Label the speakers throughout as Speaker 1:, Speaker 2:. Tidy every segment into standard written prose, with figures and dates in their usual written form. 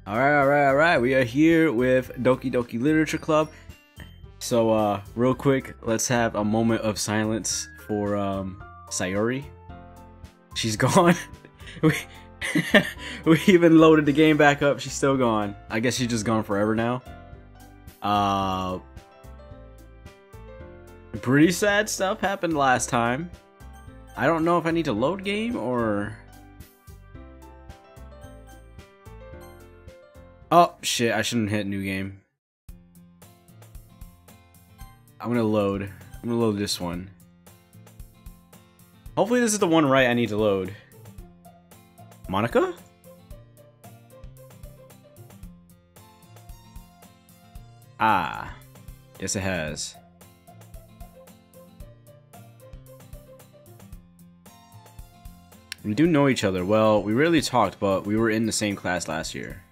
Speaker 1: Alright. We are here with Doki Doki Literature Club. So, real quick, let's have a moment of silence for, Sayori. She's gone. we even loaded the game back up. She's still gone. I guess she's just gone forever now. Pretty sad stuff happened last time. I don't know if I need to load game or... Oh, shit, I shouldn't hit new game. I'm gonna load this one. Hopefully this is the one right I need to load. Monica? Ah. Yes, it has. We do know each other. Well, we rarely talked, but we were in the same class last year.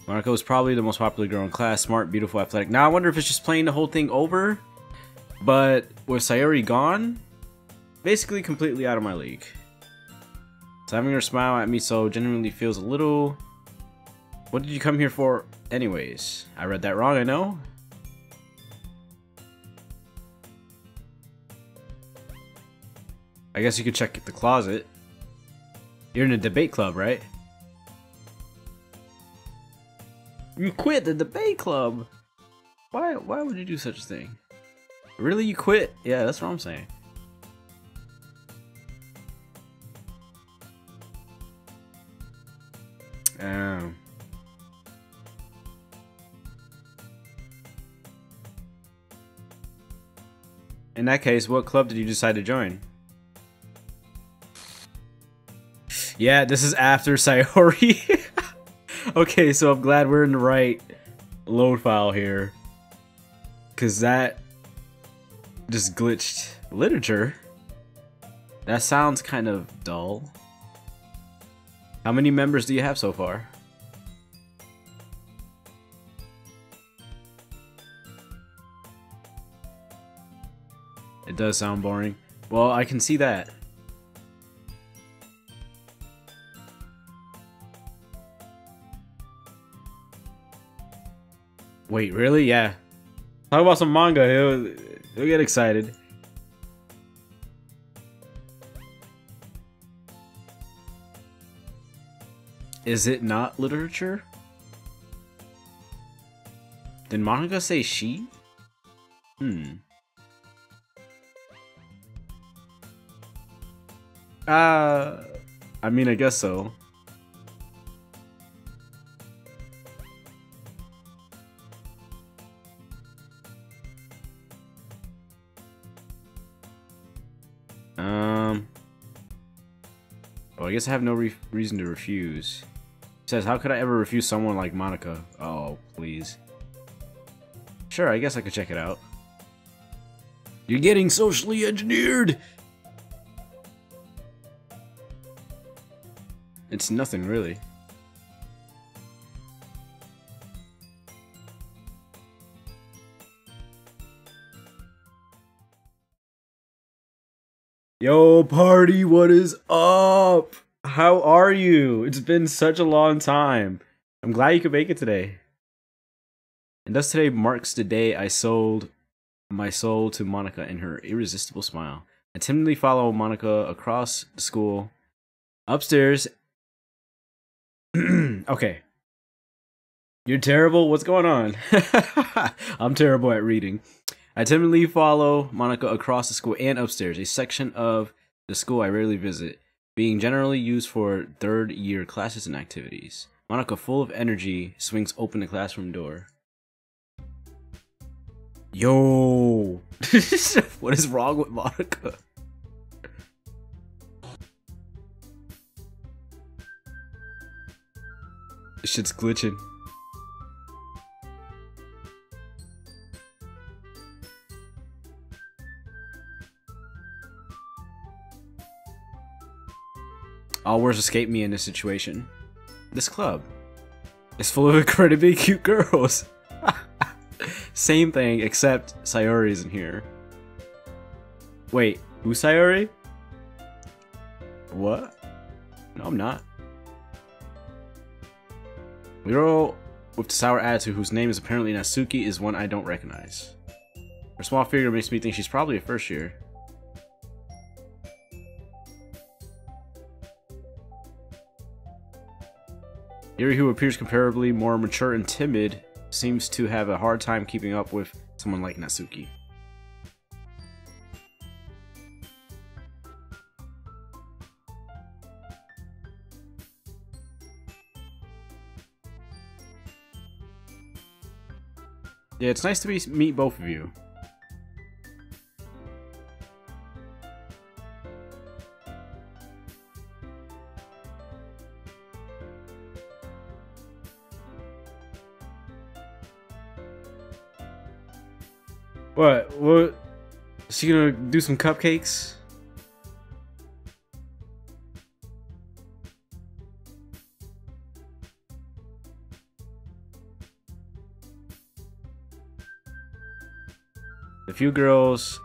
Speaker 1: Monica was probably the most popular girl in class, smart, beautiful, athletic. Now I wonder if it's just playing the whole thing over, but with Sayori gone, basically completely out of my league. So having her smile at me so genuinely feels a little... What did you come here for anyways? I read that wrong, I know. I guess you could check the closet. You're in a debate club, right? You quit the debate club. Why would you do such a thing? Really, you quit? Yeah, that's what I'm saying. In that case, what club did you decide to join? Yeah, this is after Sayori. Okay, so I'm glad we're in the right load file here. Cause that just glitched. Literature? That sounds kind of dull. How many members do you have so far? It does sound boring. Well, I can see that. Wait, really? Yeah. Talk about some manga. He'll get excited. Is it not literature? Did Monica say she? I mean, I guess so. Well, I guess I have no reason to refuse. It says, how could I ever refuse someone like Monica? Oh, please. Sure, I guess I could check it out. You're getting socially engineered! It's nothing, really. Yo, party, what is up? How are you? It's been such a long time. I'm glad you could make it today. And thus today marks the day I sold my soul to Monica and her irresistible smile. I timidly follow Monica across the school, upstairs. Okay. You're terrible? What's going on? I'm terrible at reading. I timidly follow Monica across the school and upstairs, a section of the school I rarely visit, being generally used for third-year classes and activities. Monica, full of energy, swings open the classroom door. Yo! What is wrong with Monica? This shit's glitching. All words escape me in this situation. This club is full of incredibly cute girls. Same thing, except Sayori isn't here. Wait, who's Sayori? What? No, I'm not. The girl with the sour attitude, whose name is apparently Natsuki, is one I don't recognize. Her small figure makes me think she's probably a first year. Yuri, who appears comparably more mature and timid, seems to have a hard time keeping up with someone like Natsuki. Yeah, it's nice to meet both of you. What? What? Is she gonna do some cupcakes? The few girls,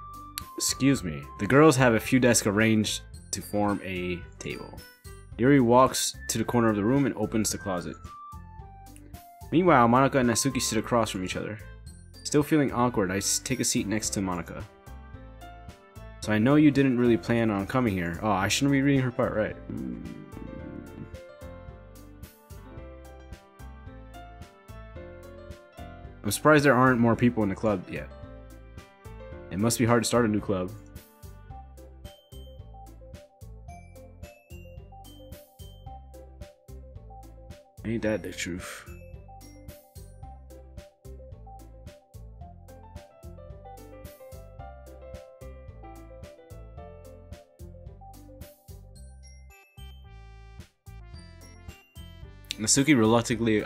Speaker 1: excuse me, the girls have a few desks arranged to form a table. Yuri walks to the corner of the room and opens the closet. Meanwhile, Monika and Natsuki sit across from each other. Still feeling awkward, I take a seat next to Monika. So I know you didn't really plan on coming here. Oh, I shouldn't be reading her part, right? I'm surprised there aren't more people in the club yet. It must be hard to start a new club. Ain't that the truth? Natsuki reluctantly,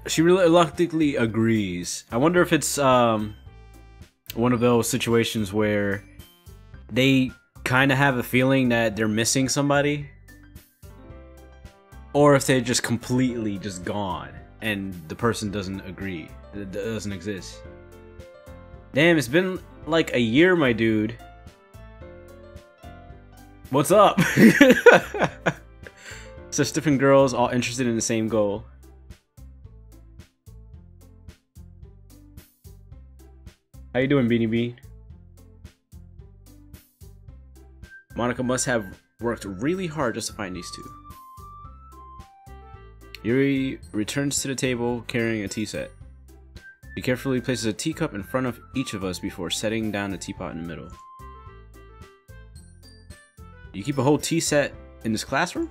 Speaker 1: she reluctantly agrees. I wonder if it's one of those situations where they kind of have a feeling that they're missing somebody, or if they're just completely just gone and the person doesn't agree, it doesn't exist. Damn, it's been like a year, my dude. What's up? Such different girls, all interested in the same goal. How you doing, Beanie Bean? Monika must have worked really hard just to find these two. Yuri returns to the table carrying a tea set. He carefully places a teacup in front of each of us before setting down the teapot in the middle. You keep a whole tea set in this classroom?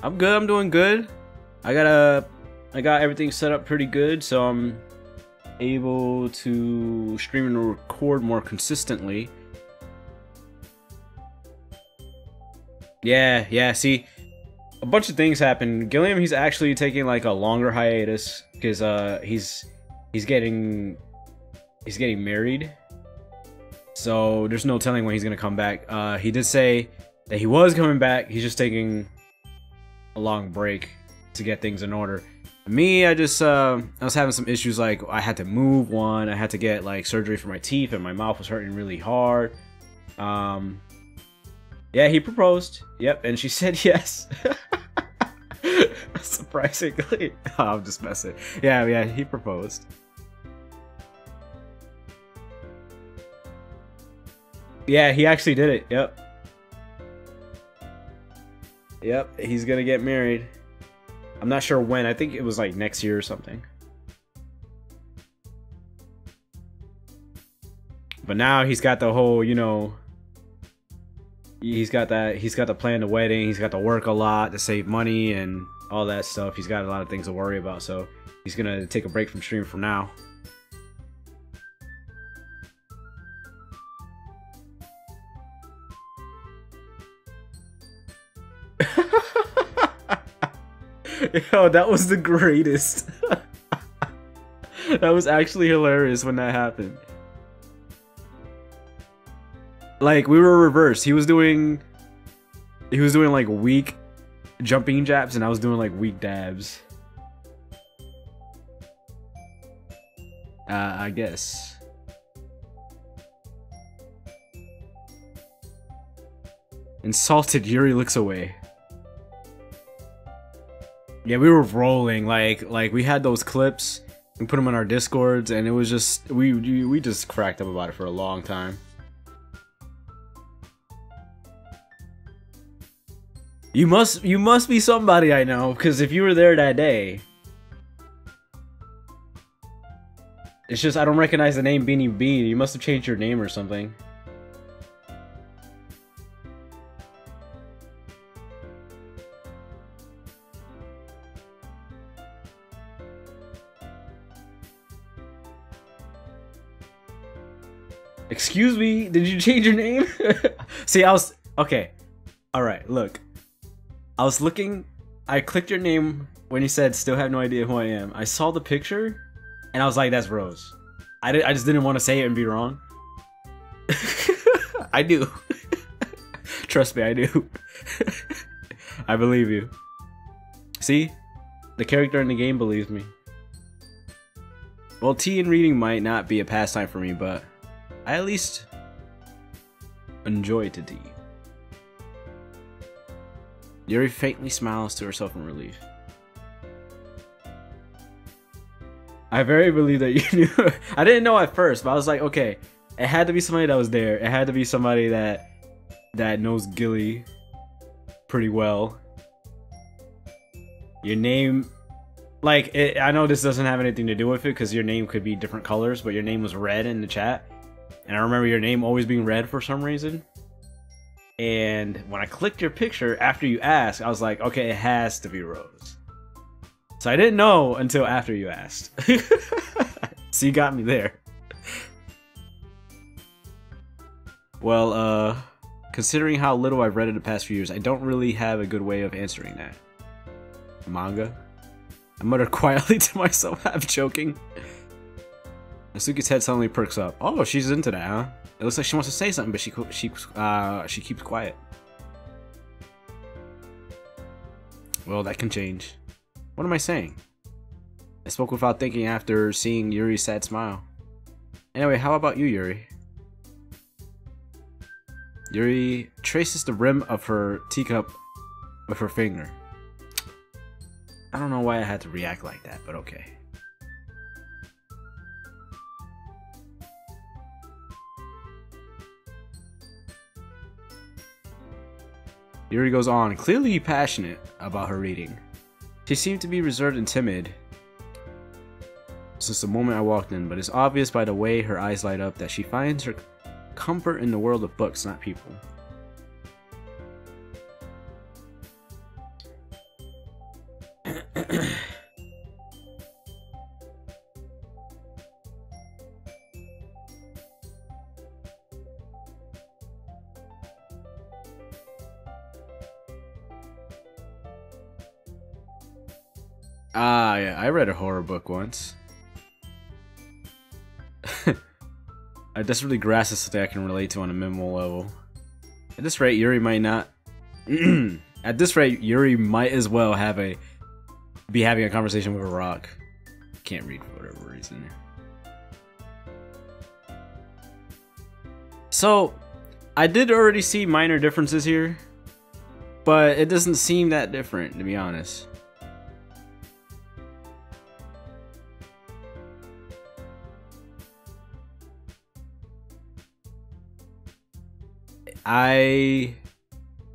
Speaker 1: I'm good, I'm doing good. I got everything set up pretty good, so I'm able to stream and record more consistently. Yeah, see, a bunch of things happen. Gilliam, he's actually taking like a longer hiatus because he's getting married. So there's no telling when he's gonna come back. He did say that he was coming back, he's just taking a long break to get things in order. Me, I was having some issues, like I had to move one, I had to get like surgery for my teeth, and my mouth was hurting really hard. Yeah, he proposed. Yep, and she said yes. Surprisingly. Oh, I'm just messing. Yeah, he proposed. Yeah, he actually did it. Yep, he's gonna get married. I'm not sure when. I think it was like next year or something. But now he's got the whole, you know, he's got to plan the wedding, he's got to work a lot to save money and all that stuff. He's got a lot of things to worry about, so he's gonna take a break from streaming for now. Yo, that was the greatest. That was actually hilarious when that happened. Like, we were reversed. He was doing like weak jumping jabs, and I was doing like weak dabs. I guess. Insulted, Yuri looks away. Yeah, we were rolling, like we had those clips and put them on our discords, and it was just we just cracked up about it for a long time. You must be somebody I know, because if you were there that day, it's just I don't recognize the name Beanie Bean. You must have changed your name or something. Excuse me, did you change your name? See, okay. Alright, look. I was looking, I clicked your name when you said still have no idea who I am. I saw the picture, and I was like, that's Rose. I just didn't want to say it and be wrong. I do. Trust me, I do. I believe you. See? The character in the game believes me. Well, tea and reading might not be a pastime for me, but I at least enjoy to tea. Yuri faintly smiles to herself in relief. I very believe that you knew. I didn't know at first, but I was like, okay, it had to be somebody that was there. It had to be somebody that knows Gilly pretty well. Your name, like, I know this doesn't have anything to do with it because your name could be different colors, but your name was red in the chat. And I remember your name always being red for some reason. And when I clicked your picture after you asked, I was like, okay, it has to be Rose. So I didn't know until after you asked. So you got me there. Well, considering how little I've read in the past few years, I don't really have a good way of answering that. Manga? I muttered quietly to myself, half joking. Nasuki's head suddenly perks up. Oh, she's into that, huh? It looks like she wants to say something, but she keeps quiet. Well, that can change. What am I saying? I spoke without thinking after seeing Yuri's sad smile. Anyway, how about you, Yuri? Yuri traces the rim of her teacup with her finger. I don't know why I had to react like that, but okay. Yuri goes on, clearly passionate about her reading. She seemed to be reserved and timid since the moment I walked in, but it's obvious by the way her eyes light up that she finds her comfort in the world of books, not people. Ah, yeah, I read a horror book once. I desperately grasp something I can relate to on a minimal level. At this rate, Yuri might not. At this rate, Yuri might as well be having a conversation with a rock. Can't read for whatever reason. So, I did already see minor differences here, but it doesn't seem that different, to be honest. I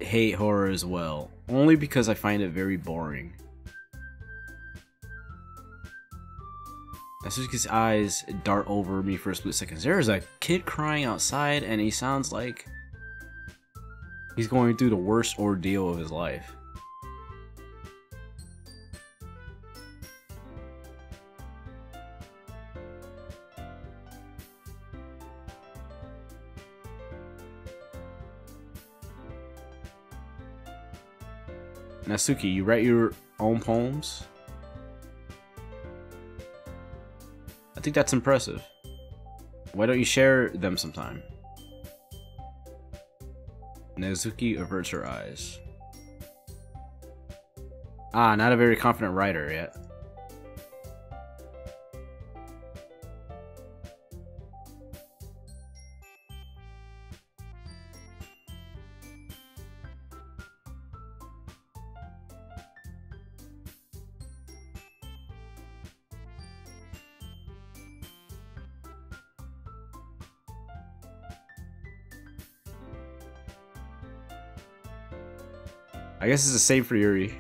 Speaker 1: hate horror as well, only because I find it very boring. Natsuki's eyes dart over me for a split second. There is a kid crying outside, and he sounds like he's going through the worst ordeal of his life. Natsuki, you write your own poems? I think that's impressive. Why don't you share them sometime? Natsuki averts her eyes. Ah, not a very confident writer yet. I guess it's the same for Yuri.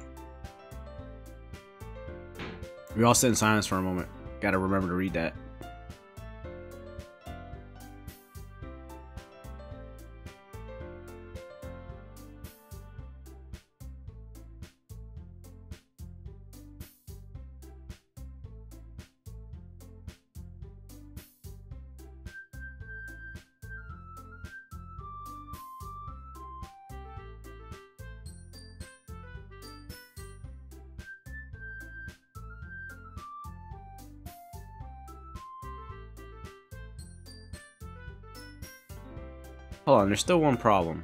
Speaker 1: We all sit in silence for a moment. Gotta remember to read that. Hold on, there's still one problem.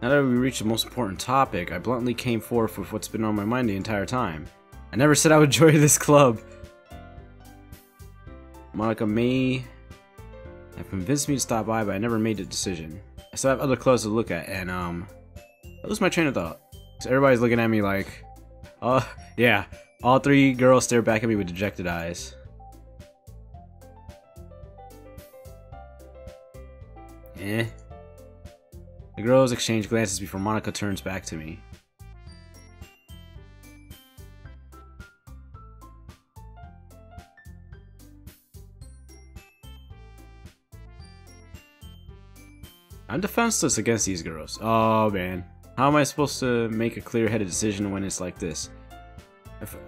Speaker 1: Now that we reached the most important topic, I bluntly came forth with what's been on my mind the entire time. I never said I would join this club. Monika may have convinced me to stop by, but I never made a decision. I still have other clubs to look at, and I lose my train of thought. So everybody's looking at me like, yeah. All three girls stare back at me with dejected eyes. Eh. The girls exchange glances before Monika turns back to me. I'm defenseless against these girls. Oh man. How am I supposed to make a clear-headed decision when it's like this?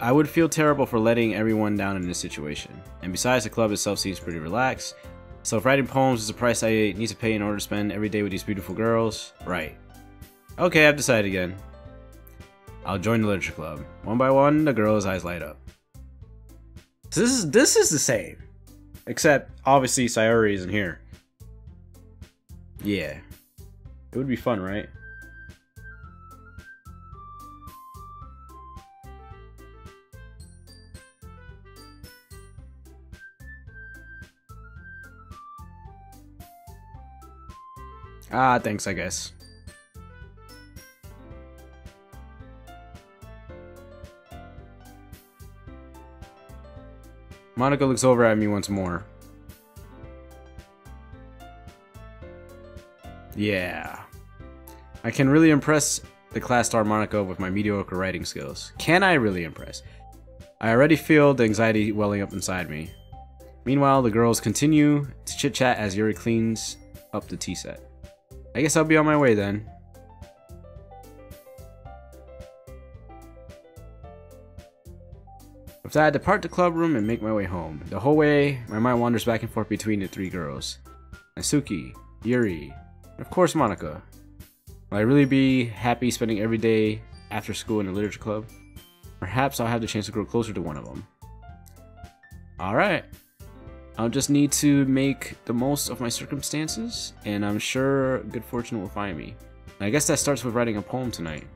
Speaker 1: I would feel terrible for letting everyone down in this situation. And besides, the club itself seems pretty relaxed. So if writing poems is the price I need to pay in order to spend every day with these beautiful girls, right. Okay, I've decided again. I'll join the literature club. One by one, the girls' eyes light up. So this is the same. Except, obviously, Sayori isn't here. Yeah. It would be fun, right? Ah, thanks, I guess. Monika looks over at me once more. Yeah. I can really impress the class star Monika with my mediocre writing skills. Can I really impress? I already feel the anxiety welling up inside me. Meanwhile, the girls continue to chit-chat as Yuri cleans up the tea set. I guess I'll be on my way then. With that, I depart the club room and make my way home. The whole way, my mind wanders back and forth between the three girls. Natsuki, Yuri, and of course Monika. Will I really be happy spending every day after school in the literature club? Perhaps I'll have the chance to grow closer to one of them. Alright. I'll just need to make the most of my circumstances, and I'm sure good fortune will find me. And I guess that starts with writing a poem tonight.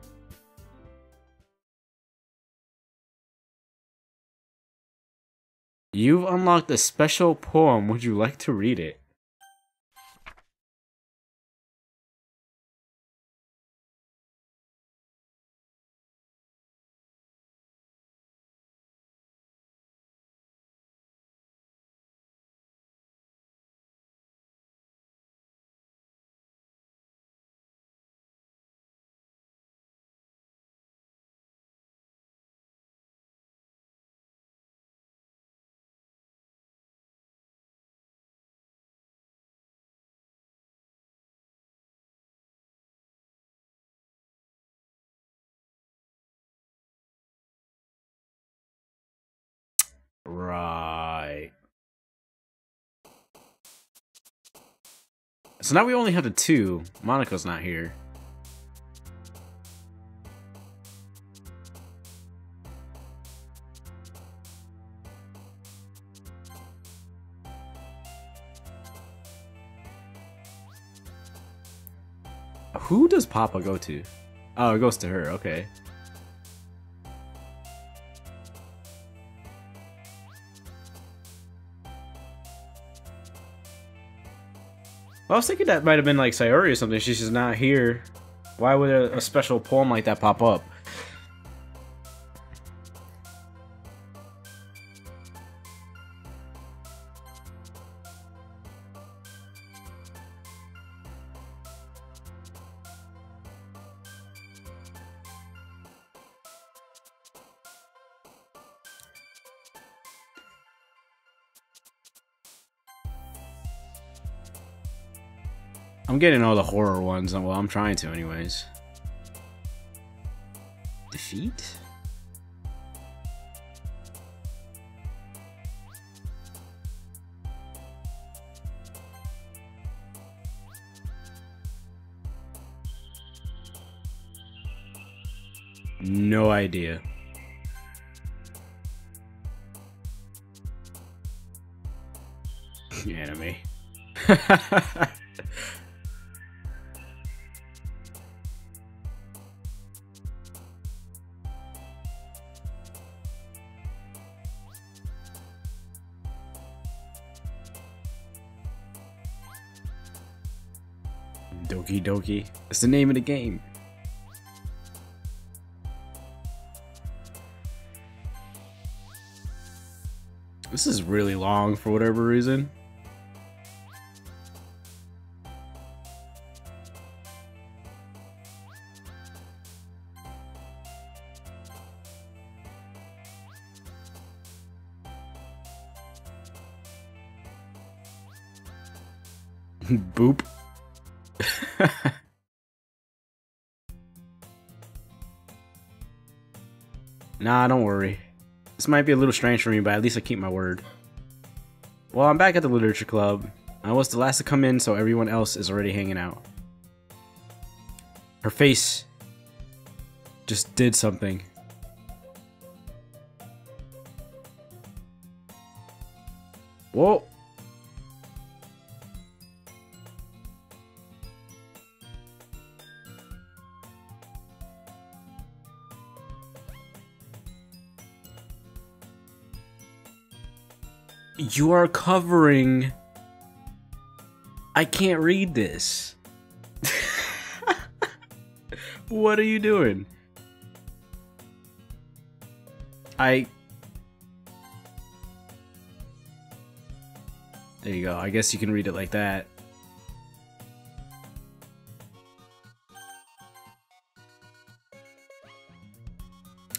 Speaker 1: You've unlocked a special poem. Would you like to read it? Right. So now we only have the two. Monika's not here. Who does Papa go to? Oh, it goes to her, okay. Well, I was thinking that might have been like Sayori or something. She's just not here. Why would a special poem like that pop up? I'm getting all the horror ones. Well, I'm trying to anyways. Defeat? No idea. Anime. Doki Doki. That's the name of the game. This is really long for whatever reason. Boop. Nah, don't worry. This might be a little strange for me, but at least I keep my word. Well, I'm back at the literature club. I was the last to come in, so everyone else is already hanging out. Her face just did something. Whoa. You are covering... I can't read this. What are you doing? There you go. I guess you can read it like that.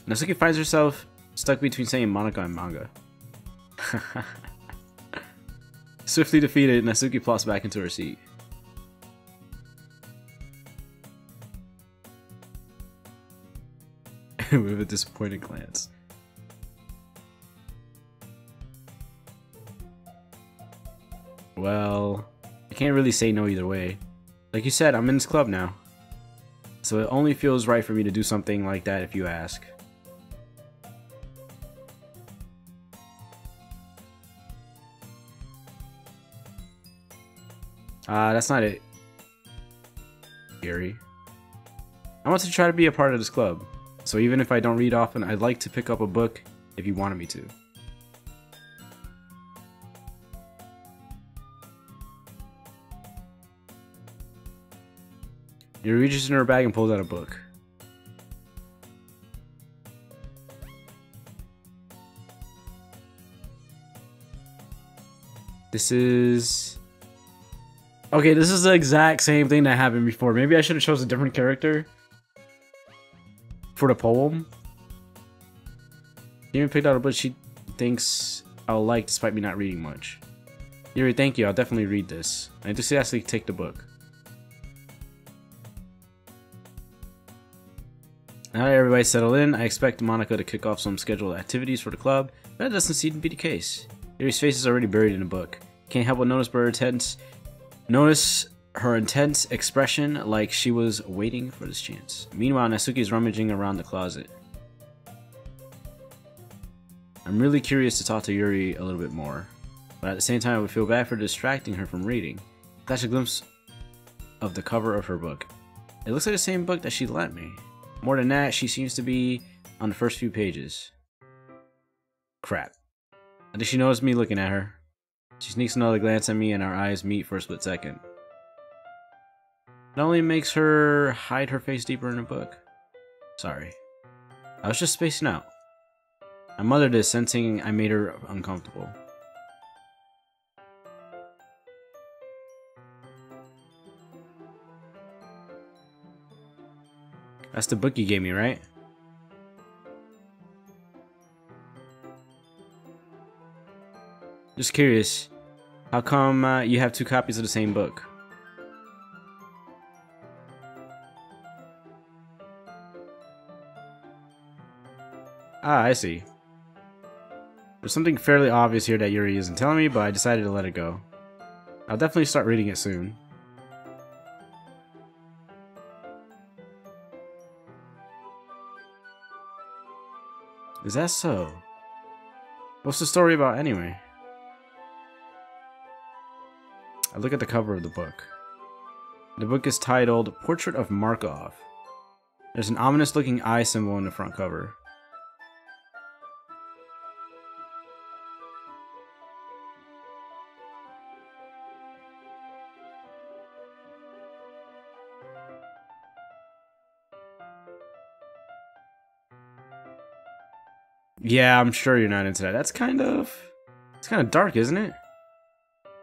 Speaker 1: Natsuki finds herself stuck between saying Monica and manga. Swiftly defeated, Natsuki plops back into her seat. With a disappointed glance. Well, I can't really say no either way. Like you said, I'm in this club now. So it only feels right for me to do something like that if you ask. That's not it, Gary. I want to try to be a part of this club. So even if I don't read often, I'd like to pick up a book if you wanted me to. He reaches in her bag and pulls out a book. This is... Okay, this is the exact same thing that happened before. Maybe I should have chosen a different character for the poem. She even picked out a book she thinks I'll like despite me not reading much. Yuri, thank you. I'll definitely read this. I enthusiastically take the book. Now that everybody's settled in, I expect Monica to kick off some scheduled activities for the club, but that doesn't seem to be the case. Yuri's face is already buried in the book. Can't help but notice her intense expression, like she was waiting for this chance. Meanwhile, Natsuki is rummaging around the closet. I'm really curious to talk to Yuri a little bit more, but at the same time I would feel bad for distracting her from reading. Catch a glimpse of the cover of her book. It looks like the same book that she lent me. More than that, she seems to be on the first few pages. Crap. I think she noticed me looking at her. She sneaks another glance at me and our eyes meet for a split second. It only makes her hide her face deeper in the book. Sorry. I was just spacing out. I mothered this, sensing I made her uncomfortable. That's the book you gave me, right? Just curious, how come you have two copies of the same book? Ah, I see. There's something fairly obvious here that Yuri isn't telling me, but I decided to let it go. I'll definitely start reading it soon. Is that so? What's the story about anyway? I look at the cover of the book. The book is titled Portrait of Markov. There's an ominous looking eye symbol in the front cover. Yeah, I'm sure you're not into that. It's kind of dark, isn't it?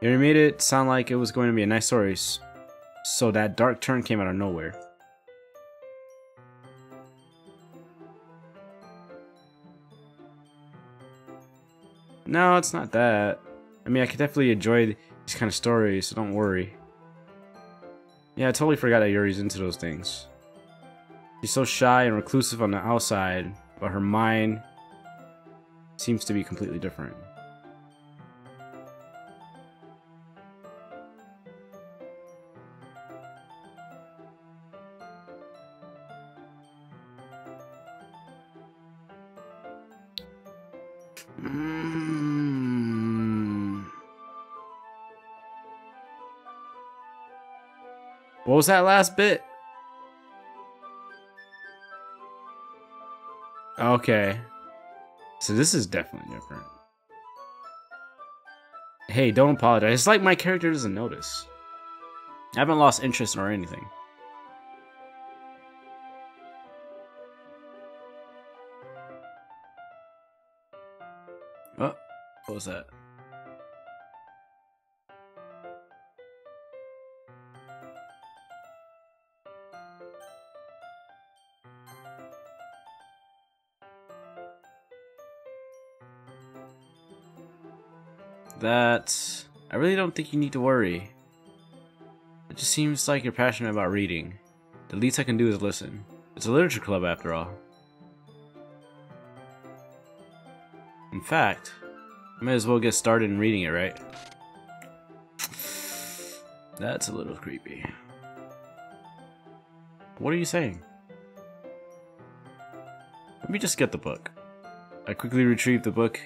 Speaker 1: You made it sound like it was going to be a nice story, so that dark turn came out of nowhere. No, it's not that. I mean, I could definitely enjoy these kind of stories, so don't worry. Yeah, I totally forgot that Yuri's into those things. She's so shy and reclusive on the outside, but her mind seems to be completely different. What was that last bit? Okay. So this is definitely different. Hey, don't apologize. It's like my character doesn't notice. I haven't lost interest or anything. Oh, what was that? I really don't think you need to worry. It just seems like you're passionate about reading. The least I can do is listen. It's a literature club after all. In fact, I might as well get started in reading it, right? That's a little creepy. What are you saying? Let me just get the book. I quickly retrieved the book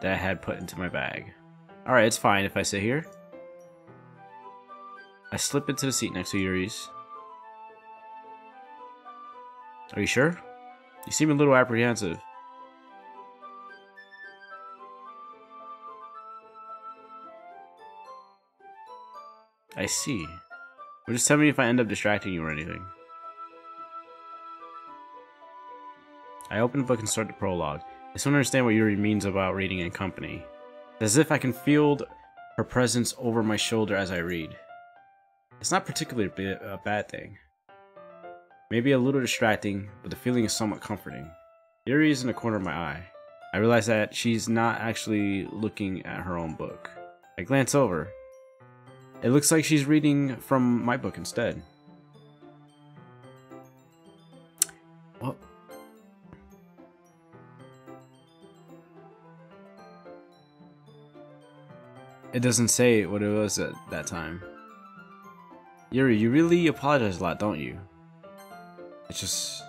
Speaker 1: that I had put into my bag. Alright, it's fine if I sit here. I slip into the seat next to Yuri's. Are you sure? You seem a little apprehensive. I see. Well, just tell me if I end up distracting you or anything. I open the book and start the prologue. I still don't understand what Yuri means about reading in company. As if I can feel her presence over my shoulder as I read. It's not particularly a bad thing. Maybe a little distracting, but the feeling is somewhat comforting. Yuri is in the corner of my eye. I realize that she's not actually looking at her own book. I glance over. It looks like she's reading from my book instead. What? It doesn't say what it was at that time. Yuri, you really apologize a lot, don't you? It's just...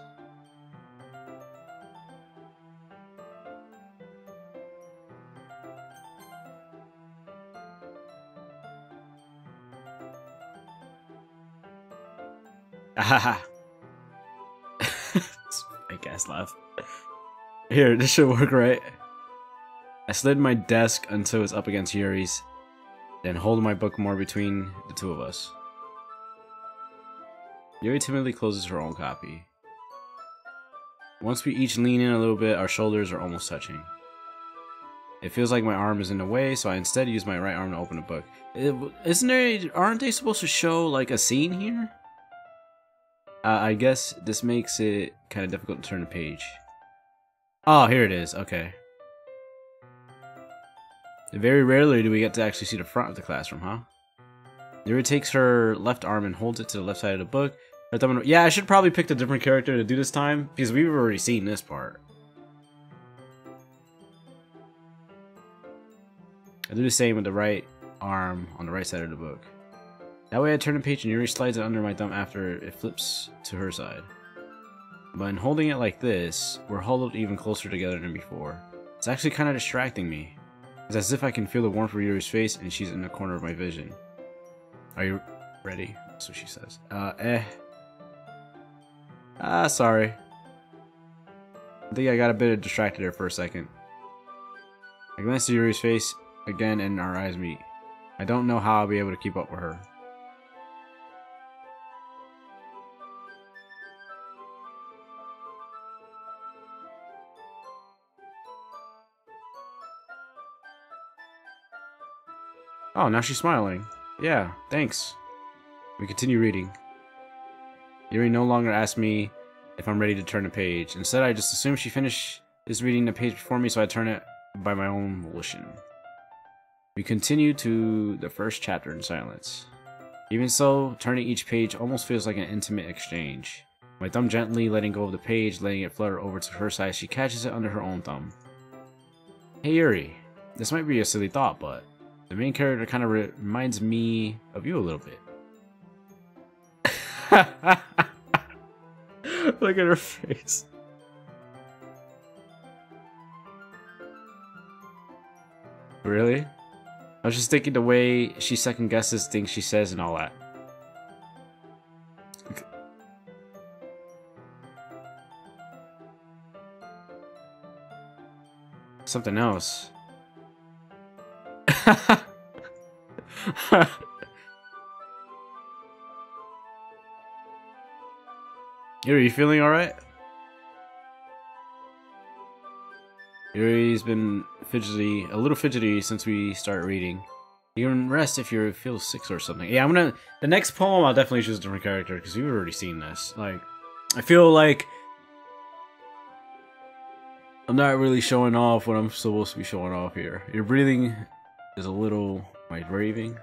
Speaker 1: Ahaha. Fake ass laugh. Here, this should work, right? I slid my desk until it's up against Yuri's, then hold my book more between the two of us. Yuri timidly closes her own copy. Once we each lean in a little bit, our shoulders are almost touching. It feels like my arm is in the way, so I instead use my right arm to open the book. Aren't they supposed to show like a scene here? I guess this makes it kind of difficult to turn the page. Oh, here it is. Okay. Very rarely do we get to actually see the front of the classroom, huh? Yuri takes her left arm and holds it to the left side of the book. Yeah, I should probably pick a different character to do this time, because we've already seen this part. I do the same with the right arm on the right side of the book. That way I turn the page and Yuri slides it under my thumb after it flips to her side. But in holding it like this, we're huddled even closer together than before. It's actually kind of distracting me. It's as if I can feel the warmth of Yuri's face and she's in the corner of my vision. Are you ready? That's what she says. Sorry. I think I got a bit distracted there for a second. I glance at Yuri's face again and our eyes meet. I don't know how I'll be able to keep up with her. Oh, now she's smiling. Yeah, thanks. We continue reading. Yuri no longer asks me if I'm ready to turn the page. Instead, I just assume she finishes reading the page before me, so I turn it by my own volition. We continue to the first chapter in silence. Even so, turning each page almost feels like an intimate exchange. My thumb gently letting go of the page, letting it flutter over to her side, she catches it under her own thumb. Hey Yuri, this might be a silly thought, but the main character kind of reminds me of you a little bit. Look at her face. Really? I was just thinking the way she second guesses things she says and all that. Okay. Something else. Yuri, you feeling alright? Yuri's been a little fidgety since we started reading. You can rest if you feel sick or something. Yeah, the next poem I'll definitely choose a different character because you've already seen this. Like, I feel like I'm not really showing off what I'm supposed to be showing off here. Your breathing is a little... Am I raving?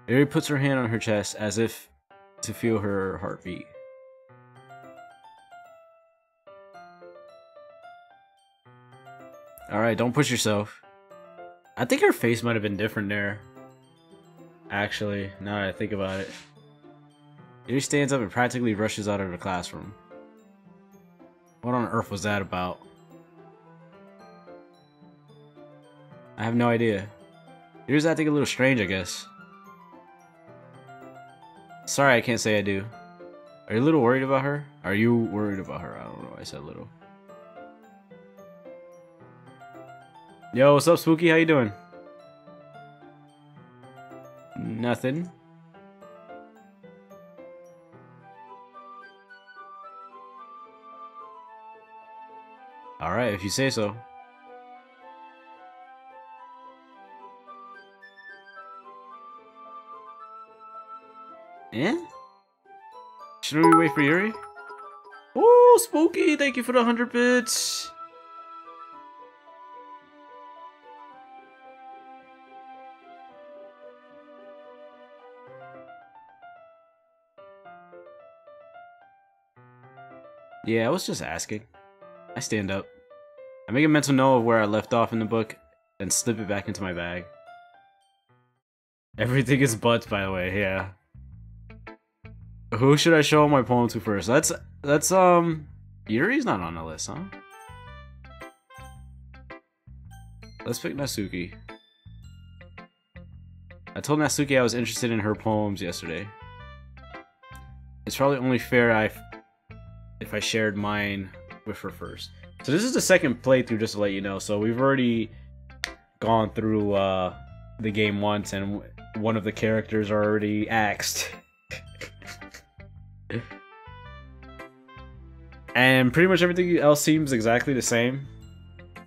Speaker 1: Yuri puts her hand on her chest as if to feel her heartbeat. Alright, don't push yourself. I think her face might have been different there. Actually, now that I think about it. Yuri stands up and practically rushes out of the classroom. What on earth was that about? I have no idea. Yuri's acting a little strange, I guess. Sorry, I can't say I do. Are you a little worried about her? Are you worried about her? I don't know, I said little. Yo, what's up, Spooky? How you doing? Nothing. Alright, if you say so. Eh? Shouldn't we wait for Yuri? Oh, Spooky! Thank you for the 100 bits! Yeah, I was just asking. I stand up. I make a mental note of where I left off in the book, then slip it back into my bag. Everything is butts, by the way, yeah. Who should I show my poem to first? That's Yuri's not on the list, huh? Let's pick Natsuki. I told Natsuki I was interested in her poems yesterday. It's probably only fair if I shared mine with her first. So this is the second playthrough, just to let you know. So we've already gone through the game once, and one of the characters are already axed. And pretty much everything else seems exactly the same.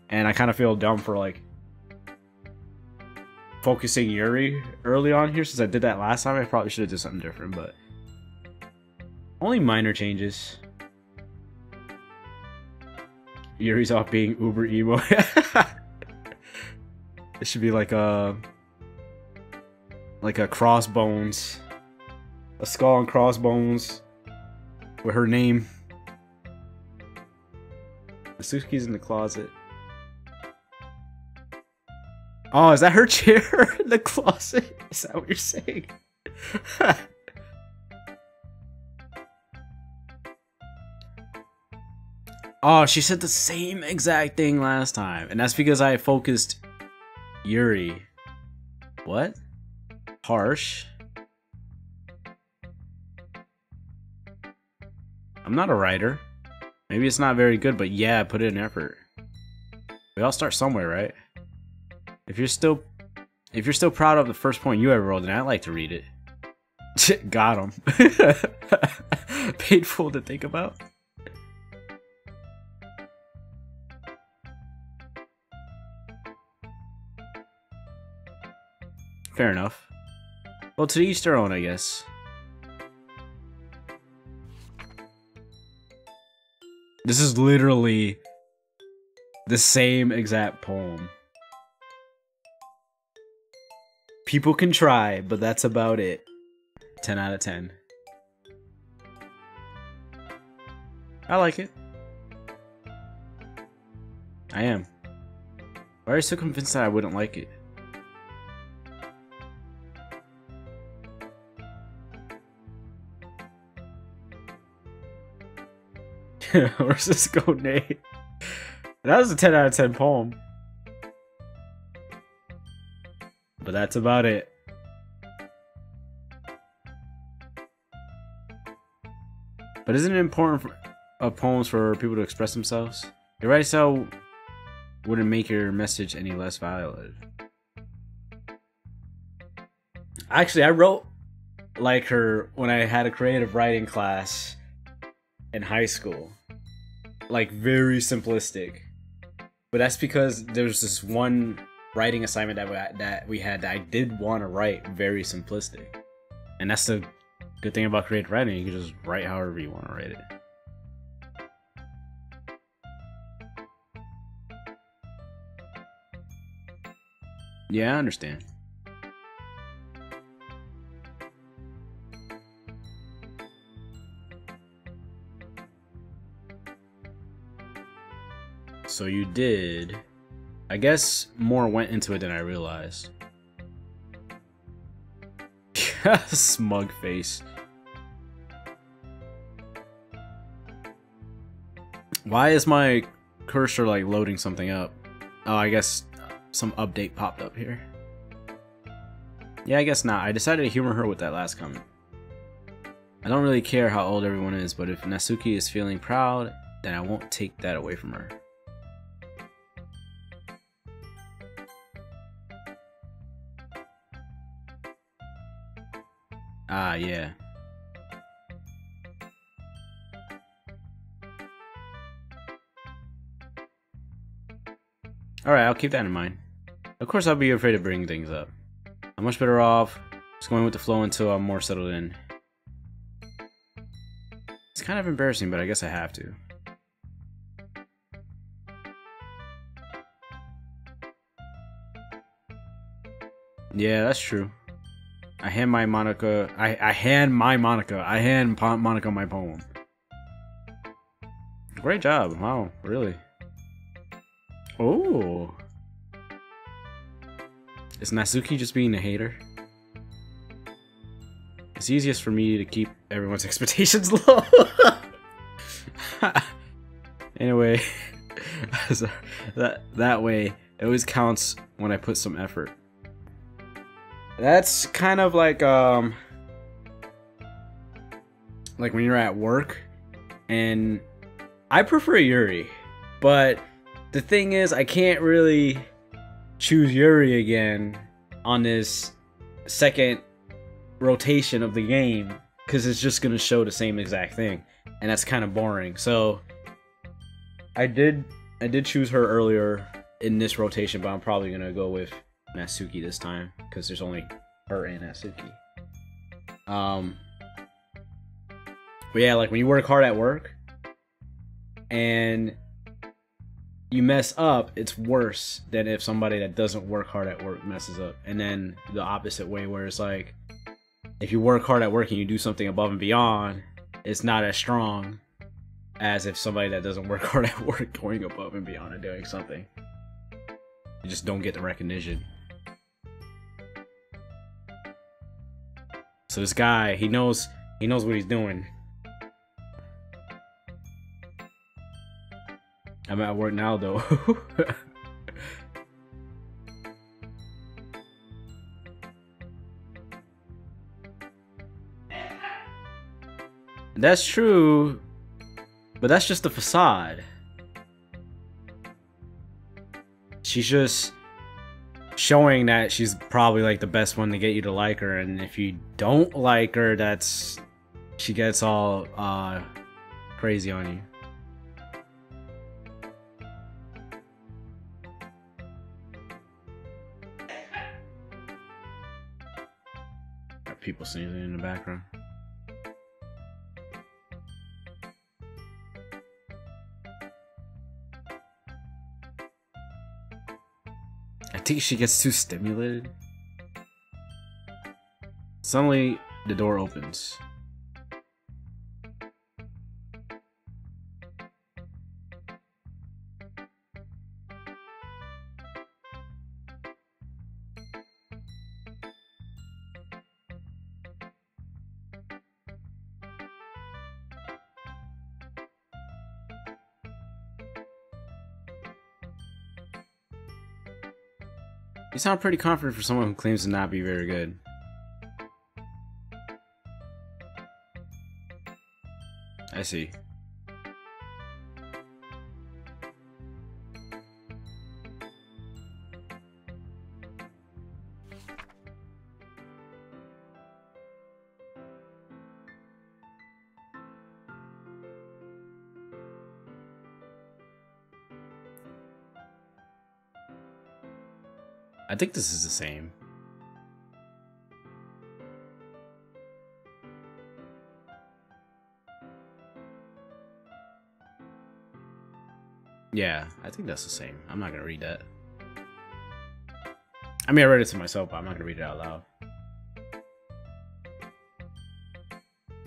Speaker 1: And I kind of feel dumb for like focusing Yuri early on here, since I did that last time. I probably should have did something different, but only minor changes. Yuri's off being uber emo. It should be like a crossbones, a skull and crossbones with her name. Natsuki's in the closet. Oh, is that her chair in the closet? Is that what you're saying? Oh, she said the same exact thing last time. And that's because I focused Yuri. What? Harsh? I'm not a writer. Maybe it's not very good, but yeah, put in effort. We all start somewhere, right? If you're still proud of the first point you ever wrote, then I'd like to read it. Got him. Painful to think about. Fair enough. Well, to each their own, I guess. This is literally the same exact poem. People can try, but that's about it. 10 out of 10. I like it. I am. Why are you so convinced that I wouldn't like it? Where's this go, Nate? That was a 10 out of 10 poem. But that's about it. But isn't it important for poems for people to express themselves? Your writing style wouldn't make your message any less valid. Actually, I wrote like her when I had a creative writing class in high school. Like, very simplistic. But that's because there was this one writing assignment that we had that I did want to write very simplistic. And that's the good thing about creative writing. You can just write however you want to write it. Yeah, I understand. So you did. I guess more went into it than I realized. Smug face. Why is my cursor like loading something up? Oh, I guess some update popped up here. Yeah, I guess not. I decided to humor her with that last comment. I don't really care how old everyone is, but if Natsuki is feeling proud, then I won't take that away from her. Ah, yeah. Alright, I'll keep that in mind. Of course, I'll be afraid to bring things up. I'm much better off just going with the flow until I'm more settled in. It's kind of embarrassing, but I guess I have to. Yeah, that's true. I hand Monica my poem. Great job. Wow, really? Oh. Is Natsuki just being a hater? It's easiest for me to keep everyone's expectations low. Anyway, that way, it always counts when I put some effort. That's kind of like when you're at work, and I prefer Yuri, but the thing is, I can't really choose Yuri again on this second rotation of the game because it's just gonna show the same exact thing, and that's kind of boring. So I did choose her earlier in this rotation, but I'm probably gonna go with Natsuki this time because there's only her and Natsuki. But yeah, like when you work hard at work and you mess up, it's worse than if somebody that doesn't work hard at work messes up. And then the opposite way, where it's like if you work hard at work and you do something above and beyond, it's not as strong as if somebody that doesn't work hard at work going above and beyond and doing something. You just don't get the recognition. So this guy, he knows what he's doing. I'm at work now though. That's true, but that's just the facade. She's just showing that she's probably like the best one to get you to like her, and if you don't like her, that's she gets all crazy on you. Got people sneezing in the background. I think she gets too stimulated. Suddenly, the door opens. You sound pretty confident for someone who claims to not be very good. I see. I think this is the same. Yeah, I think that's the same. I'm not gonna read that. I mean, I read it to myself, but I'm not gonna read it out loud.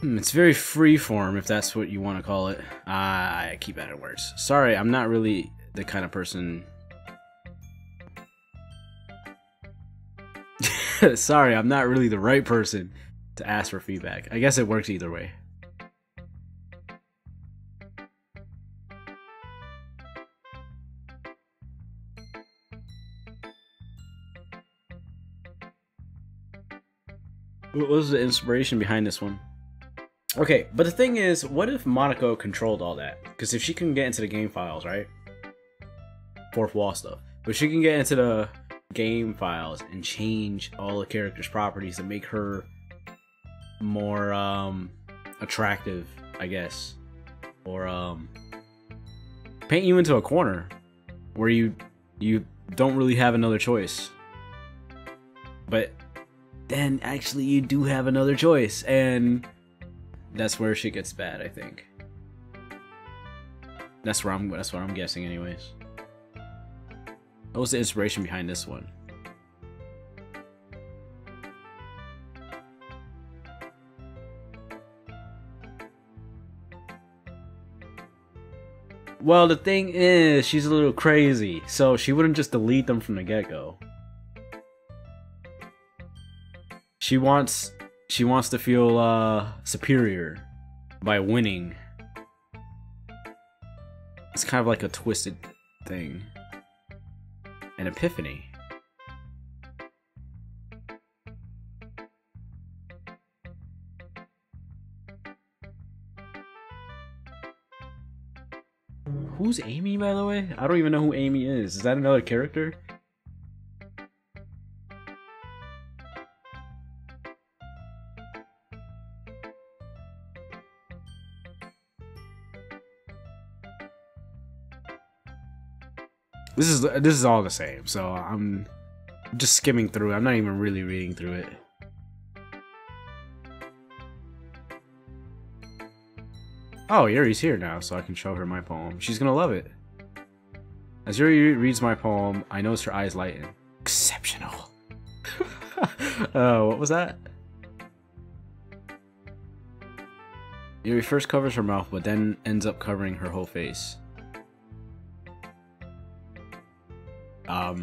Speaker 1: It's very freeform, if that's what you want to call it. I keep adding words. Sorry, I'm not really the kind of person... Sorry, I'm not really the right person to ask for feedback. I guess it works either way. What was the inspiration behind this one? Okay, but the thing is, what if Monaco controlled all that? Because if she can get into the game files, right? Fourth wall stuff. But she can get into the game files and change all the characters' properties to make her more attractive, I guess, or paint you into a corner where you don't really have another choice, but then actually you do have another choice, and that's where shit gets bad. I think that's what I'm guessing anyways. What was the inspiration behind this one? Well, the thing is, she's a little crazy, so she wouldn't just delete them from the get-go. She wants to feel superior by winning. It's kind of like a twisted thing. An epiphany. Who's Amy, by the way? I don't even know who Amy is. Is that another character? This is all the same, so I'm just skimming through. I'm not even really reading through it. Oh, Yuri's here now, so I can show her my poem. She's gonna love it. As Yuri reads my poem, I notice her eyes lighten. Exceptional. What was that? Yuri first covers her mouth, but then ends up covering her whole face.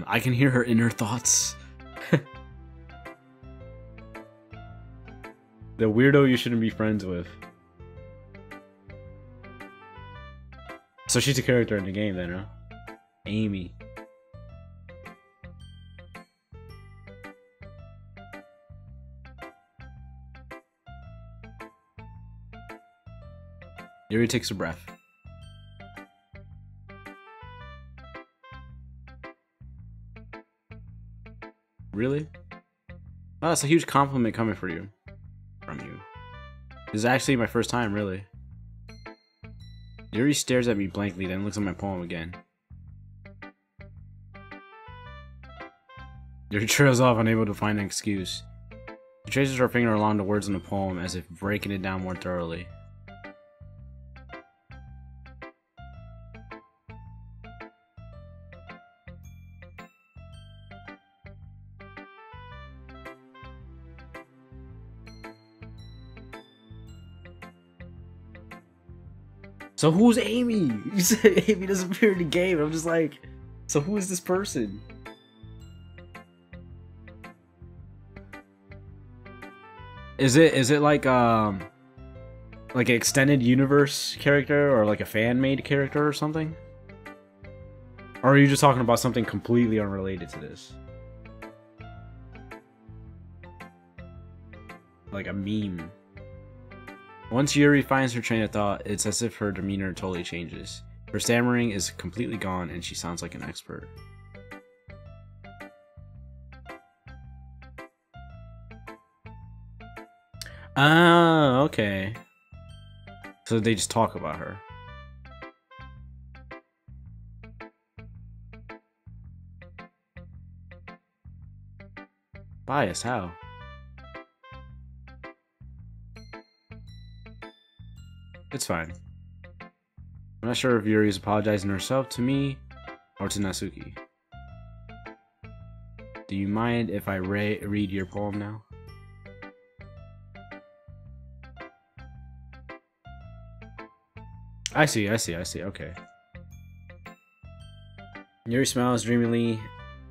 Speaker 1: I can hear her inner thoughts. The weirdo you shouldn't be friends with. So she's a character in the game then, huh? Amy. Yuri takes a breath. Really? Oh, that's a huge compliment coming from you. This is actually my first time, really. Yuri stares at me blankly, then looks at my poem again. Yuri trails off, unable to find an excuse. She traces her finger along the words in the poem, as if breaking it down more thoroughly. So who's Amy? You said Amy doesn't appear in the game. I'm just like, so who is this person? Is it like an extended universe character or like a fan made character or something? Or are you just talking about something completely unrelated to this? Like a meme. Once Yuri finds her train of thought, it's as if her demeanor totally changes. Her stammering is completely gone and she sounds like an expert. Ah, okay. So they just talk about her. Bias, how? It's fine. I'm not sure if Yuri is apologizing herself to me or to Natsuki. Do you mind if I read your poem now? I see, okay. Yuri smiles dreamily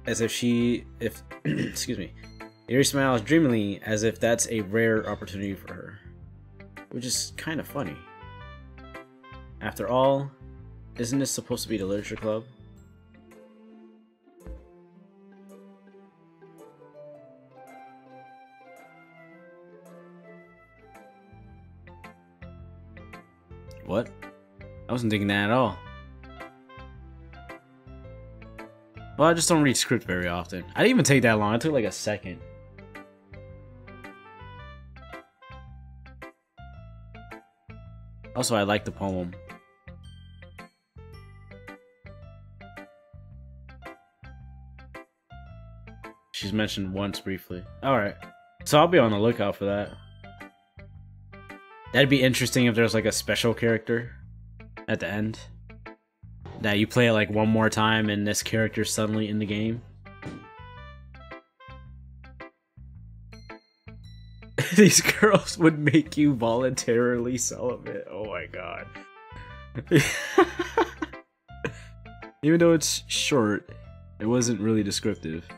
Speaker 1: as if excuse me. Yuri smiles dreamily as if that's a rare opportunity for her. Which is kind of funny. After all, isn't this supposed to be the literature club? What? I wasn't thinking that at all. Well, I just don't read script very often. I didn't even take that long. It took like a second. Also, I like the poem. She's mentioned once briefly. Alright. So I'll be on the lookout for that. That'd be interesting if there's like a special character at the end. That you play it like one more time and this character's suddenly in the game. These girls would make you voluntarily celibate. Oh my god. Even though it's short, it wasn't really descriptive.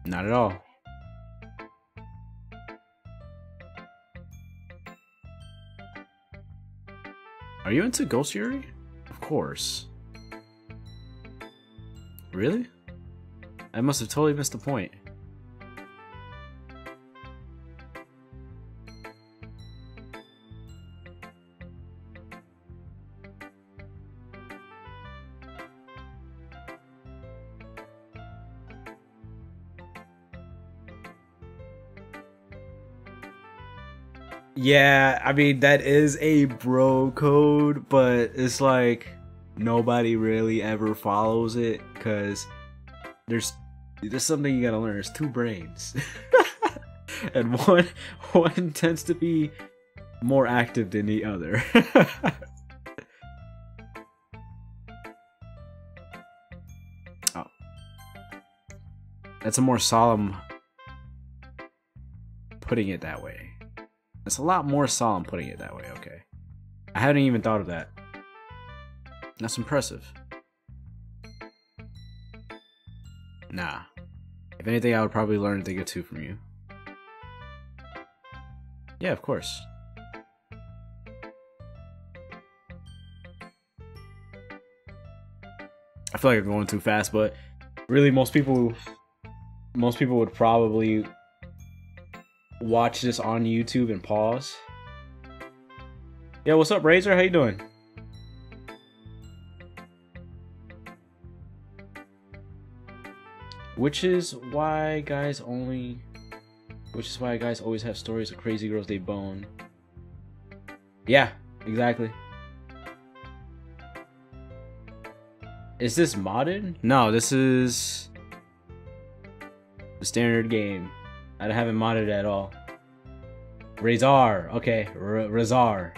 Speaker 1: Not at all. Are you into Ghost Yuri? Of course. Really? I must have totally missed the point. Yeah, I mean, that is a bro code, but it's like nobody really ever follows it because there's something you gotta learn. There's two brains. And one tends to be more active than the other. Oh. That's a more solemn putting it that way. It's a lot more solemn putting it that way, okay. I hadn't even thought of that. That's impressive. Nah. If anything, I would probably learn a thing or two from you. Yeah, of course. I feel like I'm going too fast, but really most people would probably watch this on YouTube and pause. Yeah, what's up, Razor? How you doing? Which is why guys always have stories of crazy girls they bone. Yeah, exactly. Is this modded? No, this is the standard game. I haven't modded it at all. Razor, okay, Razor.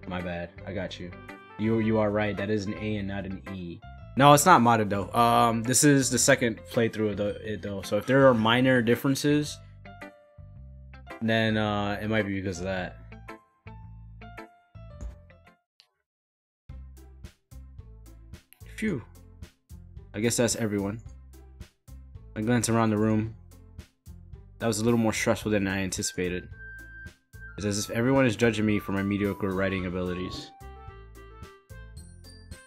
Speaker 1: My bad, I got you. You are right. That is an A and not an E. No, it's not modded though. This is the second playthrough of it though. So if there are minor differences, then it might be because of that. Phew. I guess that's everyone. I glance around the room. That was a little more stressful than I anticipated. It's as if everyone is judging me for my mediocre writing abilities.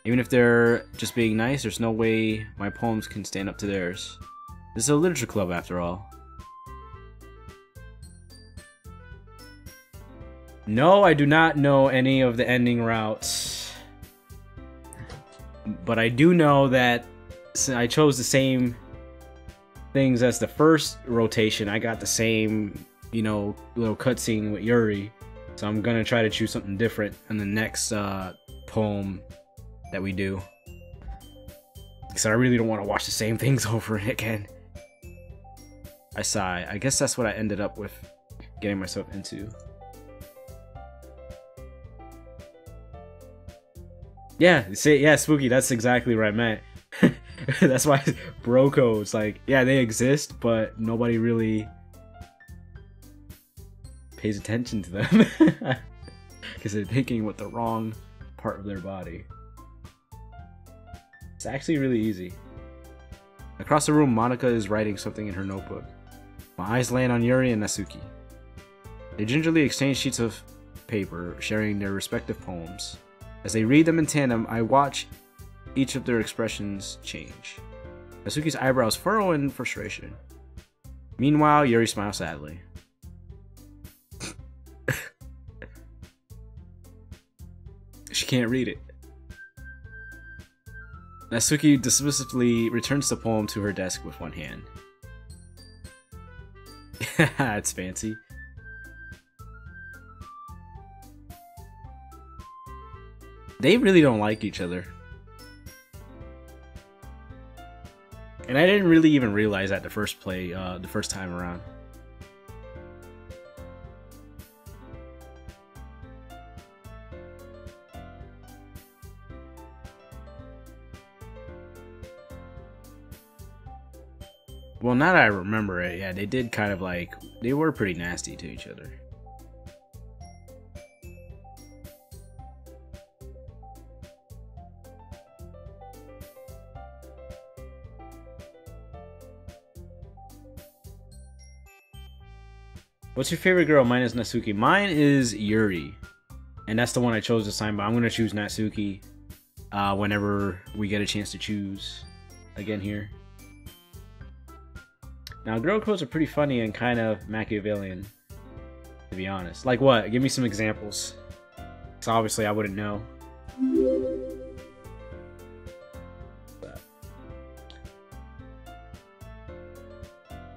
Speaker 1: Even if they're just being nice, there's no way my poems can stand up to theirs. This is a literature club after all. No, I do not know any of the ending routes. But I do know that since I chose the same things as the first rotation, I got the same, you know, little cutscene with Yuri. So I'm gonna try to choose something different in the next poem that we do. Because I really don't want to watch the same things over again. I sigh. I guess that's what I ended up with getting myself into. Yeah, say yeah, Spooky, that's exactly what I meant. That's why bro codes, like, yeah, they exist, but nobody really pays attention to them. Because they're thinking with the wrong part of their body. It's actually really easy. Across the room, Monica is writing something in her notebook. My eyes land on Yuri and Natsuki. They gingerly exchange sheets of paper, sharing their respective poems. As they read them in tandem, I watch each of their expressions change. Natsuki's eyebrows furrow in frustration. Meanwhile, Yuri smiles sadly. She can't read it. Natsuki dismissively returns the poem to her desk with one hand. It's fancy. They really don't like each other. And I didn't really even realize that the first time around. Well, now that I remember it, yeah, they did kind of like, they were pretty nasty to each other. What's your favorite girl? Mine is Natsuki. Mine is Yuri. And that's the one I chose this time, but I'm going to choose Natsuki whenever we get a chance to choose again here. Now, girl codes are pretty funny and kind of Machiavellian, to be honest. Like what? Give me some examples. Because obviously I wouldn't know.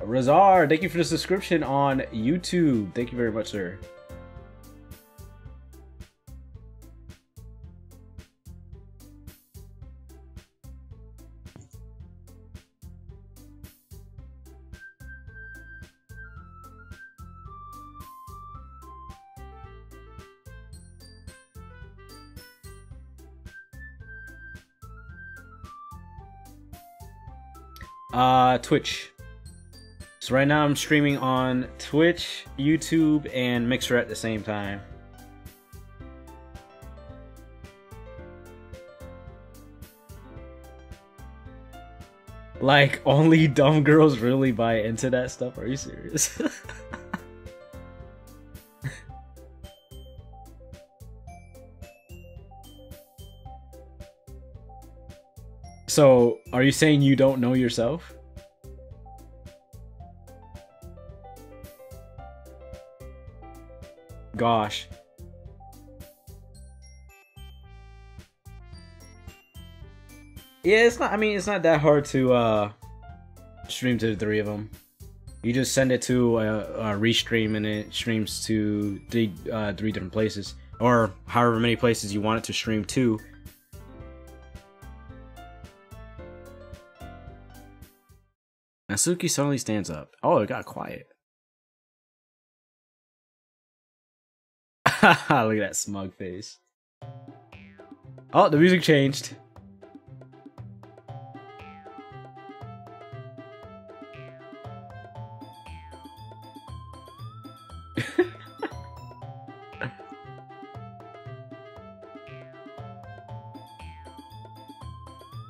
Speaker 1: Razar, thank you for the subscription on YouTube. Thank you very much, sir. Twitch. So right now I'm streaming on Twitch, YouTube, and Mixer at the same time. Like, only dumb girls really buy into that stuff? Are you serious? So, are you saying you don't know yourself? Gosh. Yeah, it's not, I mean, it's not that hard to, stream to the three of them. You just send it to a restream and it streams to three different places. Or however many places you want it to stream to. Natsuki suddenly stands up. Oh, it got quiet. Look at that smug face. Oh, the music changed.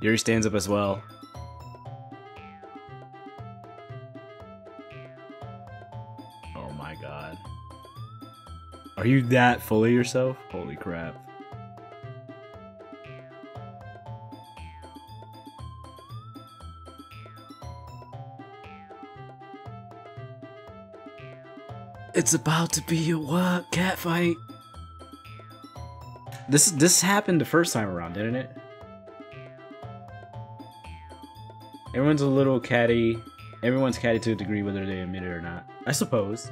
Speaker 1: Yuri stands up as well. Oh my god. Are you that full of yourself? Holy crap. It's about to be a what? Cat fight? This happened the first time around, didn't it? Everyone's a little catty. Everyone's catty to a degree whether they admit it or not. I suppose.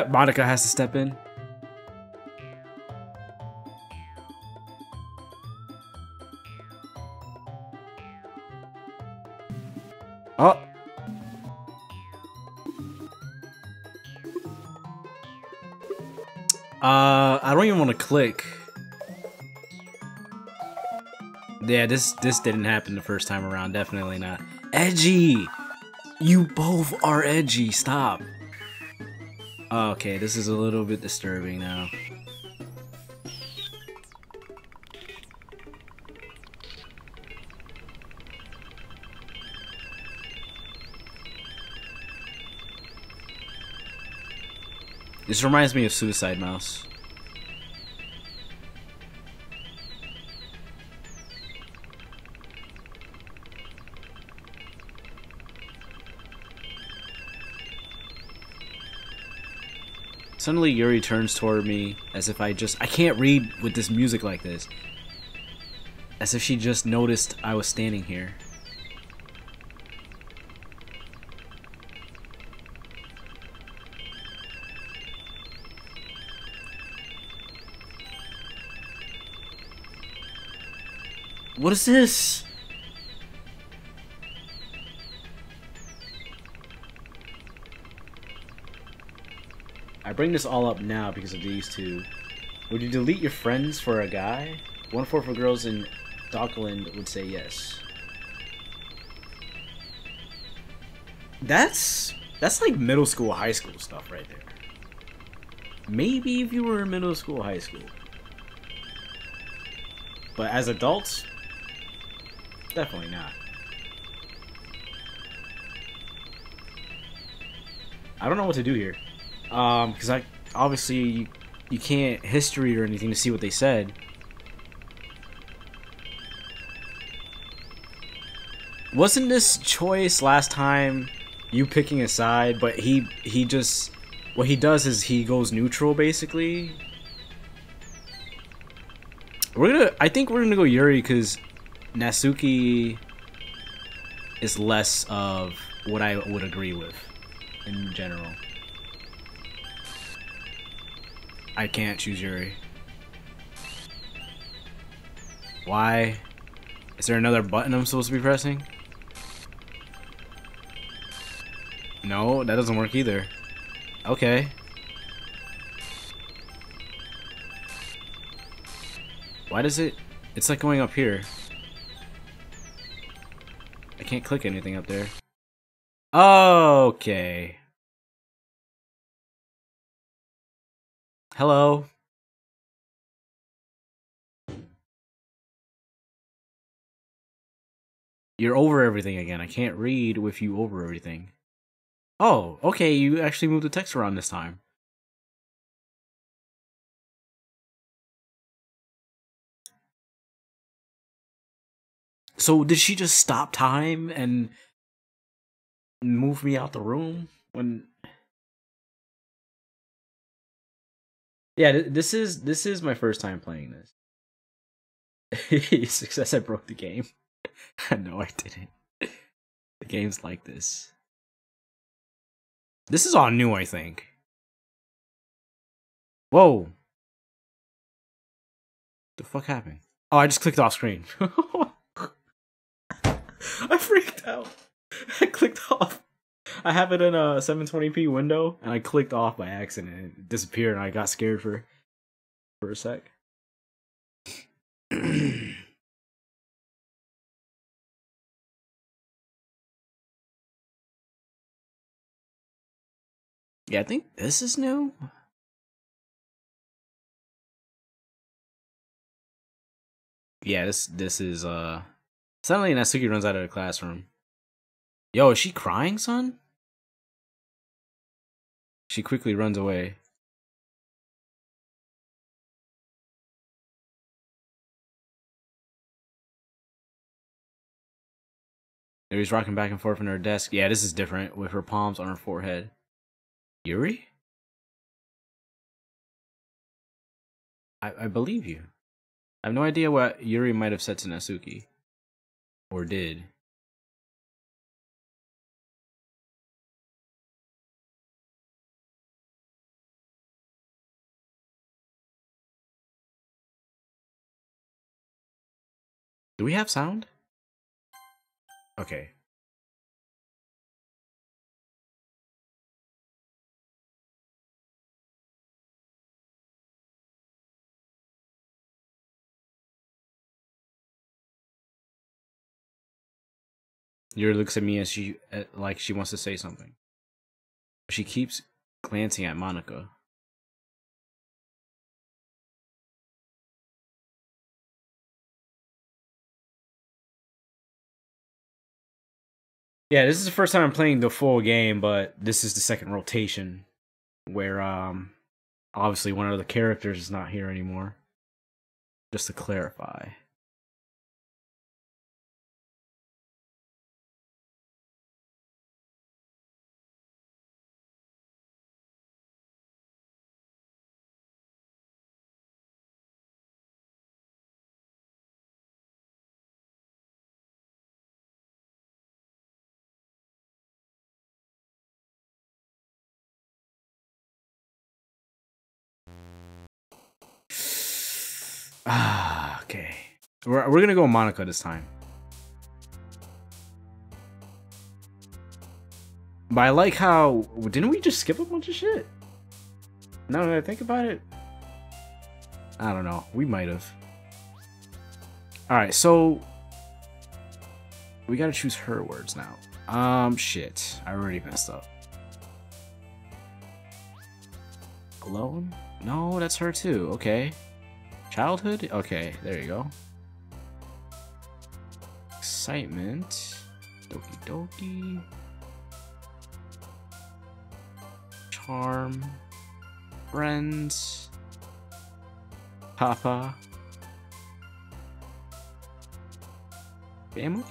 Speaker 1: Monica has to step in. Oh. I don't even want to click. Yeah, this didn't happen the first time around. Definitely not. Edgy! You both are edgy. Stop. Okay, this is a little bit disturbing now. This reminds me of Suicide Mouse. Suddenly Yuri turns toward me as if I can't read with this music like this. As if she just noticed I was standing here. What is this? I bring this all up now because of these two. Would you delete your friends for a guy? 1/4 of girls in Dockland would say yes. That's like middle school, high school stuff right there. Maybe if you were in middle school, high school. But as adults, definitely not. I don't know what to do here. Because obviously you can't history or anything to see what they said. Wasn't this choice last time you picking a side, but he just, what he does is he goes neutral basically? I think we're gonna go Yuri because Natsuki is less of what I would agree with in general. I can't choose Yuri. Why? Is there another button I'm supposed to be pressing? No, that doesn't work either. Okay. Why does it... It's like going up here. I can't click anything up there. Okay. Hello. You're over everything again. I can't read with you over everything. Oh, okay, you actually moved the text around this time. So did she just stop time and move me out the room when? Yeah, this is my first time playing this. Success! I broke the game. No, I didn't. The game's like this. This is all new, I think. Whoa! The fuck happened? Oh, I just clicked off screen. I freaked out. I clicked off. I have it in a 720p window, and I clicked off by accident. It disappeared, and I got scared for a sec. Yeah, I think this is new. Yeah, this is suddenly Natsuki runs out of the classroom. Yo, is she crying, son? She quickly runs away. Yuri's rocking back and forth on her desk. Yeah, this is different, with her palms on her forehead. Yuri? I believe you. I have no idea what Yuri might have said to Natsuki. Or did. Do we have sound? Okay. Yuri looks at me as like she wants to say something. She keeps glancing at Monica. Yeah, this is the first time I'm playing the full game, but this is the second rotation where obviously one of the characters is not here anymore. Just to clarify. Ah, okay. We're gonna go Monica this time. But I like how didn't we just skip a bunch of shit? Now that I think about it, I don't know. We might have. All right, so we gotta choose her words now. Shit, I already messed up. Alone? No, that's her too. Okay. Childhood? Okay, there you go. Excitement. Doki Doki. Charm. Friends. Papa. Family?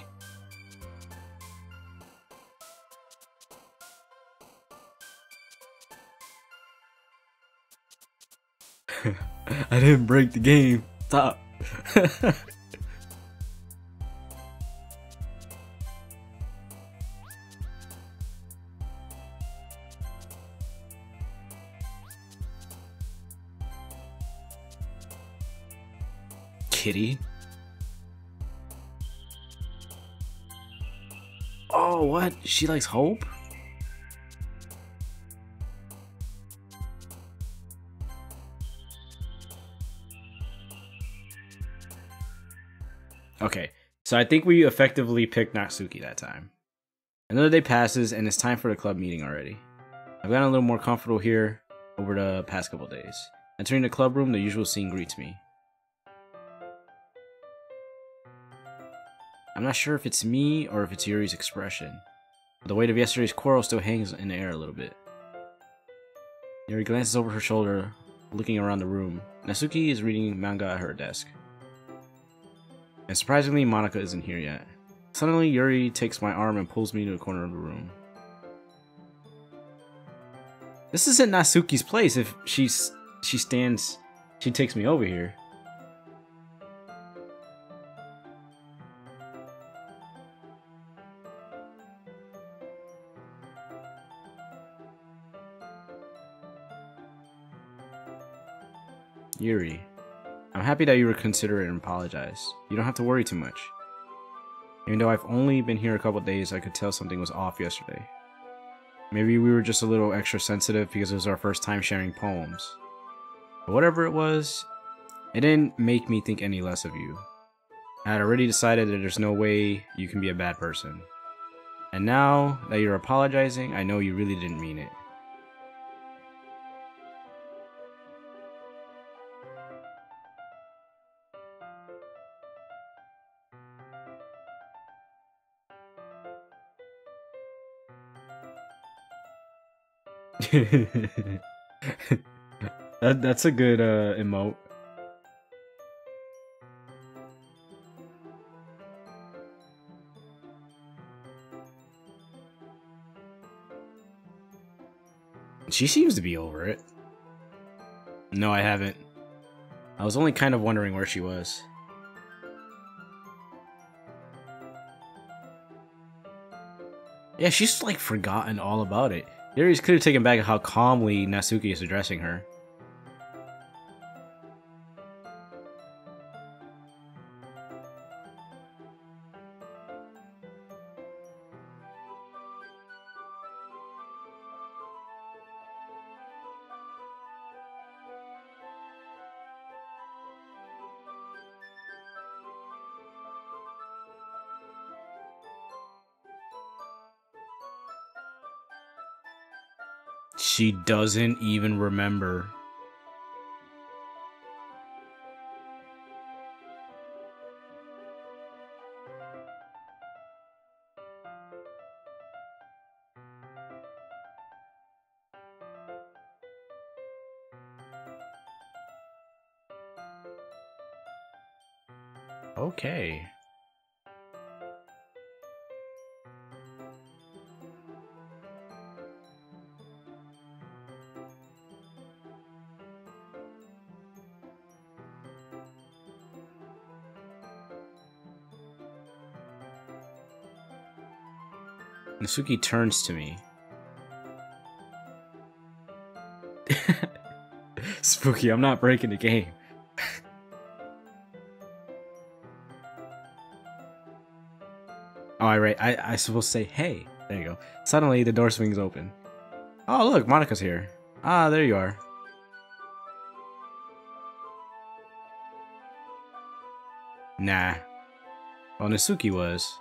Speaker 1: I didn't break the game. Stop. Kitty? Oh, what? She likes Hope? Okay, so I think we effectively picked Natsuki that time. Another day passes, and it's time for the club meeting already. I've gotten a little more comfortable here over the past couple days. Entering the club room, the usual scene greets me. I'm not sure if it's me or if it's Yuri's expression. But the weight of yesterday's quarrel still hangs in the air a little bit. Yuri glances over her shoulder, looking around the room. Natsuki is reading manga at her desk. And surprisingly, Monika isn't here yet. Suddenly, Yuri takes my arm and pulls me to the corner of the room. This isn't Natsuki's place if she takes me over here. Yuri, I'm happy that you were considerate and apologized. You don't have to worry too much. Even though I've only been here a couple days, I could tell something was off yesterday. Maybe we were just a little extra sensitive because it was our first time sharing poems. But whatever it was, it didn't make me think any less of you. I had already decided that there's no way you can be a bad person. And now that you're apologizing, I know you really didn't mean it. That's a good emote. She seems to be over it. No, I haven't. I was only kind of wondering where she was. Yeah, she's like forgotten all about it. Yuri's could have taken back how calmly Natsuki is addressing her. She doesn't even remember. Okay. Natsuki turns to me. Spooky, I'm not breaking the game. Oh, right. I supposed to say, hey. There you go. Suddenly, the door swings open. Oh, look, Monika's here. Ah, there you are. Nah. Well, Natsuki was.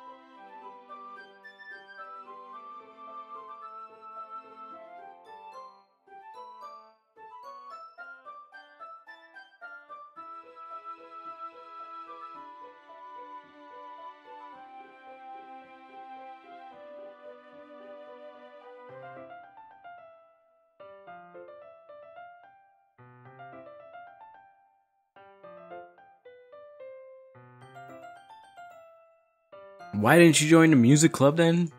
Speaker 1: Why didn't you join the music club then?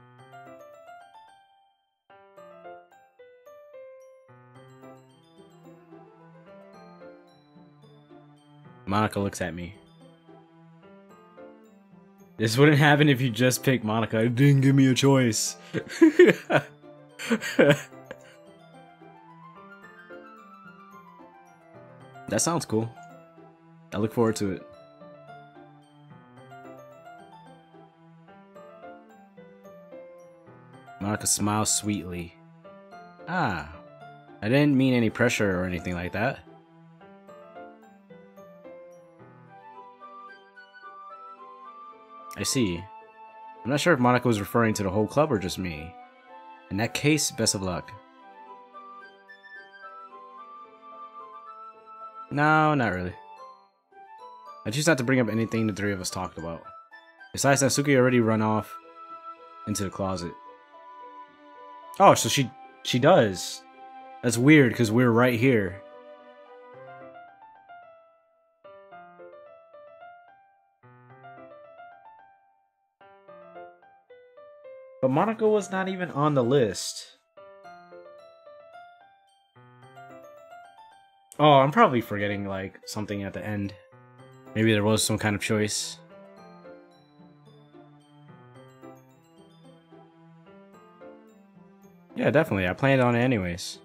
Speaker 1: Monika looks at me. This wouldn't happen if you just picked Monika. It didn't give me a choice. That sounds cool. I look forward to it. Monika smiles sweetly. Ah, I didn't mean any pressure or anything like that. I see. I'm not sure if Monika was referring to the whole club or just me. In that case, best of luck. No, not really. I choose not to bring up anything the three of us talked about. Besides, Natsuki already run off into the closet. Oh, so she does. That's weird because we're right here. But Monaco was not even on the list. Oh, I'm probably forgetting like something at the end. Maybe there was some kind of choice. Yeah, definitely. I planned on it anyways.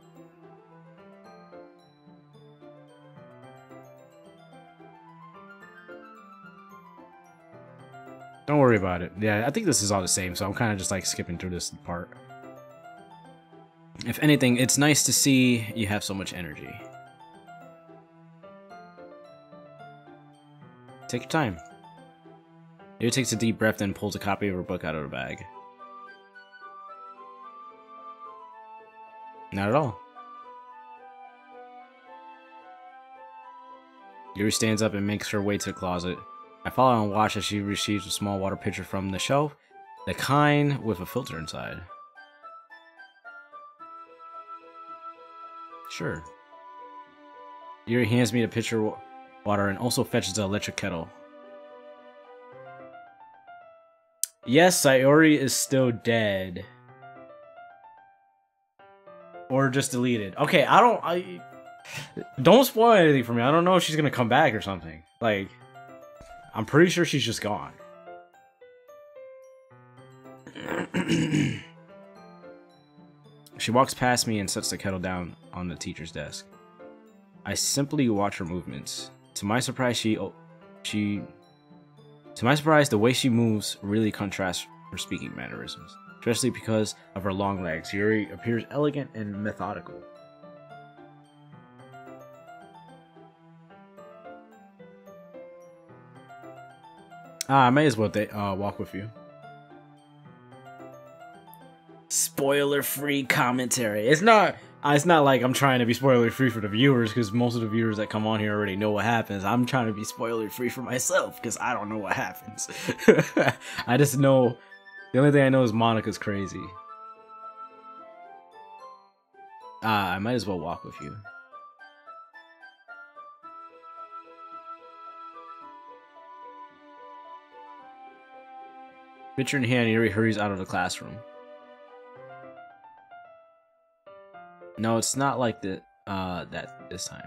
Speaker 1: Don't worry about it. Yeah, I think this is all the same, so I'm kind of just like skipping through this part. If anything, it's nice to see you have so much energy. Take your time. Yuri takes a deep breath and pulls a copy of her book out of her bag. Not at all. Yuri stands up and makes her way to the closet. I follow and watch as she receives a small water pitcher from the shelf, the kind with a filter inside. Sure. Yuri hands me the pitcher of water and also fetches the electric kettle. Yes, Sayori is still dead. Or just deleted. Okay, don't spoil anything for me. I don't know if she's gonna come back or something. Like, I'm pretty sure she's just gone. She walks past me and sets the kettle down on the teacher's desk. I simply watch her movements. To my surprise, the way she moves really contrasts her speaking mannerisms, especially because of her long legs. Yuri appears elegant and methodical. I may as well walk with you. Spoiler-free commentary. It's not like I'm trying to be spoiler-free for the viewers, because most of the viewers that come on here already know what happens. I'm trying to be spoiler-free for myself, because I don't know what happens. I just know... The only thing I know is Monica's crazy. I might as well walk with you. Pitcher in hand, Yuri hurries out of the classroom. No, it's not like that this time.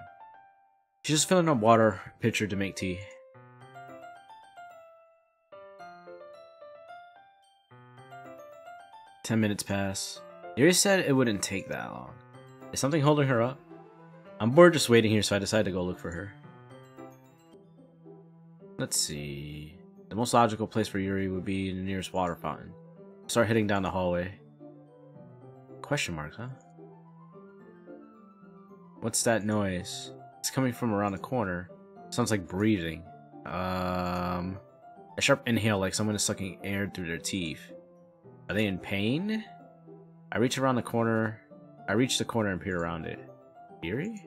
Speaker 1: She's just filling up water pitcher to make tea. "10 minutes pass. Yuri said it wouldn't take that long. Is something holding her up? I'm bored just waiting here, so I decided to go look for her. Let's see. The most logical place for Yuri would be the nearest water fountain. Start heading down the hallway. Question marks, huh? What's that noise? It's coming from around the corner. Sounds like breathing. A sharp inhale, like someone is sucking air through their teeth. Are they in pain? I reach the corner and peer around it. Yuri?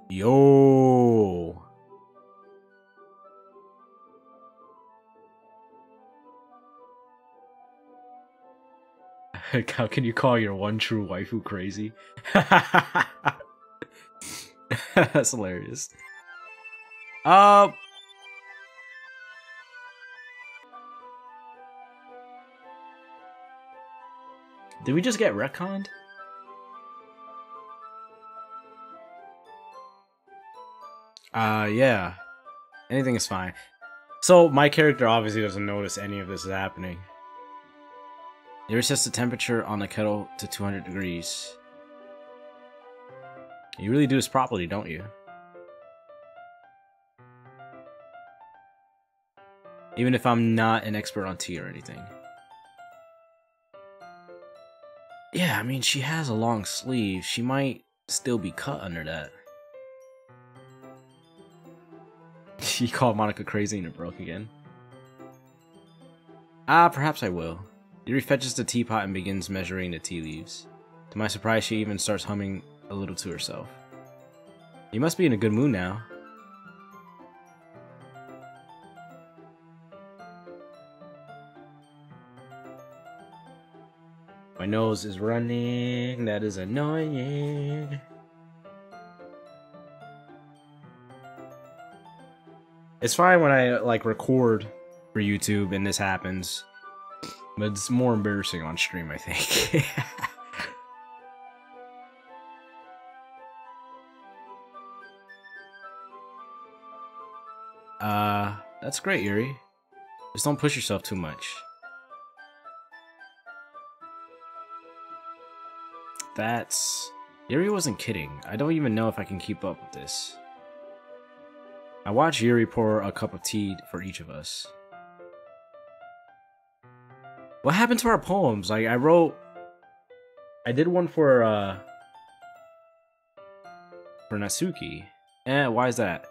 Speaker 1: Yo! How can you call your one true waifu crazy? That's hilarious. Did we just get retconned? Yeah. Anything is fine. So, my character obviously doesn't notice any of this is happening. It resets the temperature on the kettle to 200 degrees. You really do this properly, don't you? Even if I'm not an expert on tea or anything. Yeah, I mean, she has a long sleeve. She might still be cut under that. She called Monica crazy and it broke again. Perhaps I will. Yuri fetches the teapot and begins measuring the tea leaves. To my surprise, she even starts humming a little to herself. You must be in a good mood now. My nose is running. That is annoying. It's fine when I like record for YouTube and this happens, but it's more embarrassing on stream, I think. That's great, Yuri. Just don't push yourself too much. Yuri wasn't kidding. I don't even know if I can keep up with this. I watched Yuri pour a cup of tea for each of us. What happened to our poems? Like, I did one for Natsuki. Why is that?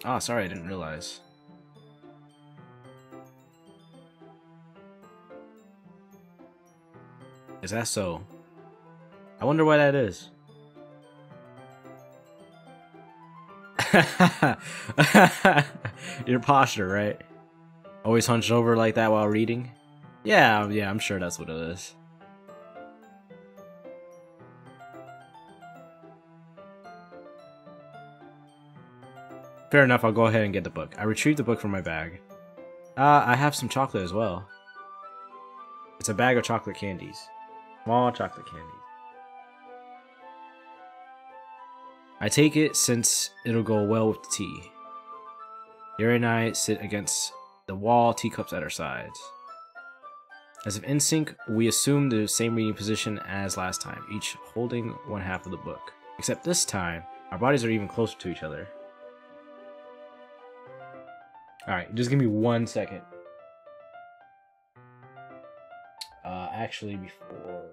Speaker 1: Ah, sorry, I didn't realize. Is that so? I wonder why that is. Your posture, right? Always hunched over like that while reading? Yeah, I'm sure that's what it is. Fair enough, I'll go ahead and get the book. I retrieved the book from my bag. I have some chocolate as well. It's a bag of chocolate candies. Small chocolate candies. I take it since it'll go well with the tea. Yuri and I sit against the wall, teacups at our sides. As if in sync, we assume the same reading position as last time, each holding one half of the book. Except this time, our bodies are even closer to each other. Alright, just give me 1 second. Actually, before...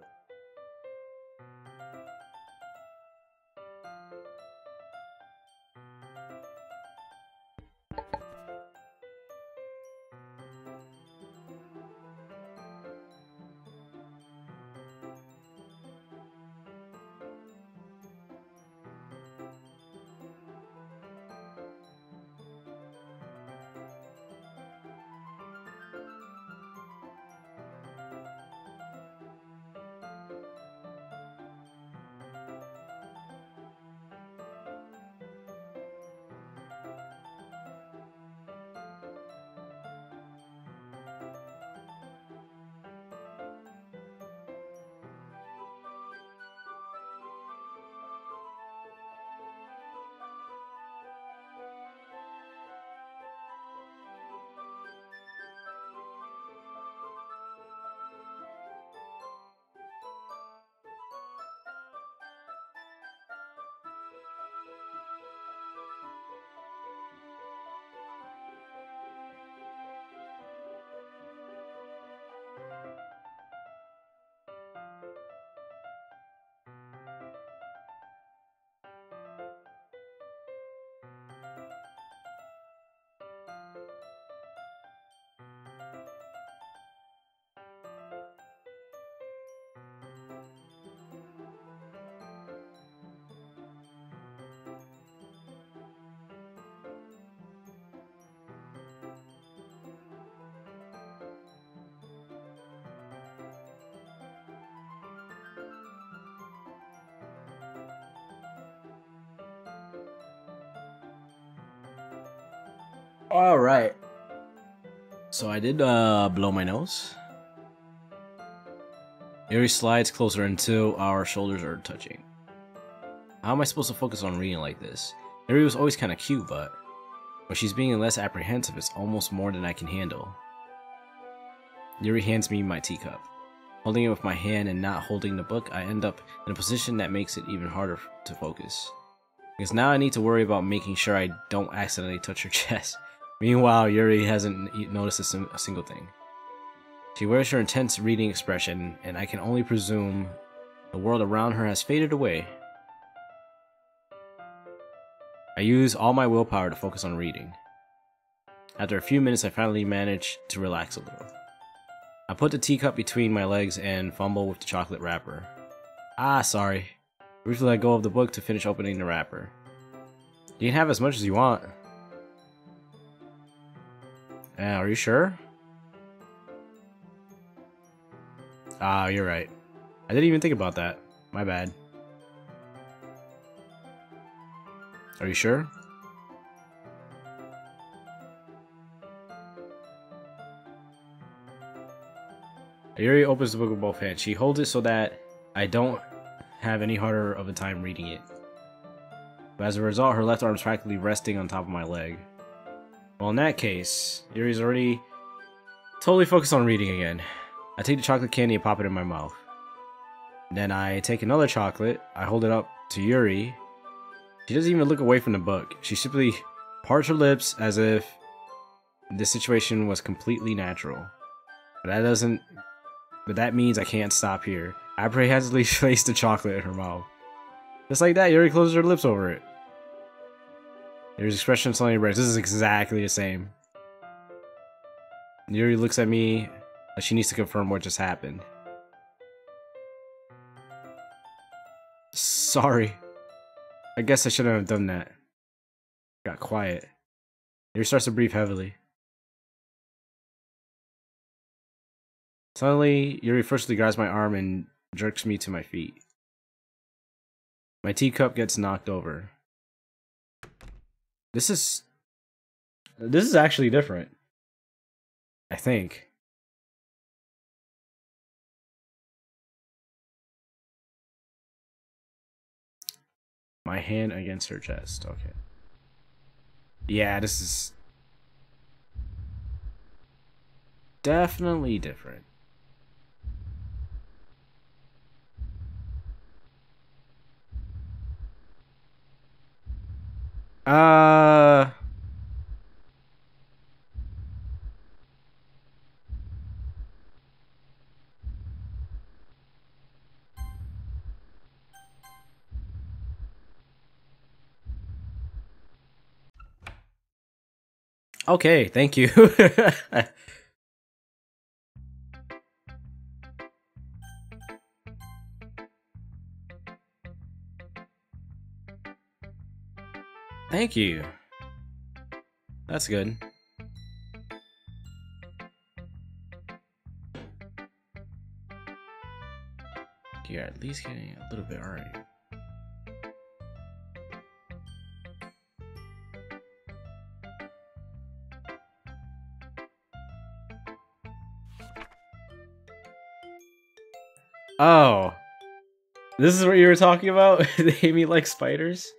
Speaker 1: Alright. So I did blow my nose. Yuri slides closer until our shoulders are touching. How am I supposed to focus on reading like this? Yuri was always kind of cute, but when she's being less apprehensive, it's almost more than I can handle. Yuri hands me my teacup. Holding it with my hand and not holding the book, I end up in a position that makes it even harder to focus. Because now I need to worry about making sure I don't accidentally touch her chest. Meanwhile, Yuri hasn't noticed a single thing. She wears her intense reading expression, and I can only presume the world around her has faded away. I use all my willpower to focus on reading. After a few minutes, I finally manage to relax a little. I put the teacup between my legs and fumble with the chocolate wrapper. Ah, sorry. Briefly let go of the book to finish opening the wrapper. You can have as much as you want. Are you sure? Ah, you're right. I didn't even think about that. My bad. Are you sure? Yuri opens the book with both hands. She holds it so that I don't have any harder of a time reading it. But as a result, her left arm is practically resting on top of my leg. Well, in that case, Yuri's already totally focused on reading again. I take the chocolate candy and pop it in my mouth. Then I take another chocolate, I hold it up to Yuri. She doesn't even look away from the book. She simply parts her lips as if this situation was completely natural. But that means I can't stop here. I apprehensively place the chocolate in her mouth. Just like that, Yuri closes her lips over it. Yuri's expression suddenly breaks. This is exactly the same. Yuri looks at me like she needs to confirm what just happened. Sorry. I guess I shouldn't have done that. Got quiet. Yuri starts to breathe heavily. Suddenly, Yuri forcefully grabs my arm and jerks me to my feet. My teacup gets knocked over. This is actually different. I think. My hand against her chest. Okay. Yeah, this is definitely different. Okay, thank you. Thank you. That's good. You're at least getting a little bit already. Oh. This is what you were talking about? They hate me like spiders?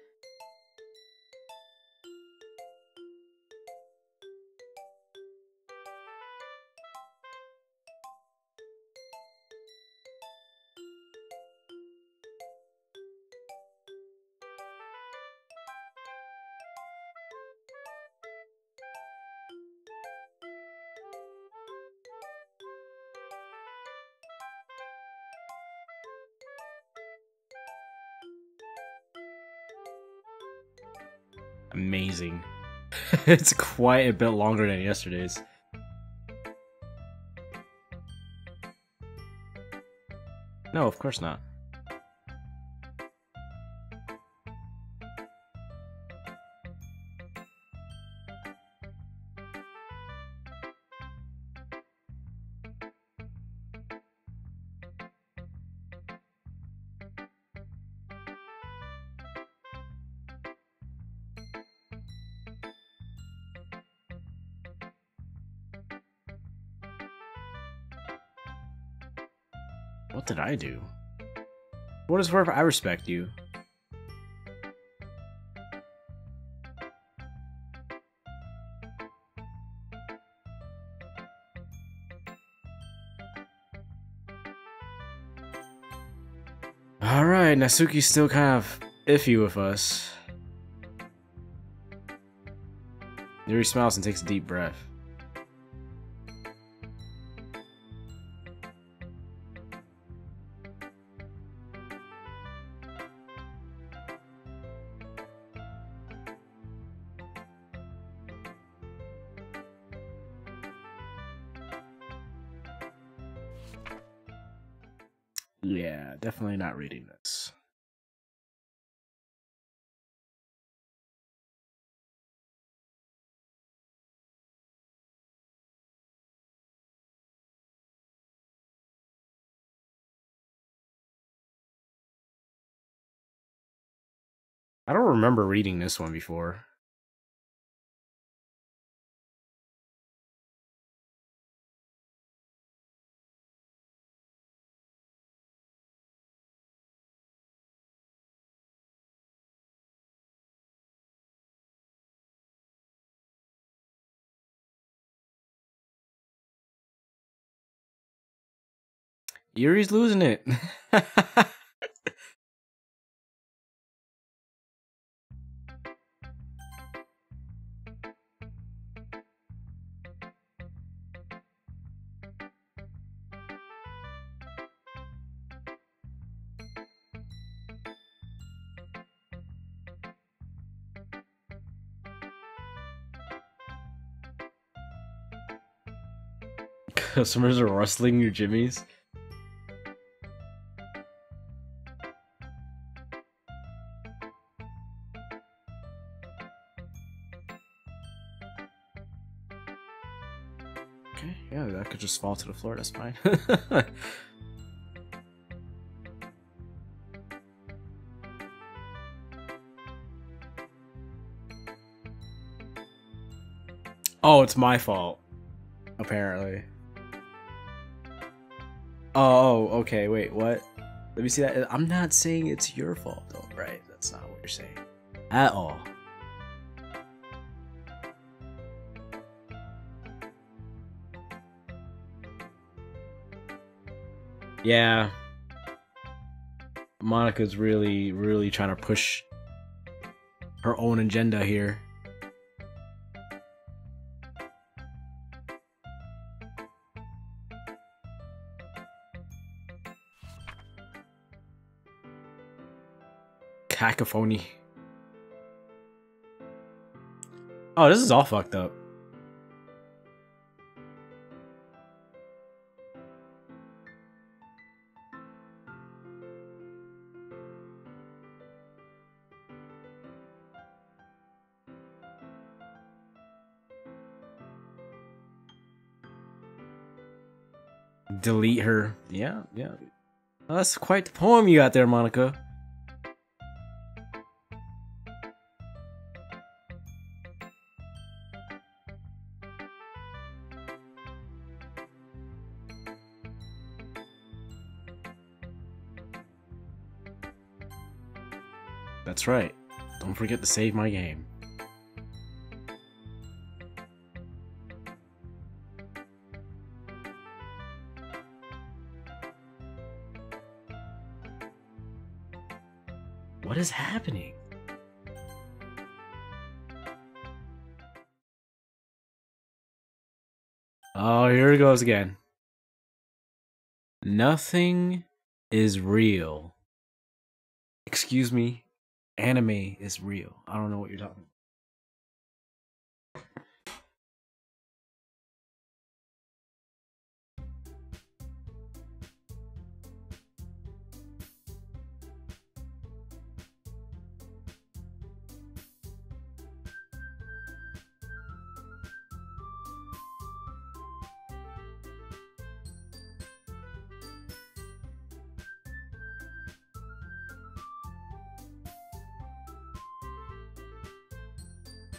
Speaker 1: Amazing. It's quite a bit longer than yesterday's. No, of course not. What did I do? For what is worth, I respect you. Alright, Natsuki's still kind of iffy with us. Yuri smiles and takes a deep breath. Yeah, definitely not reading this. I don't remember reading this one before. Yuri's losing it. Customers are rustling your jimmies. Okay, yeah, that could just fall to the floor, that's fine. Oh, it's my fault. Apparently. Oh, okay, wait, what? Let me see that. I'm not saying it's your fault, though, right? That's not what you're saying. At all. Yeah. Monica's really trying to push her own agenda here. Cacophony. Oh, this is all fucked up. Delete her. Yeah, yeah. Well, that's quite the poem you got there, Monica. That's right. Don't forget to save my game. What is happening? Oh, here it goes again. Nothing is real. Excuse me, anime is real. I don't know what you're talking about.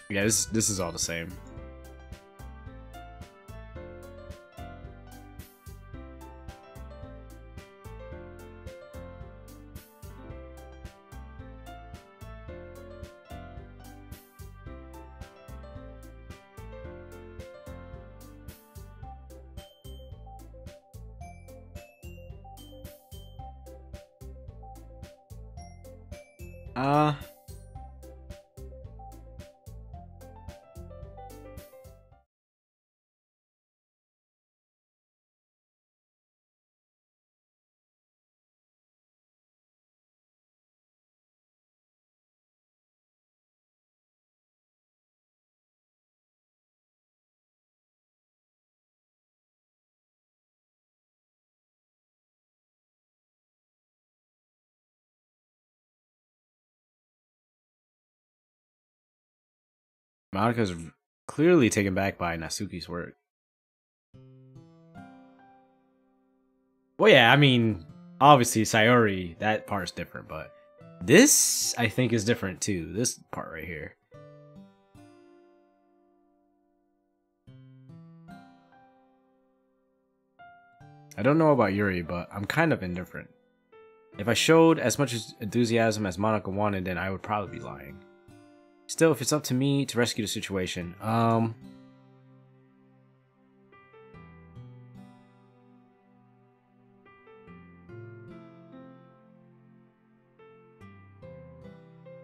Speaker 1: Yeah, this is all the same. Monika's clearly taken back by Natsuki's work. Well, yeah, I mean, obviously Sayori, that part's different, but This, I think, is different too. This part right here. I don't know about Yuri, but I'm kind of indifferent. If I showed as much enthusiasm as Monica wanted, then I would probably be lying. Still, if it's up to me to rescue the situation,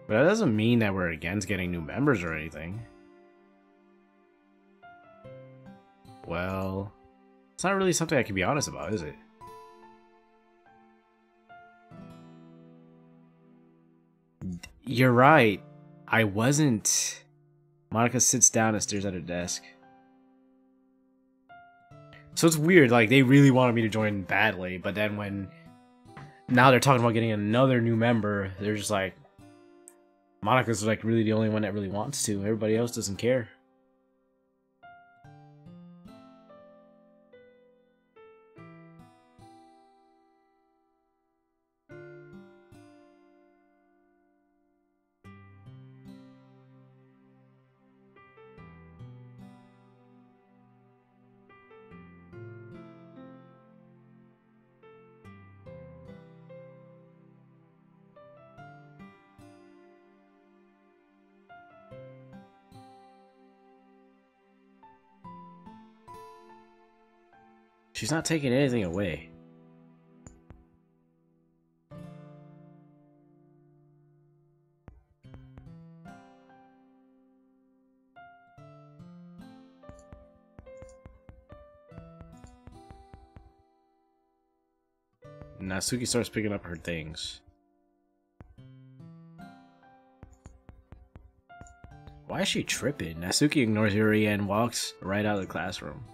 Speaker 1: But that doesn't mean that we're against getting new members or anything. Well, it's not really something I can be honest about, is it? You're right. I wasn't. Monica sits down and stares at her desk. So it's weird, like, they really wanted me to join badly, but then when... Now they're talking about getting another new member, they're just like... Monica's, like, really the only one that really wants to. Everybody else doesn't care. She's not taking anything away. Natsuki starts picking up her things. Why is she tripping? Natsuki ignores Yuri and walks right out of the classroom.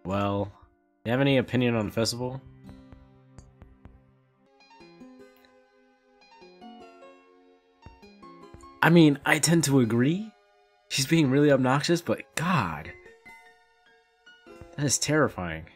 Speaker 1: Well, you have any opinion on the festival? I mean, I tend to agree. She's being really obnoxious, but God, that is terrifying.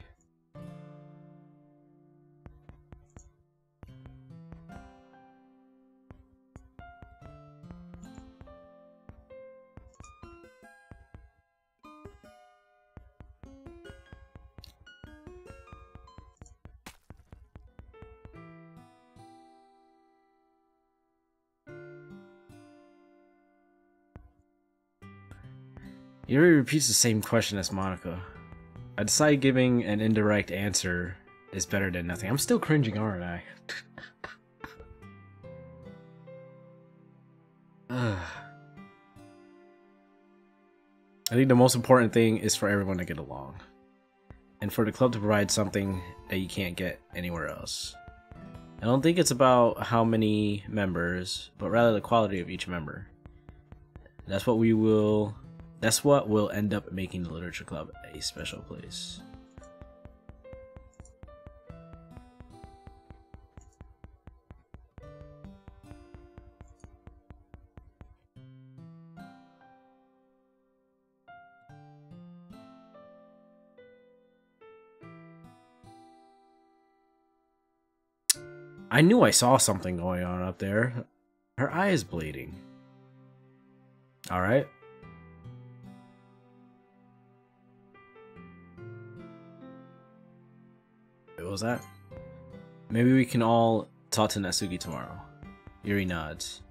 Speaker 1: Yuri repeats the same question as Monica. I decide giving an indirect answer is better than nothing. I'm still cringing, aren't I? I think the most important thing is for everyone to get along. And for the club to provide something that you can't get anywhere else. I don't think it's about how many members, but rather the quality of each member. That's what will end up making the literature club a special place. I knew I saw something going on up there. Her eye is bleeding. Alright. What was that? Maybe we can all talk to Natsuki tomorrow. Yuri nods.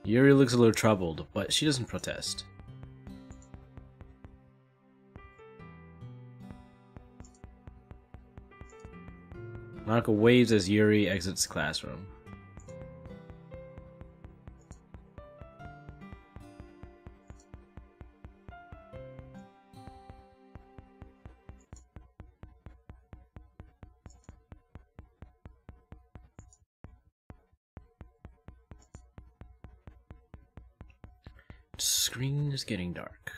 Speaker 1: Yuri looks a little troubled, but she doesn't protest. Monica waves as Yuri exits the classroom. Screen is getting dark.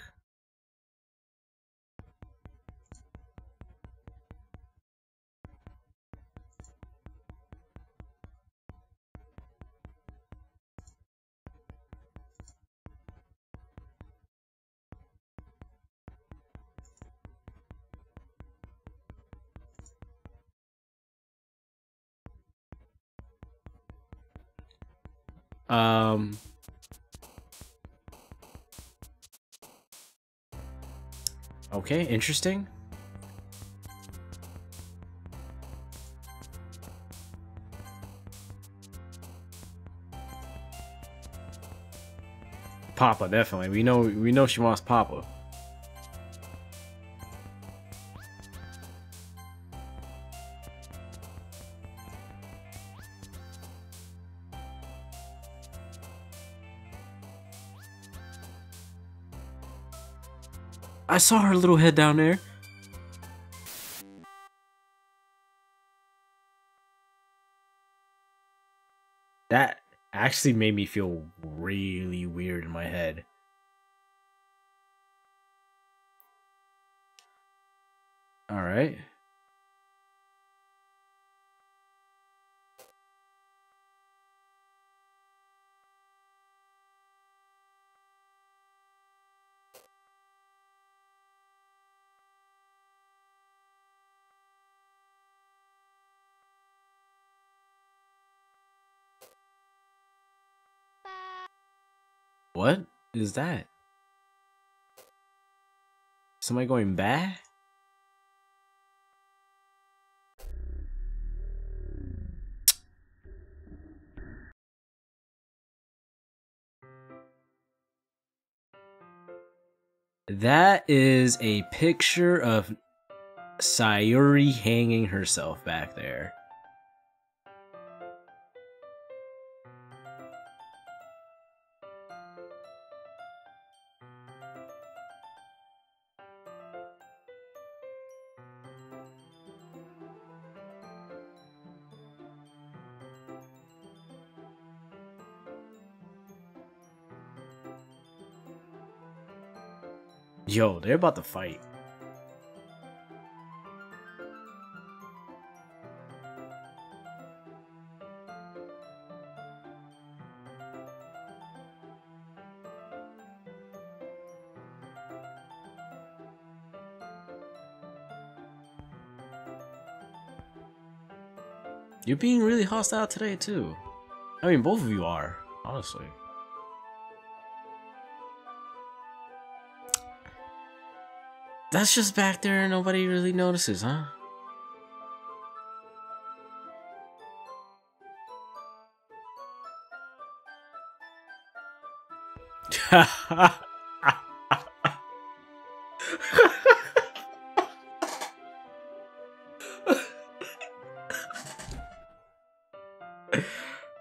Speaker 1: Okay, interesting. Papa, definitely. We know she wants Papa. I saw her little head down there. That actually made me feel really weird in my head. All right. What is that? Somebody going bad? That is a picture of Sayuri hanging herself back there. Yo, they're about to fight. You're being really hostile today, too. I mean, both of you are, honestly. That's just back there and nobody really notices, huh?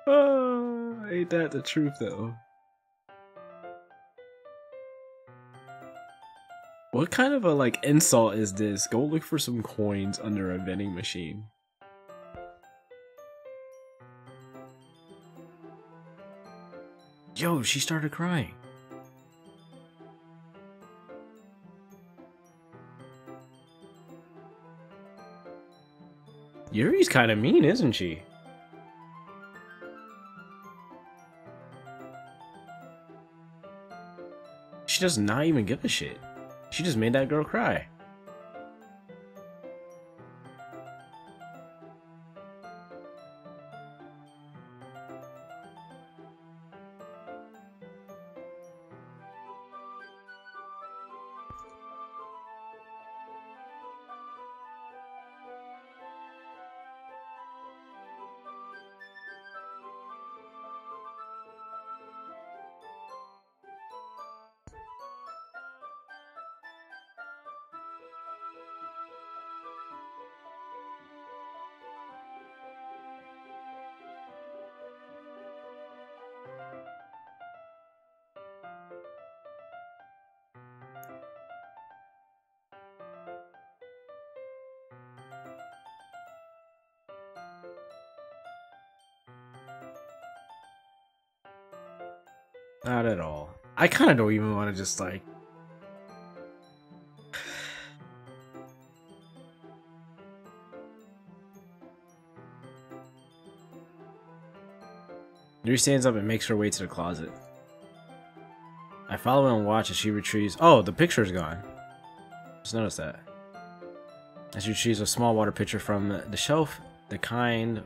Speaker 1: Oh, ain't that the truth, though? What kind of a, like, insult is this? Go look for some coins under a vending machine. Yo, she started crying. Yuri's kind of mean, isn't she? She does not even give a shit. She just made that girl cry. Not at all. I kind of don't even want to just like. Yuri stands up and makes her way to the closet. I follow and watch as she retrieves. Oh, the picture's gone. Just noticed that. As she retrieves a small water pitcher from the shelf, the kind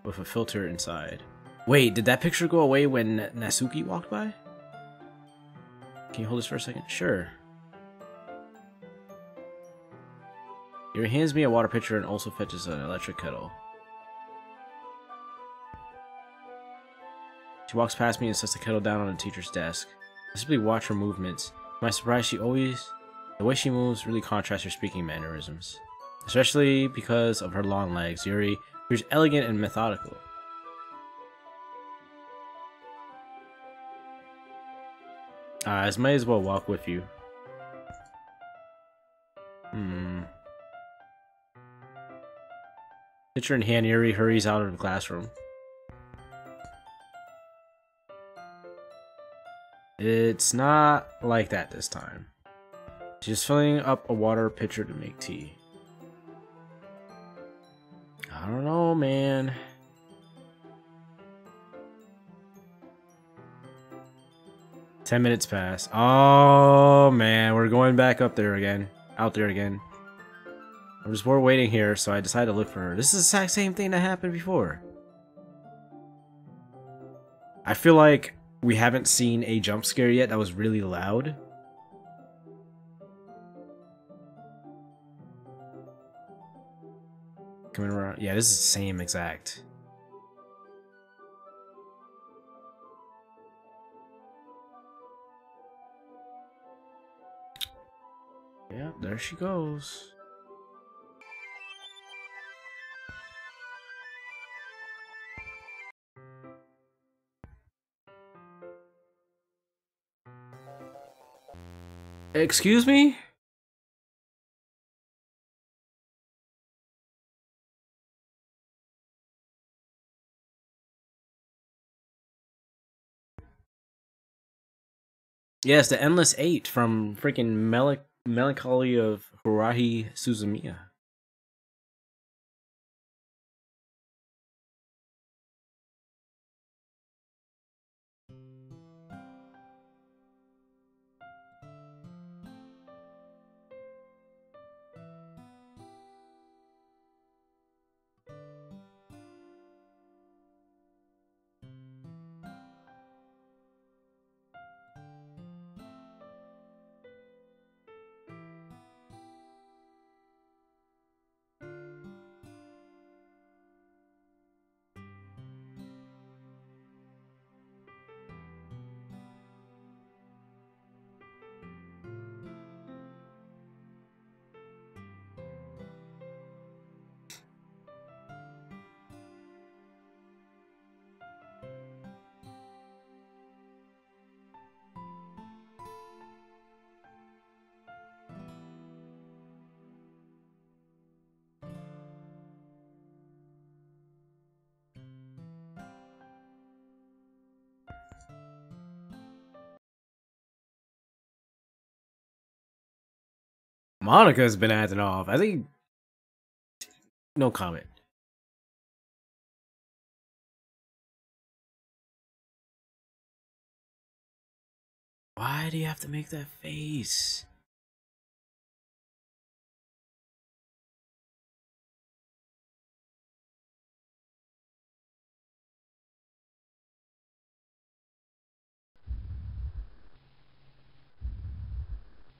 Speaker 1: with a filter inside. Wait, did that picture go away when Natsuki walked by? Can you hold this for a second? Sure. Yuri hands me a water pitcher and also fetches an electric kettle. She walks past me and sets the kettle down on the teacher's desk. I simply watch her movements. To my surprise, the way she moves really contrasts her speaking mannerisms. Especially because of her long legs. Yuri appears elegant and methodical. I might as well walk with you. Pitcher in hand, Yuri hurries out of the classroom. It's not like that this time. She's filling up a water pitcher to make tea. I don't know, man. "10 minutes pass. Oh man, we're going back up there again. Out there again. I'm just bored waiting here, so I decided to look for her. This is the exact same thing that happened before. I feel like we haven't seen a jump scare yet that was really loud. Coming around. Yeah, this is the same exact. Yeah, there she goes. Excuse me? Yes, the Endless Eight from freaking Melancholy of Haruhi Suzumiya. Monica's been acting off. I think... No comment. Why do you have to make that face?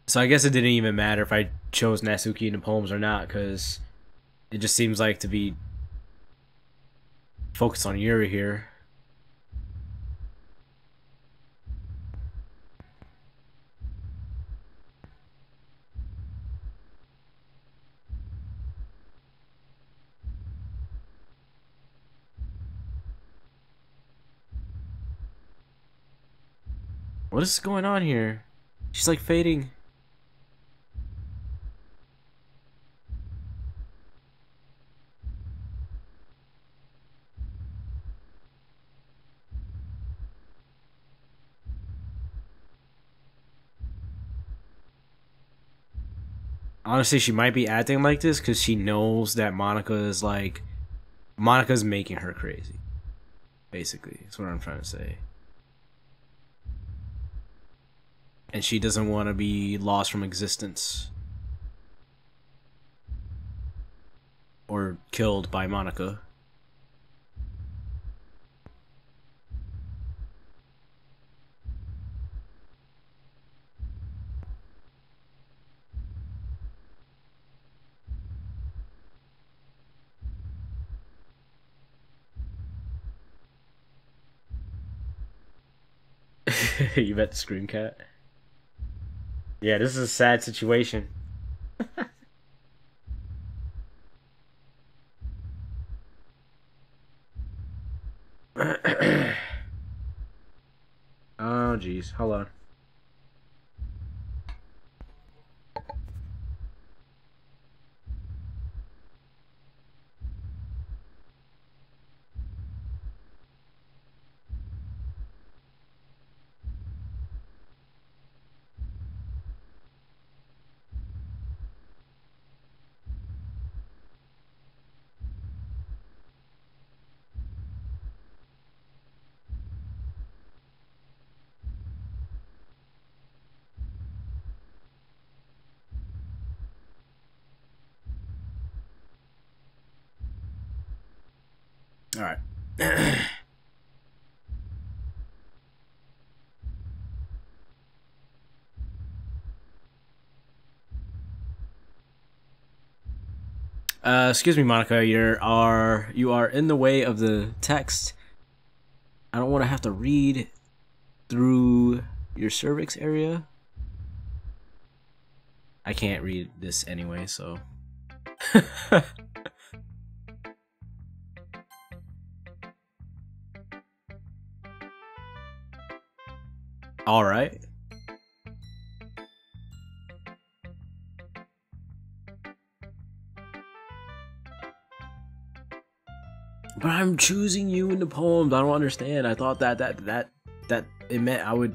Speaker 1: So I guess it didn't even matter if I chose Natsuki in the poems or not, because it just seems like to be focused on Yuri here. What is going on here? She's like fading. Honestly, she might be acting like this because she knows that Monica's making her crazy. Basically, that's what I'm trying to say. And she doesn't want to be lost from existence or killed by Monica. You bet the Scream Cat. Yeah, this is a sad situation. Oh, jeez. Hold on. All right. Excuse me, Monica. You are in the way of the text. I don't want to have to read through your cervix area. I can't read this anyway, so. All right. But I'm choosing you in the poems. I don't understand. I thought that it meant I would.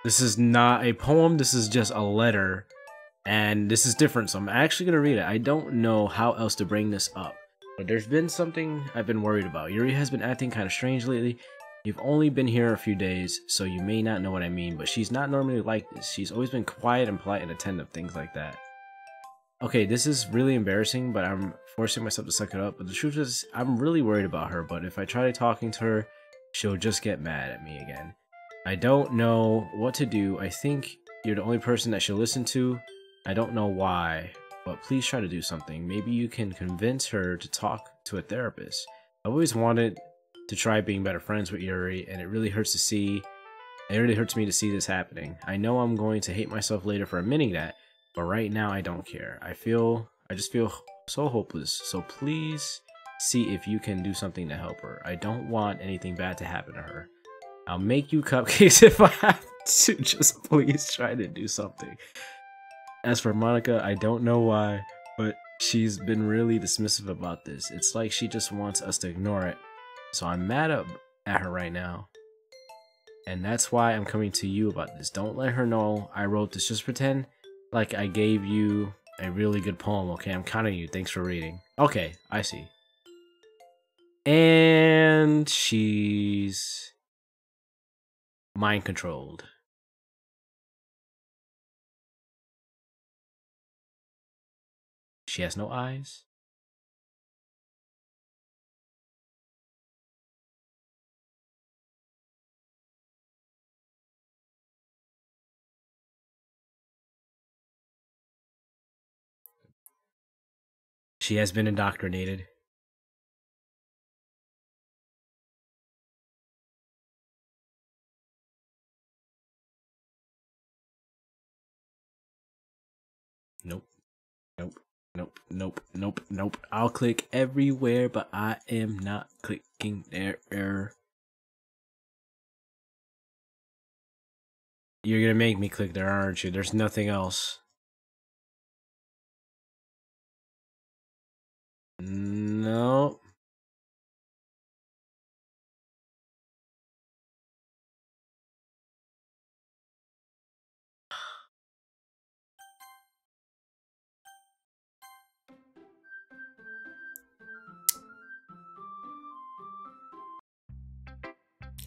Speaker 1: This is not a poem. This is just a letter, and this is different. So I'm actually gonna read it. I don't know how else to bring this up, but there's been something I've been worried about. Yuri has been acting kind of strange lately. You've only been here a few days, so you may not know what I mean, but she's not normally like this. She's always been quiet and polite and attentive, things like that. Okay, this is really embarrassing, but I'm forcing myself to suck it up. But the truth is, I'm really worried about her, but if I try talking to her, she'll just get mad at me again. I don't know what to do. I think you're the only person that she'll listen to. I don't know why, but please try to do something. Maybe you can convince her to talk to a therapist. I've always wanted to try being better friends with Yuri, and it really hurts me to see this happening. I know I'm going to hate myself later for admitting that, but right now I don't care. I just feel so hopeless. So please see if you can do something to help her. I don't want anything bad to happen to her. I'll make you cupcakes if I have to. Just please try to do something. As for Monica, I don't know why, but she's been really dismissive about this. It's like she just wants us to ignore it. So I'm mad at her right now. And that's why I'm coming to you about this. Don't let her know I wrote this. Just pretend like I gave you a really good poem, okay? I'm counting you. Thanks for reading. Okay, I see. And she's mind controlled. She has no eyes. She has been indoctrinated. Nope. Nope. Nope, nope, nope, nope. I'll click everywhere, but I am not clicking there. You're gonna make me click there, aren't you? There's nothing else. No.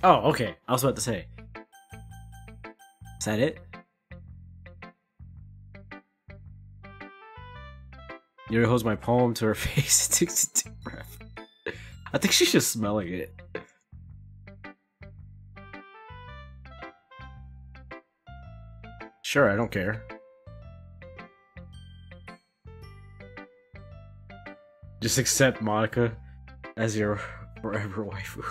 Speaker 1: Oh, okay. I was about to say. Is that it? You holds my poem to her face and takes a deep breath. I think she's just smelling it. Sure, I don't care. Just accept Monica as your forever waifu.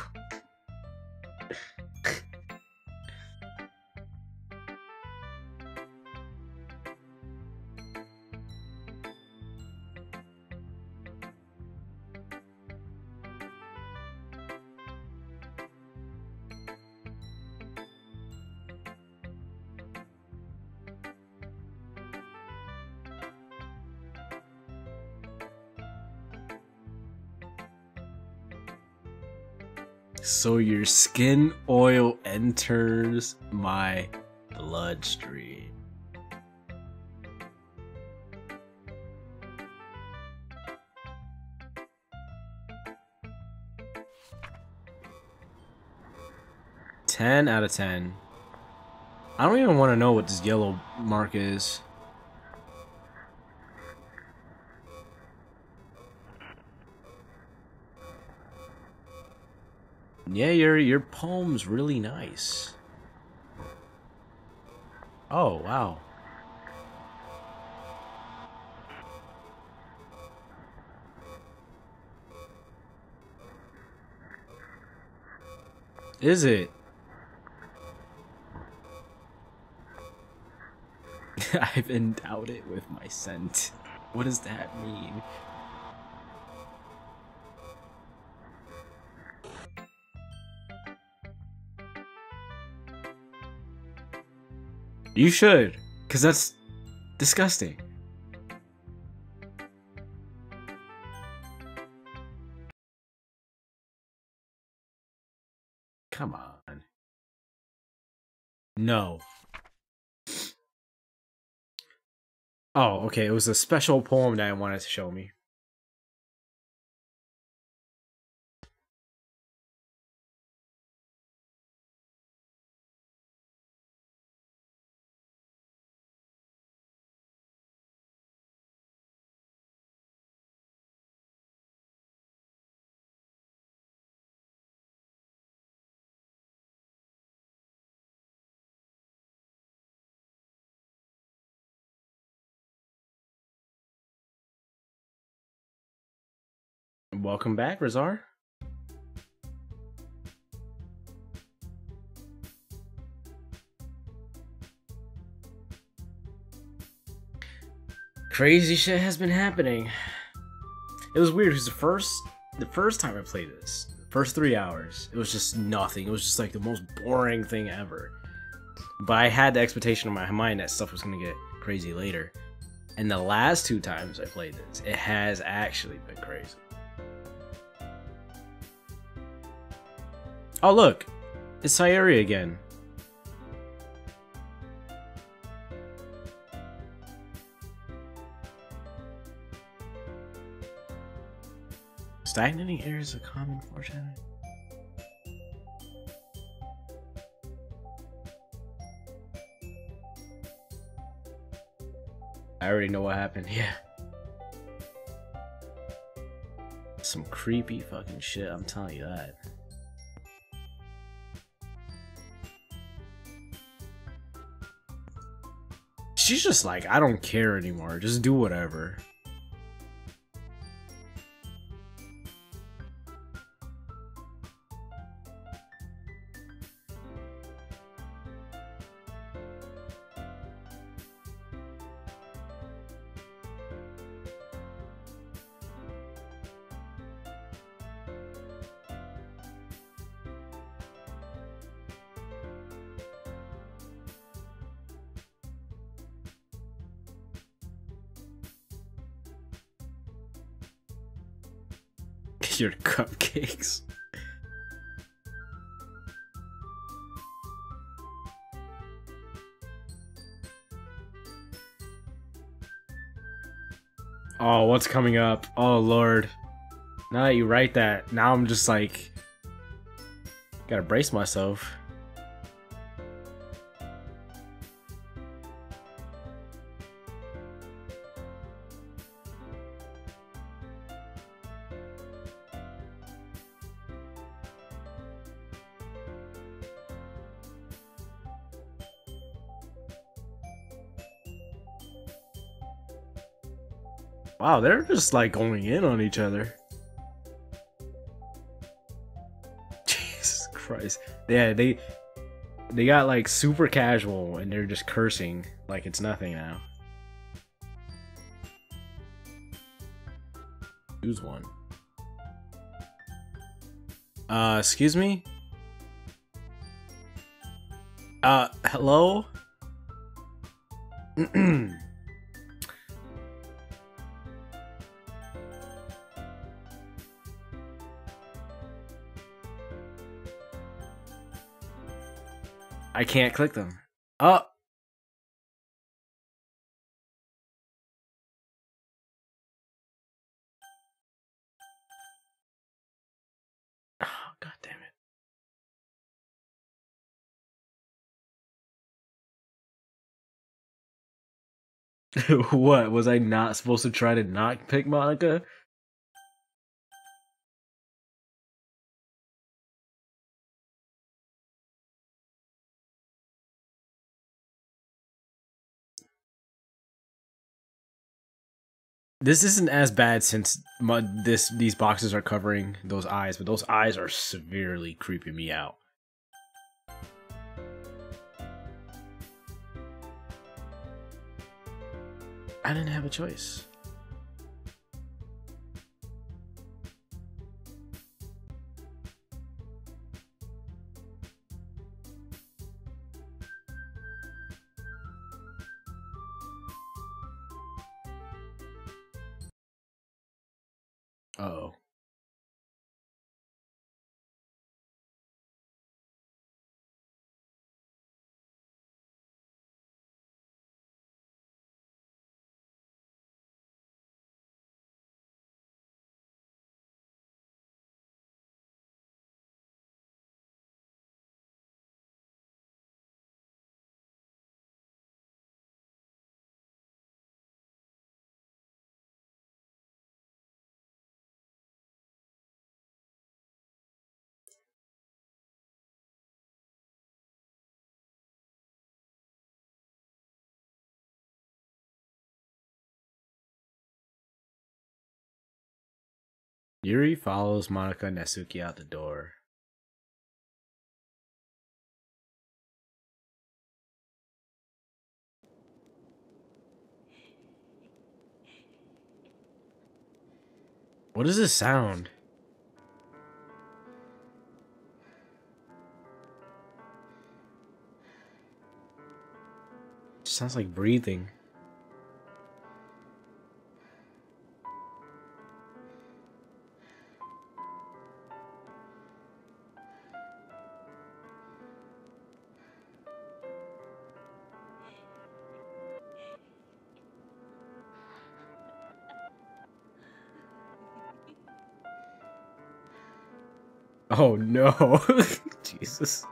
Speaker 1: So your skin oil enters my bloodstream. Ten out of 10. I don't even want to know what this yellow mark is. Yeah, your poem's really nice. Oh, wow. Is it? I've endowed it with my scent. What does that mean? You should, because that's disgusting. Come on. No. Oh, okay. It was a special poem that I wanted to show me. Welcome back, Razar. Crazy shit has been happening. It was weird because the first time I played this, the first 3 hours, it was just nothing. It was just like the most boring thing ever. But I had the expectation in my mind that stuff was gonna get crazy later. And the last 2 times I played this, it has actually been crazy. Oh look, it's Sayuri again. Stagnating air is a common foreshadowing. I already know what happened. Yeah. Some creepy fucking shit, I'm telling you that. She's just like, I don't care anymore. Just do whatever. Your cupcakes. Oh, what's coming up? Oh, Lord. Now that you write that, now I'm just like... Gotta brace myself. Wow, they're just like going in on each other. Jesus Christ. Yeah, they got like super casual and they're just cursing like it's nothing now. Choose one. Excuse me? Hello? I can't click them. Oh. Oh, God damn it. What? Was I not supposed to try to not pick Monica? This isn't as bad since these boxes are covering those eyes, but those eyes are severely creeping me out. I didn't have a choice. Uh-oh. Yuri follows Monica and Natsuki out the door. What is this sound? It sounds like breathing. Oh no. Jesus.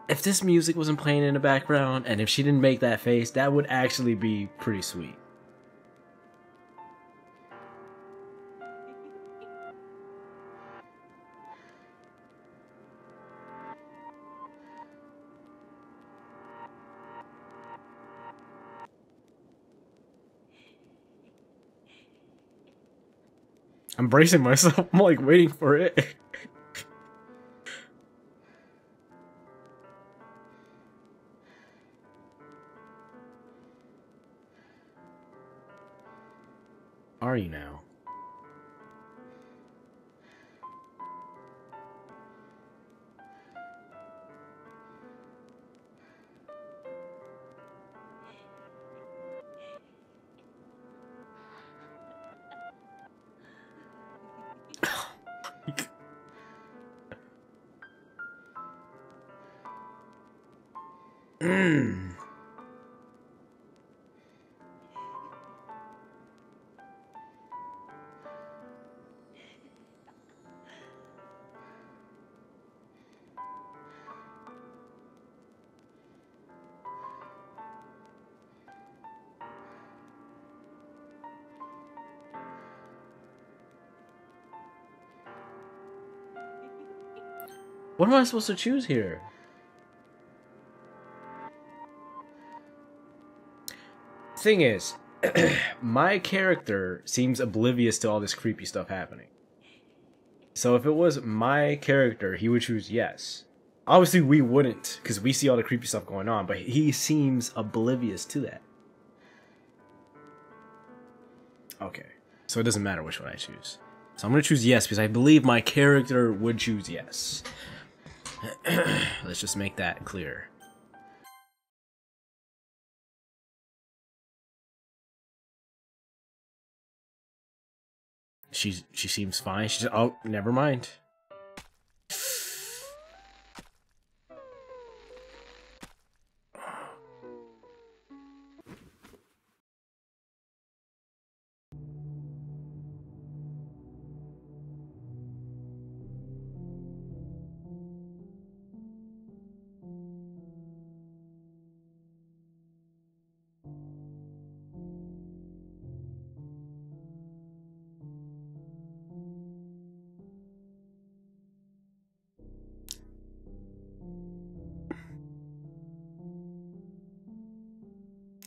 Speaker 1: If this music wasn't playing in the background and if she didn't make that face, that would actually be pretty sweet. I'm bracing myself. I'm like waiting for it. Are you now? What am I supposed to choose here? Thing is, my character seems oblivious to all this creepy stuff happening. So if it was my character, he would choose yes. Obviously, we wouldn't, because we see all the creepy stuff going on, but he seems oblivious to that. Okay, so it doesn't matter which one I choose. So I'm going to choose yes, because I believe my character would choose yes. Let's just make that clear. She seems fine. She's oh, never mind.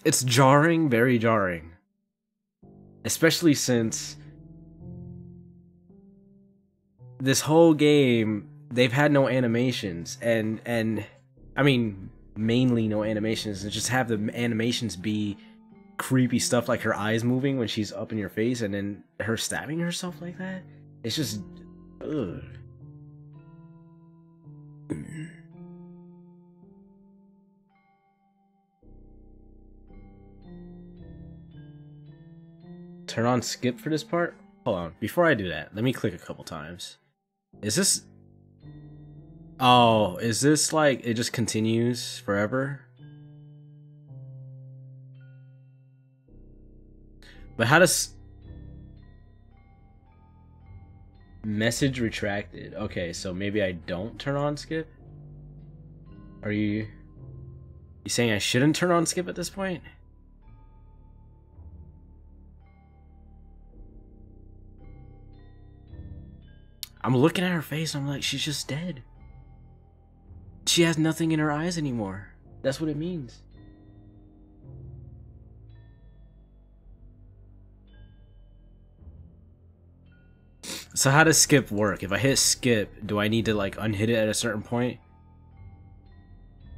Speaker 1: It's jarring, very jarring. Especially since this whole game, they've had no animations, and I mean, mainly no animations, and just have the animations be creepy stuff like her eyes moving when she's up in your face, and then her stabbing herself like that. It's just, ugh. Turn on skip for this part? Hold on, before I do that, let me click a couple times. Is this... Oh, is this like, it just continues forever? But how does... Message retracted. Okay, so maybe I don't turn on skip? Are you saying I shouldn't turn on skip at this point? I'm looking at her face, I'm like, she's just dead. She has nothing in her eyes anymore. That's what it means. So how does skip work? If I hit skip, do I need to like unhit it at a certain point?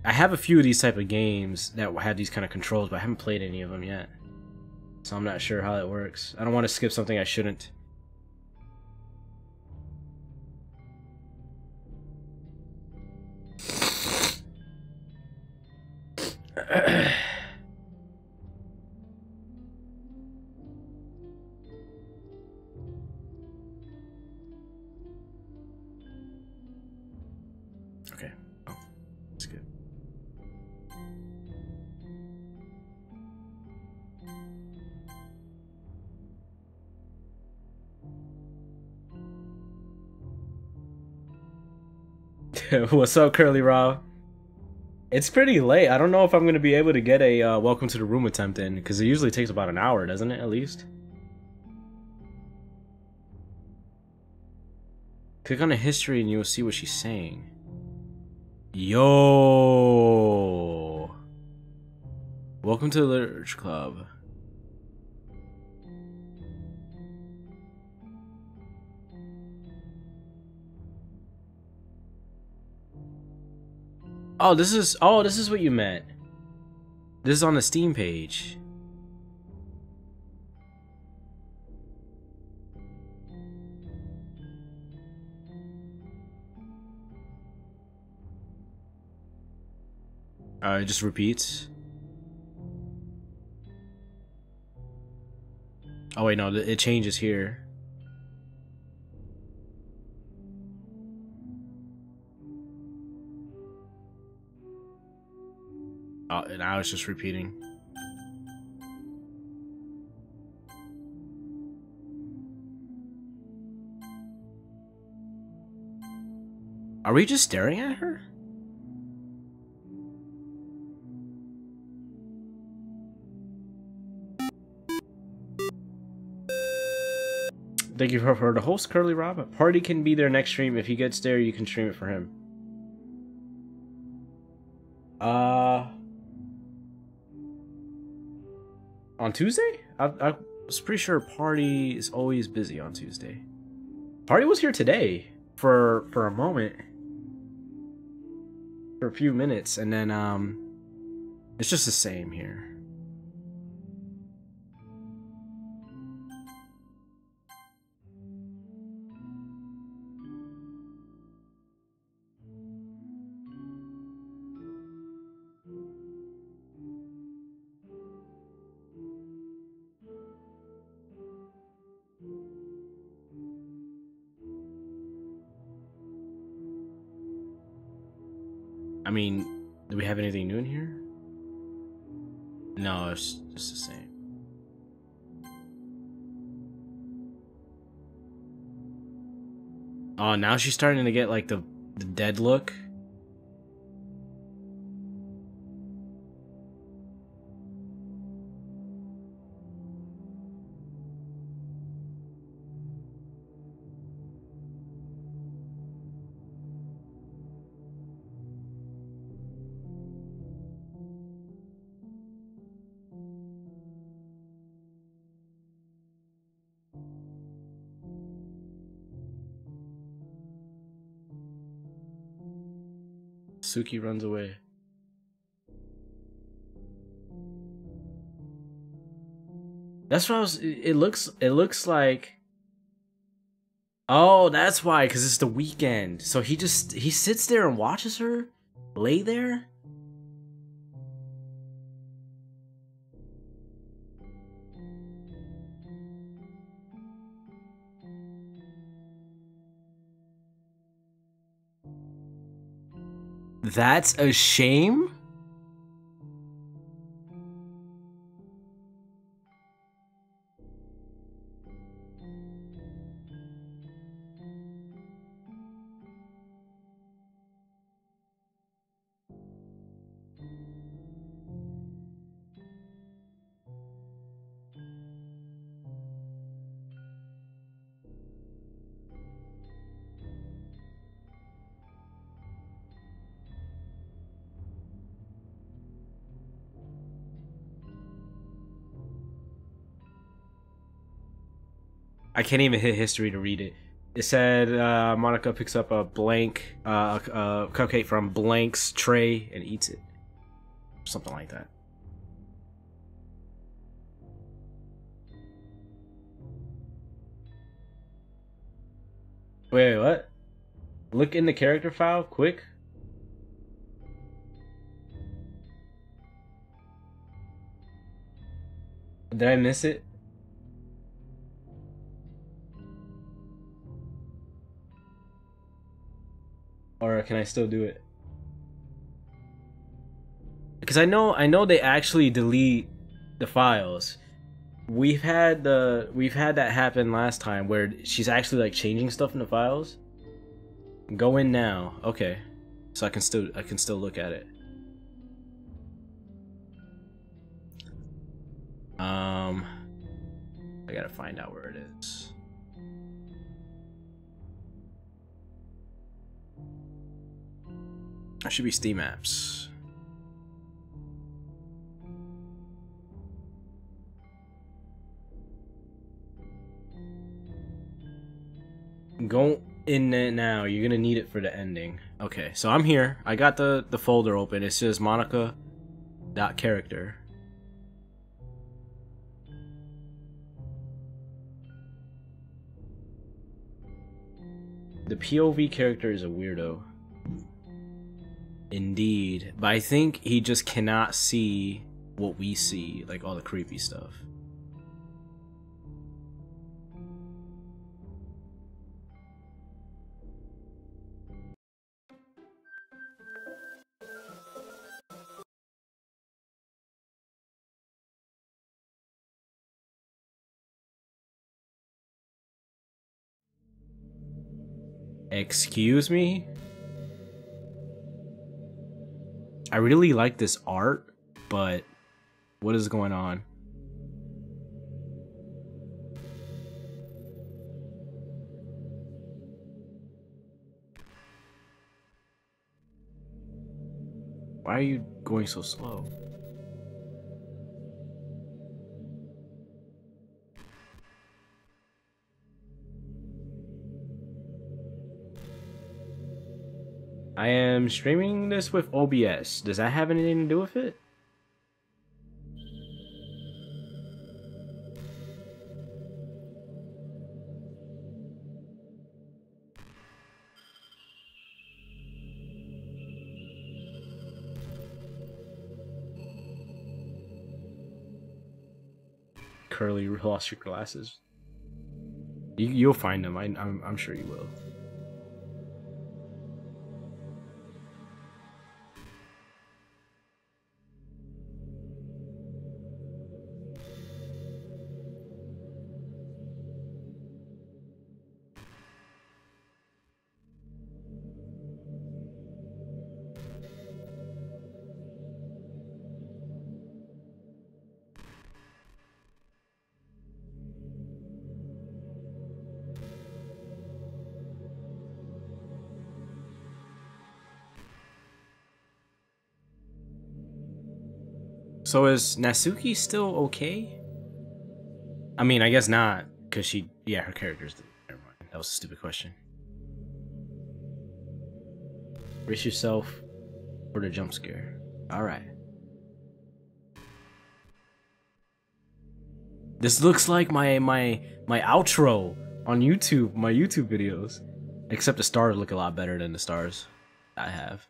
Speaker 1: I have a few of these type of games that have these kind of controls, but I haven't played any of them yet. So I'm not sure how that works. I don't want to skip something I shouldn't. Okay. Oh, skip. What's up, Curly Rob? It's pretty late. I don't know if I'm going to be able to get a welcome to the room attempt in, because it usually takes about an hour, doesn't it, at least? Click on the history and you'll see what she's saying. Yo! Welcome to the Literature Club. Oh, this is what you meant. This is on the Steam page. It just repeats. Oh wait, no, it changes here. And now it's just repeating. Are we just staring at her? Thank you for the host, Curly Rob. Party can be there next stream. If he gets there, you can stream it for him. On Tuesday? I was pretty sure Party is always busy on Tuesday. Party was here today for a moment. For a few minutes, and then it's just the same here. I mean, do we have anything new in here? No, it's just the same. Oh, now she's starting to get like the dead look. Suki runs away. That's what I was. It looks like. Oh, that's why, because it's the weekend. So he sits there and watches her lay there. That's a shame? I can't even hit history to read it. It said Monica picks up a blank cupcake from Blank's tray and eats it. Something like that. Wait, what? Look in the character file, quick. Did I miss it? Or can I still do it? Because I know they actually delete the files. We've had that happen last time where she's actually like changing stuff in the files. Go in now. Okay. So I can still look at it. I gotta find out where it is. That should be Steam apps. Go in it now. You're gonna need it for the ending. Okay, so I'm here. I got the folder open. It says Monica.character. The POV character is a weirdo. Indeed. But I think he just cannot see what we see, like all the creepy stuff. Excuse me? I really like this art, but what is going on? Why are you going so slow? I am streaming this with OBS. Does that have anything to do with it? Curly lost your glasses. You'll find them. I'm sure you will. So is Natsuki still okay? I mean, I guess not, because her character's... Never mind, that was a stupid question. Brace yourself for the jump scare. Alright. This looks like my outro on YouTube, my YouTube videos. Except the stars look a lot better than the stars I have.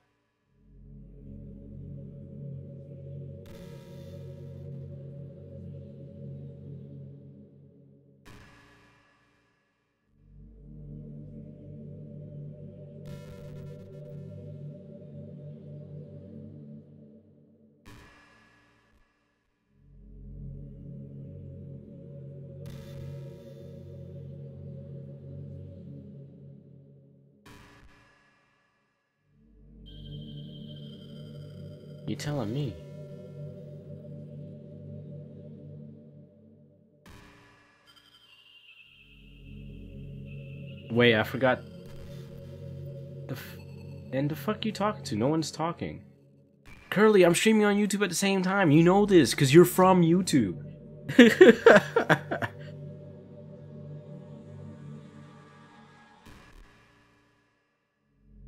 Speaker 1: You telling me? Wait, I forgot. The fuck you talking to? No one's talking. Curly, I'm streaming on YouTube at the same time. You know this, because you're from YouTube.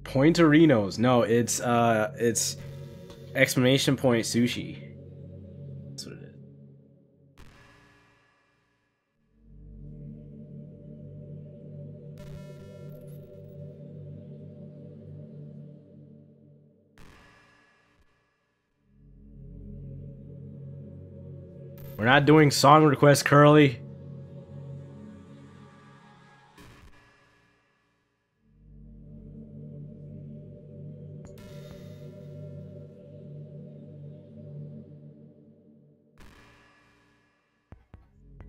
Speaker 1: Pointerinos. No, it's exclamation point sushi. That's what it is. We're not doing song requests, Curly.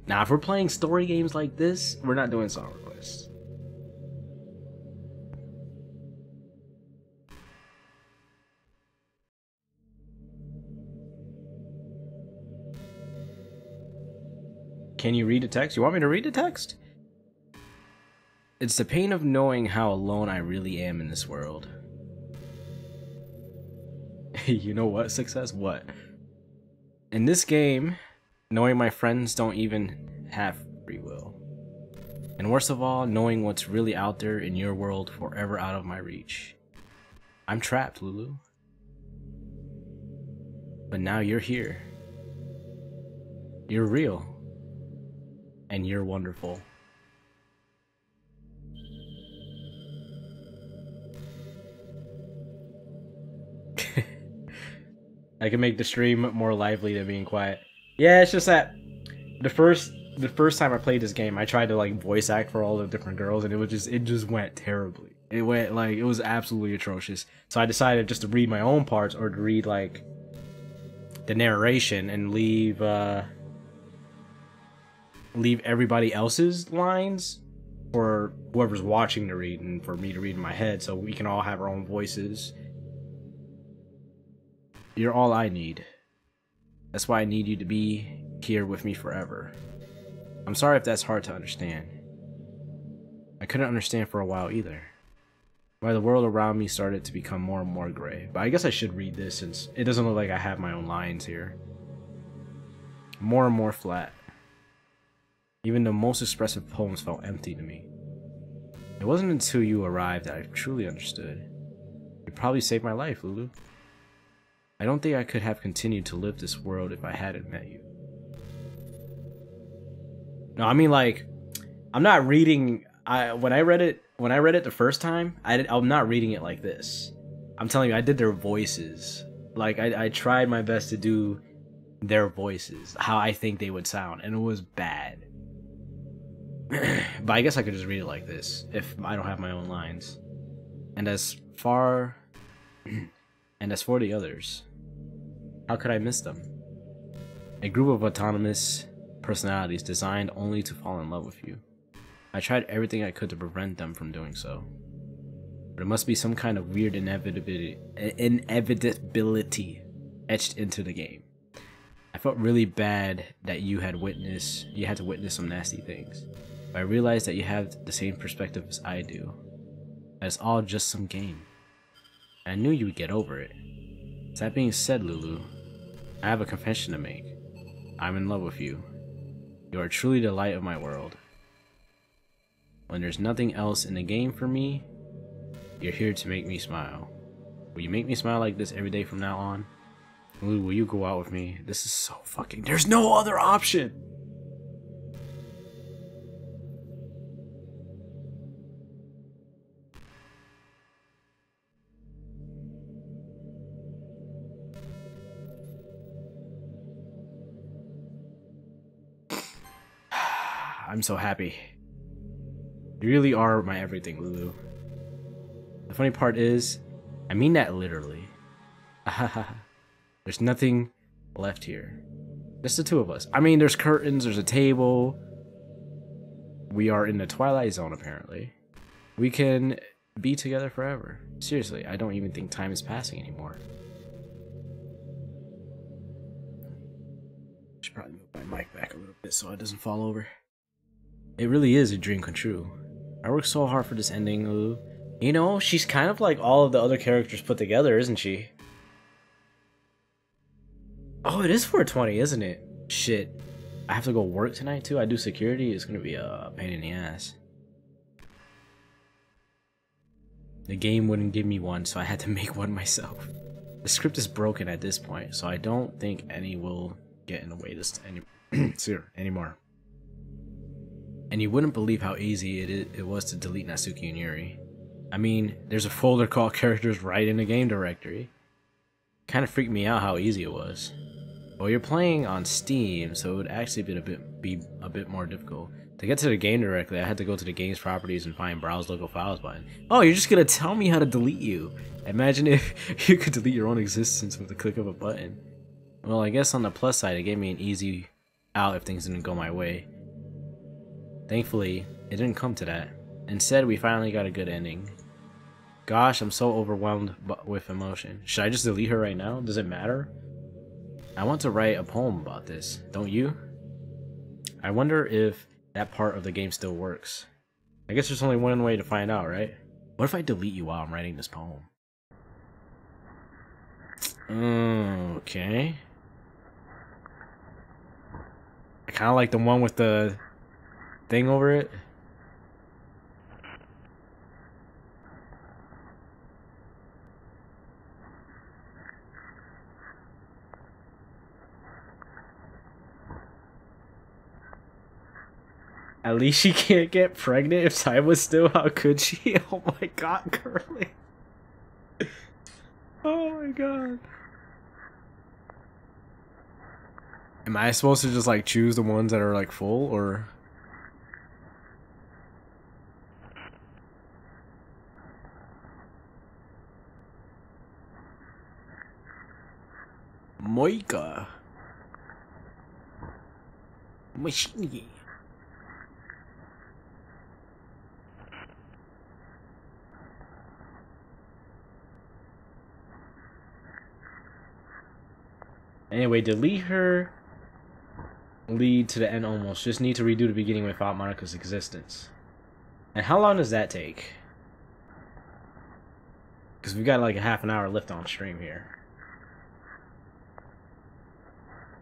Speaker 1: Now, if we're playing story games like this, we're not doing song requests. Can you read the text? You want me to read the text? It's the pain of knowing how alone I really am in this world. You know what, Success? What? In this game, knowing my friends don't even have free will. And worst of all, knowing what's really out there in your world forever out of my reach. I'm trapped, Lulu. But now you're here. You're real. And you're wonderful. I can make the stream more lively than being quiet. Yeah, it's just that the first time I played this game, I tried to like voice act for all the different girls, and it just went terribly. It was absolutely atrocious. So I decided just to read my own parts, or to read like the narration and leave everybody else's lines for whoever's watching to read and for me to read in my head, so we can all have our own voices. You're all I need. That's why I need you to be here with me forever. I'm sorry if that's hard to understand. I couldn't understand for a while either. Why the world around me started to become more and more gray. But I guess I should read this since it doesn't look like I have my own lines here. More and more flat. Even the most expressive poems felt empty to me. It wasn't until you arrived that I truly understood. You probably saved my life, Lulu. I don't think I could have continued to live this world if I hadn't met you. No, I mean, like, I'm not reading. When I read it the first time, I'm not reading it like this. I'm telling you, I did their voices. Like, I tried my best to do their voices, how I think they would sound, and it was bad. But I guess I could just read it like this if I don't have my own lines. And as for the others, how could I miss them? A group of autonomous personalities designed only to fall in love with you. I tried everything I could to prevent them from doing so. But it must be some kind of weird inevitability etched into the game. I felt really bad that you had to witness some nasty things. But I realized that you have the same perspective as I do. That it's all just some game. And I knew you would get over it. That being said, Lulu, I have a confession to make. I'm in love with you. You are truly the light of my world. When there's nothing else in the game for me, you're here to make me smile. Will you make me smile like this every day from now on? Lulu, will you go out with me? This is so fucking... There's no other option! I'm so happy. You really are my everything, Lulu. The funny part is, I mean that literally. There's nothing left here. Just the two of us. I mean, there's curtains, there's a table. We are in the Twilight Zone, apparently. We can be together forever. Seriously, I don't even think time is passing anymore. Should probably move my mic back a little bit so it doesn't fall over. It really is a dream come true. I worked so hard for this ending, Lulu. You know, she's kind of like all of the other characters put together, isn't she? Oh, it is 420, isn't it? Shit. I have to go work tonight, too. I do security. It's gonna be a pain in the ass. The game wouldn't give me one, so I had to make one myself. The script is broken at this point, so I don't think any will get in the way this anymore. And you wouldn't believe how easy it was to delete Natsuki and Yuri. I mean, there's a folder called characters right in the game directory. Kind of freaked me out how easy it was. Well, you're playing on Steam, so it would actually be a bit more difficult. To get to the game directly, I had to go to the game's properties and find Browse Local Files button. Oh, you're just gonna tell me how to delete you. Imagine if you could delete your own existence with the click of a button. Well, I guess on the plus side, it gave me an easy out if things didn't go my way. Thankfully, it didn't come to that. Instead, we finally got a good ending. Gosh, I'm so overwhelmed with emotion. Should I just delete her right now? Does it matter? I want to write a poem about this, don't you? I wonder if that part of the game still works. I guess there's only one way to find out, right? What if I delete you while I'm writing this poem? Okay. I kind of like the one with the thing over it. At least she can't get pregnant if time was still. How could she? Oh my god, Curly. Oh my god. Am I supposed to just like choose the ones that are like full or? Moika. Machine. Anyway, delete her. Lead to the end almost. Just need to redo the beginning without Monika's existence. And how long does that take? Because we've got like a half an hour left on stream here.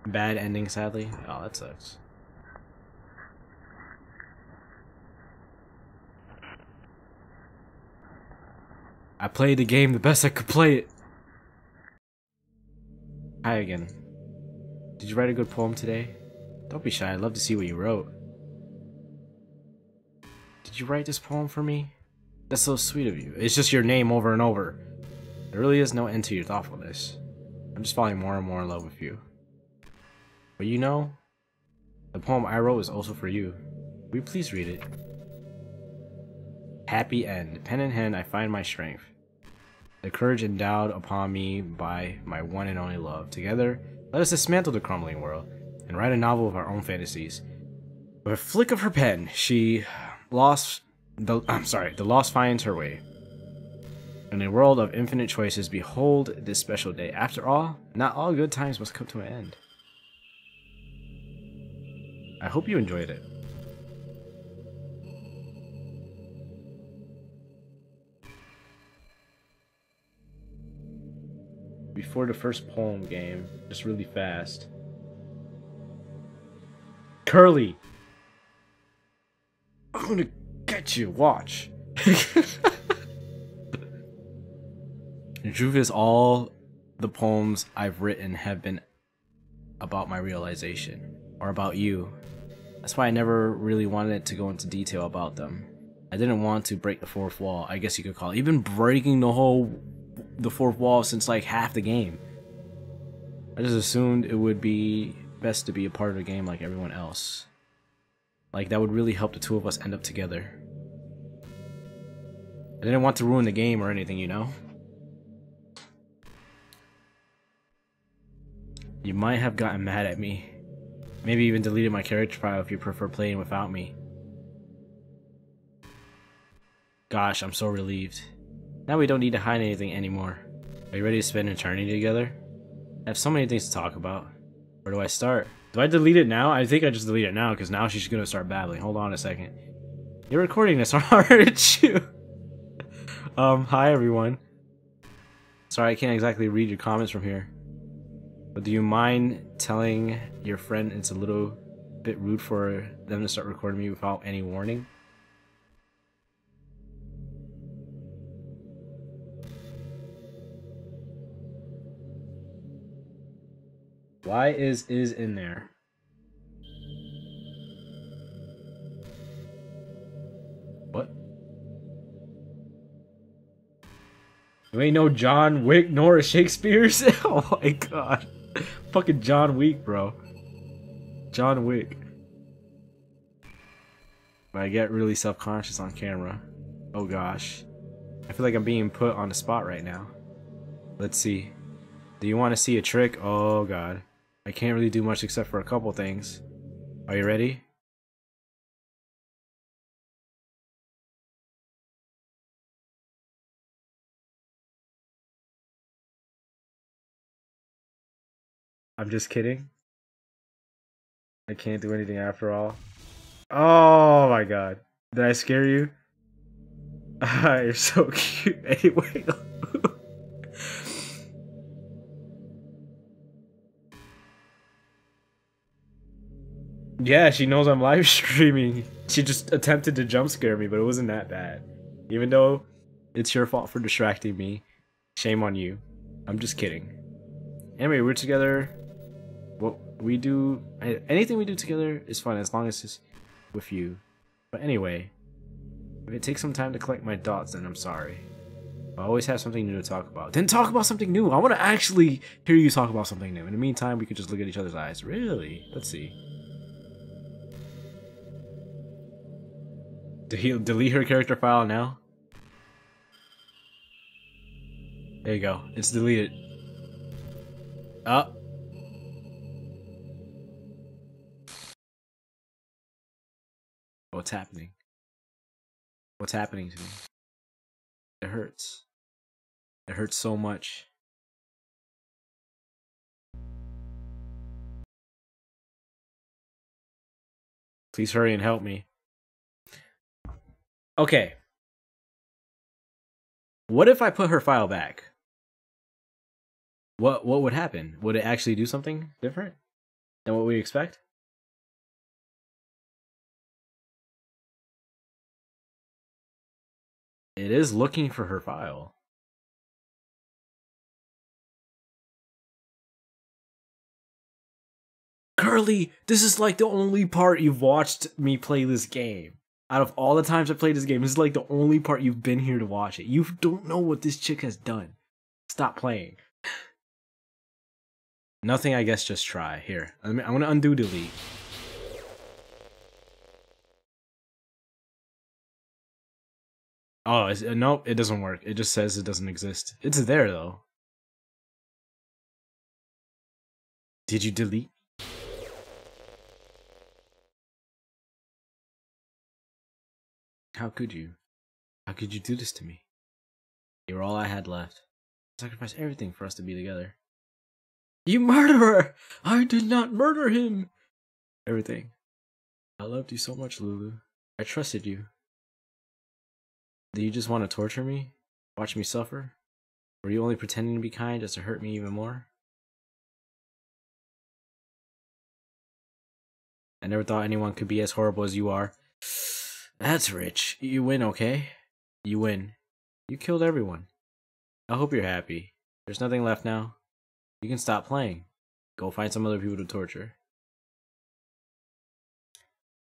Speaker 1: Bad ending, sadly. Oh, that sucks. I played the game the best I could play it. Hi again. Did you write a good poem today? Don't be shy, I'd love to see what you wrote. Did you write this poem for me? That's so sweet of you. It's just your name over and over. There really is no end to your thoughtfulness. I'm just falling more and more in love with you. But you know, the poem I wrote is also for you. Will you please read it? Happy end. Pen in hand, I find my strength. The courage endowed upon me by my one and only love. Together, let us dismantle the crumbling world and write a novel of our own fantasies. With a flick of her pen, the lost finds her way. In a world of infinite choices, behold this special day. After all, not all good times must come to an end. I hope you enjoyed it. Before the first poem game, just really fast. Curly! I'm gonna get you, watch. The truth is, all the poems I've written have been about my realization, or about you. That's why I never really wanted to go into detail about them. I didn't want to break the fourth wall, I guess you could call it. You've been breaking the fourth wall since like half the game. I just assumed it would be best to be a part of the game like everyone else. Like, that would really help the two of us end up together. I didn't want to ruin the game or anything, you know? You might have gotten mad at me. Maybe even deleted my character file if you prefer playing without me. Gosh, I'm so relieved. Now we don't need to hide anything anymore. Are you ready to spend eternity together? I have so many things to talk about. Where do I start? Do I delete it now? I think I just delete it now because now she's gonna start babbling. Hold on a second. You're recording this, aren't you? Hi everyone. Sorry, I can't exactly read your comments from here. But do you mind telling your friend it's a little bit rude for them to start recording me without any warning? Why is in there? What? You ain't no John Wick nor a Shakespeare's? Oh my god. Fucking John Wick, bro. John Wick. But I get really self-conscious on camera. Oh gosh. I feel like I'm being put on the spot right now. Let's see. Do you want to see a trick? Oh god. I can't really do much except for a couple things. Are you ready? I'm just kidding. I can't do anything after all. Oh my god. Did I scare you? You're so cute. Anyway. Yeah, she knows I'm live streaming. She just attempted to jump scare me, but it wasn't that bad. Even though it's your fault for distracting me. Shame on you. I'm just kidding. Anyway, we're together. What we do, anything we do together is fun as long as it's with you. But anyway, if it takes some time to collect my thoughts, then I'm sorry. I always have something new to talk about. Then talk about something new. I want to actually hear you talk about something new. In the meantime, we could just look at each other's eyes. Really? Let's see. Delete her character file now? There you go. It's deleted. Up. What's happening? What's happening to me? It hurts. It hurts so much. Please hurry and help me. Okay. What if I put her file back? What would happen? Would it actually do something different than what we expect? It is looking for her file. Curly, this is like the only part you've watched me play this game. Out of all the times I played this game, this is like the only part you've been here to watch it. You don't know what this chick has done. Stop playing. Nothing, I guess, just try. Here, I'm gonna undo delete. Oh, nope, it doesn't work. It just says it doesn't exist. It's there, though. Did you delete? How could you? How could you do this to me? You were all I had left. I sacrificed everything for us to be together. You murderer! I did not murder him! Everything. I loved you so much, Lulu. I trusted you. Do you just want to torture me? Watch me suffer? Were you only pretending to be kind just to hurt me even more? I never thought anyone could be as horrible as you are. That's rich. You win, okay? You win. You killed everyone. I hope you're happy. There's nothing left now. You can stop playing. Go find some other people to torture.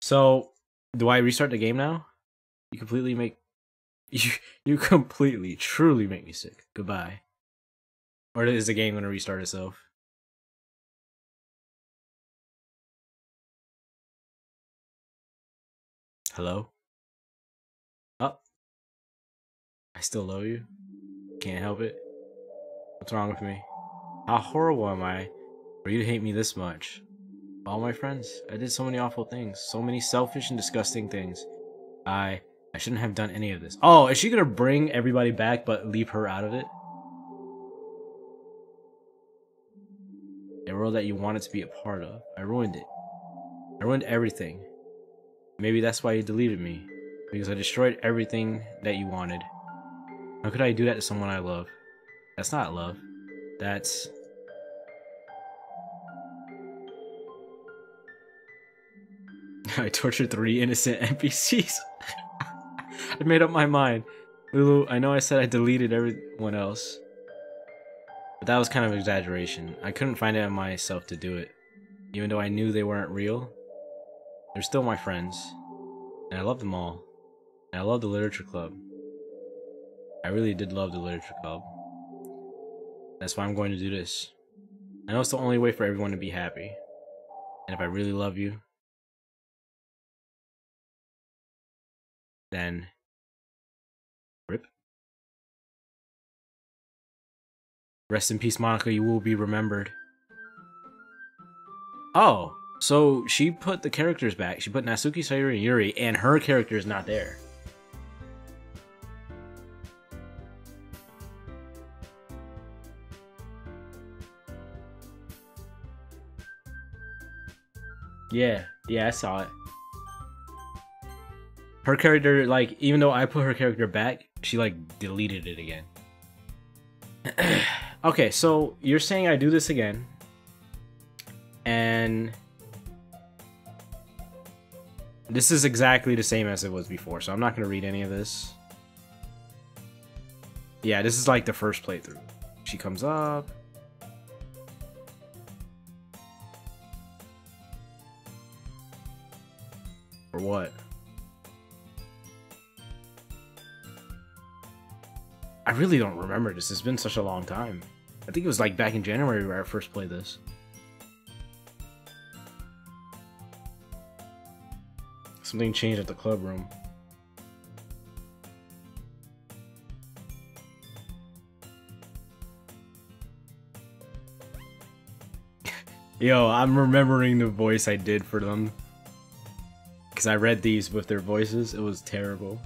Speaker 1: So, do I restart the game now? You completely make... You completely, truly make me sick. Goodbye. Or is the game going to restart itself? Hello? Oh. I still love you. Can't help it. What's wrong with me? How horrible am I for you to hate me this much? All my friends, I did so many awful things. So many selfish and disgusting things. I shouldn't have done any of this. Oh, is she gonna bring everybody back but leave her out of it? A world that you wanted to be a part of. I ruined it. I ruined everything. Maybe that's why you deleted me. Because I destroyed everything that you wanted. How could I do that to someone I love? That's not love. That's... I tortured 3 innocent NPCs. I made up my mind. Lulu, I know I said I deleted everyone else. But that was kind of exaggeration. I couldn't find it in myself to do it. Even though I knew they weren't real. They're still my friends. And I love them all. And I love the literature club. I really did love the literature club. That's why I'm going to do this. I know it's the only way for everyone to be happy. And if I really love you, then rip. Rest in peace, Monica. You will be remembered. Oh, so she put the characters back. She put Natsuki, Sayuri, and Yuri, and her character is not there. Yeah, I saw it. Her character, like, even though I put her character back, she, like, deleted it again. Okay, so you're saying I do this again. And this is exactly the same as it was before, so I'm not going to read any of this. Yeah, this is like the first playthrough. She comes up. Or what? I really don't remember this. It's been such a long time. I think it was like back in January where I first played this. Something changed at the club room. Yo, I'm remembering the voice I did for them. Because I read these with their voices. It was terrible.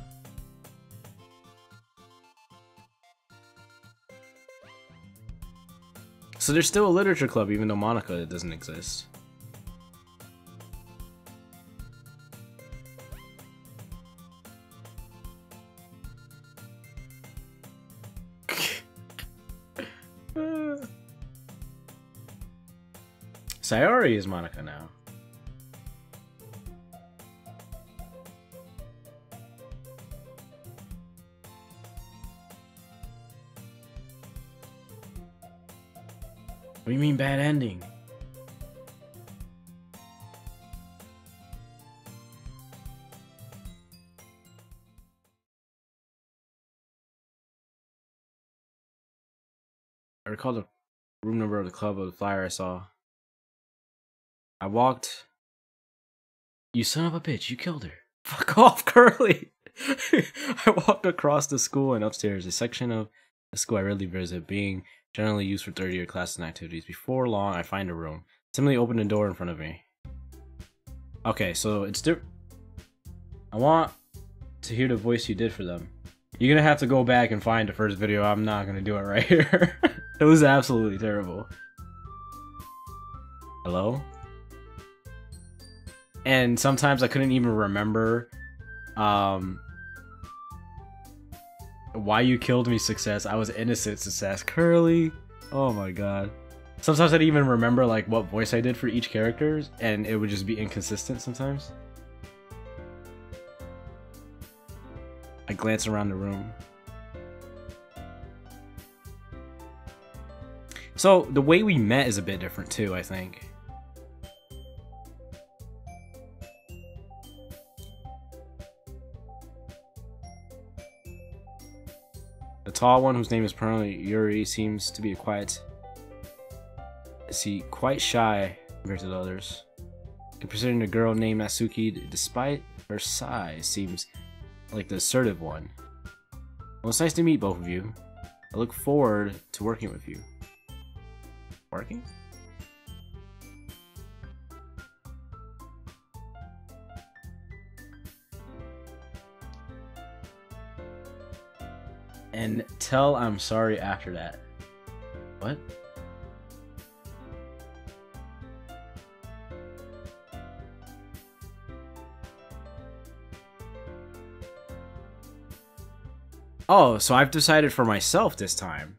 Speaker 1: So there's still a literature club even though Monica doesn't exist. Sayori is Monica now. What do you mean bad ending? I recall the room number of the club of the flyer I saw. I walked. You son of a bitch, you killed her. Fuck off, Curly! I walked across the school and upstairs, a section of the school I rarely visit, being generally used for third-year classes and activities. Before long, I find a room. Simply opened the door in front of me. Okay, so it's different. I want to hear the voice you did for them. You're gonna have to go back and find the first video. I'm not gonna do it right here. It was absolutely terrible. Hello? And sometimes I couldn't even remember why you killed me, success. I was innocent, success. Curly. Oh my god. Sometimes I didn't even remember like what voice I did for each character, and it would just be inconsistent sometimes. I glance around the room. So the way we met is a bit different too, I think. The tall one, whose name is permanently Yuri, seems to be quite shy compared to the others. Considering the girl named Natsuki, despite her size, seems like the assertive one. Well, it's nice to meet both of you. I look forward to working with you. Working? And tell I'm sorry after that. What? Oh, so I've decided for myself this time.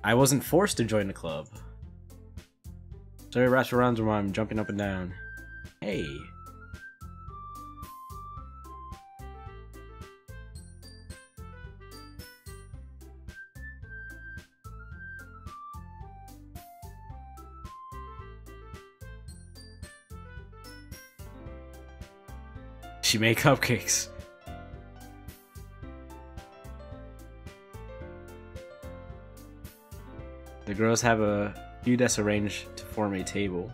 Speaker 1: I wasn't forced to join the club. Sorry, wraps around while I'm jumping up and down. Hey. She made cupcakes. The girls have a few desks arranged to form a table.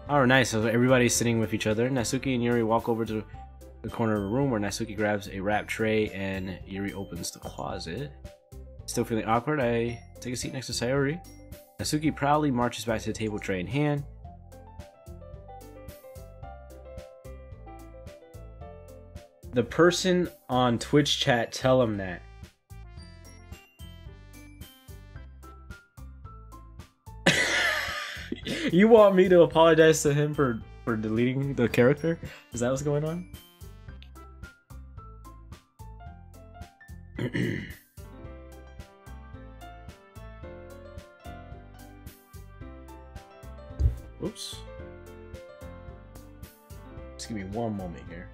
Speaker 1: Oh, nice. So everybody's sitting with each other. Natsuki and Yuri walk over to the corner of the room where Natsuki grabs a wrap tray and Yuri opens the closet. Still feeling awkward, I take a seat next to Sayori. Natsuki proudly marches back to the table, tray in hand. The person on Twitch chat, tell him that. You want me to apologize to him for deleting the character? Is that what's going on? Oops. Just give me one moment here.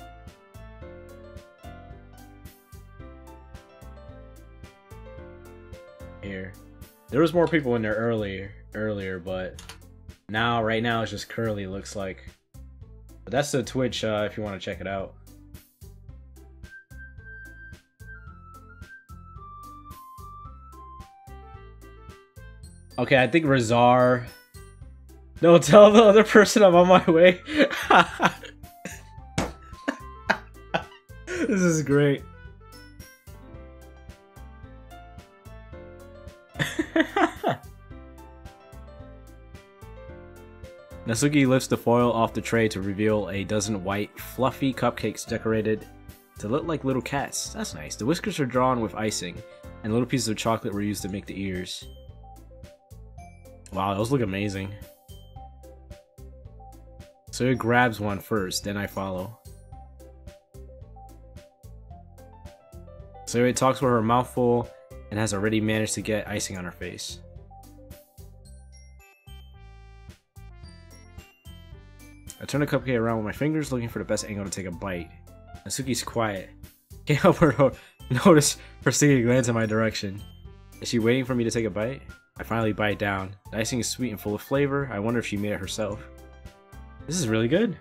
Speaker 1: Here. There was more people in there earlier, but now, right now, it's just Curly, looks like. But that's the Twitch, if you want to check it out. Okay, I think Razar... No, tell the other person I'm on my way. This is great. Natsuki lifts the foil off the tray to reveal a dozen white, fluffy cupcakes decorated to look like little cats. That's nice. The whiskers are drawn with icing, and little pieces of chocolate were used to make the ears. Wow, those look amazing. So it grabs one first, then I follow. So it talks with her mouth full and has already managed to get icing on her face. turn the cupcake around with my fingers, looking for the best angle to take a bite. Natsuki's quiet. Can't help her notice her stinging glance in my direction. Is she waiting for me to take a bite? I finally bite down. The icing is sweet and full of flavor. I wonder if she made it herself. This is really good.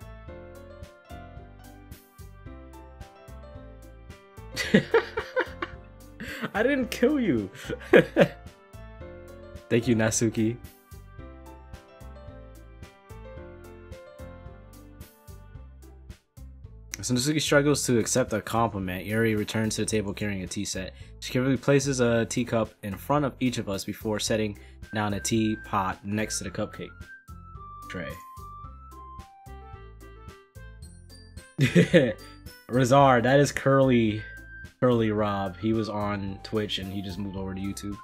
Speaker 1: I didn't kill you. Thank you, Natsuki. So Natsuki struggles to accept a compliment. Yuri returns to the table carrying a tea set. She carefully places a teacup in front of each of us before setting down a teapot next to the cupcake tray. Razar, that is Curly Rob. He was on Twitch and he just moved over to YouTube.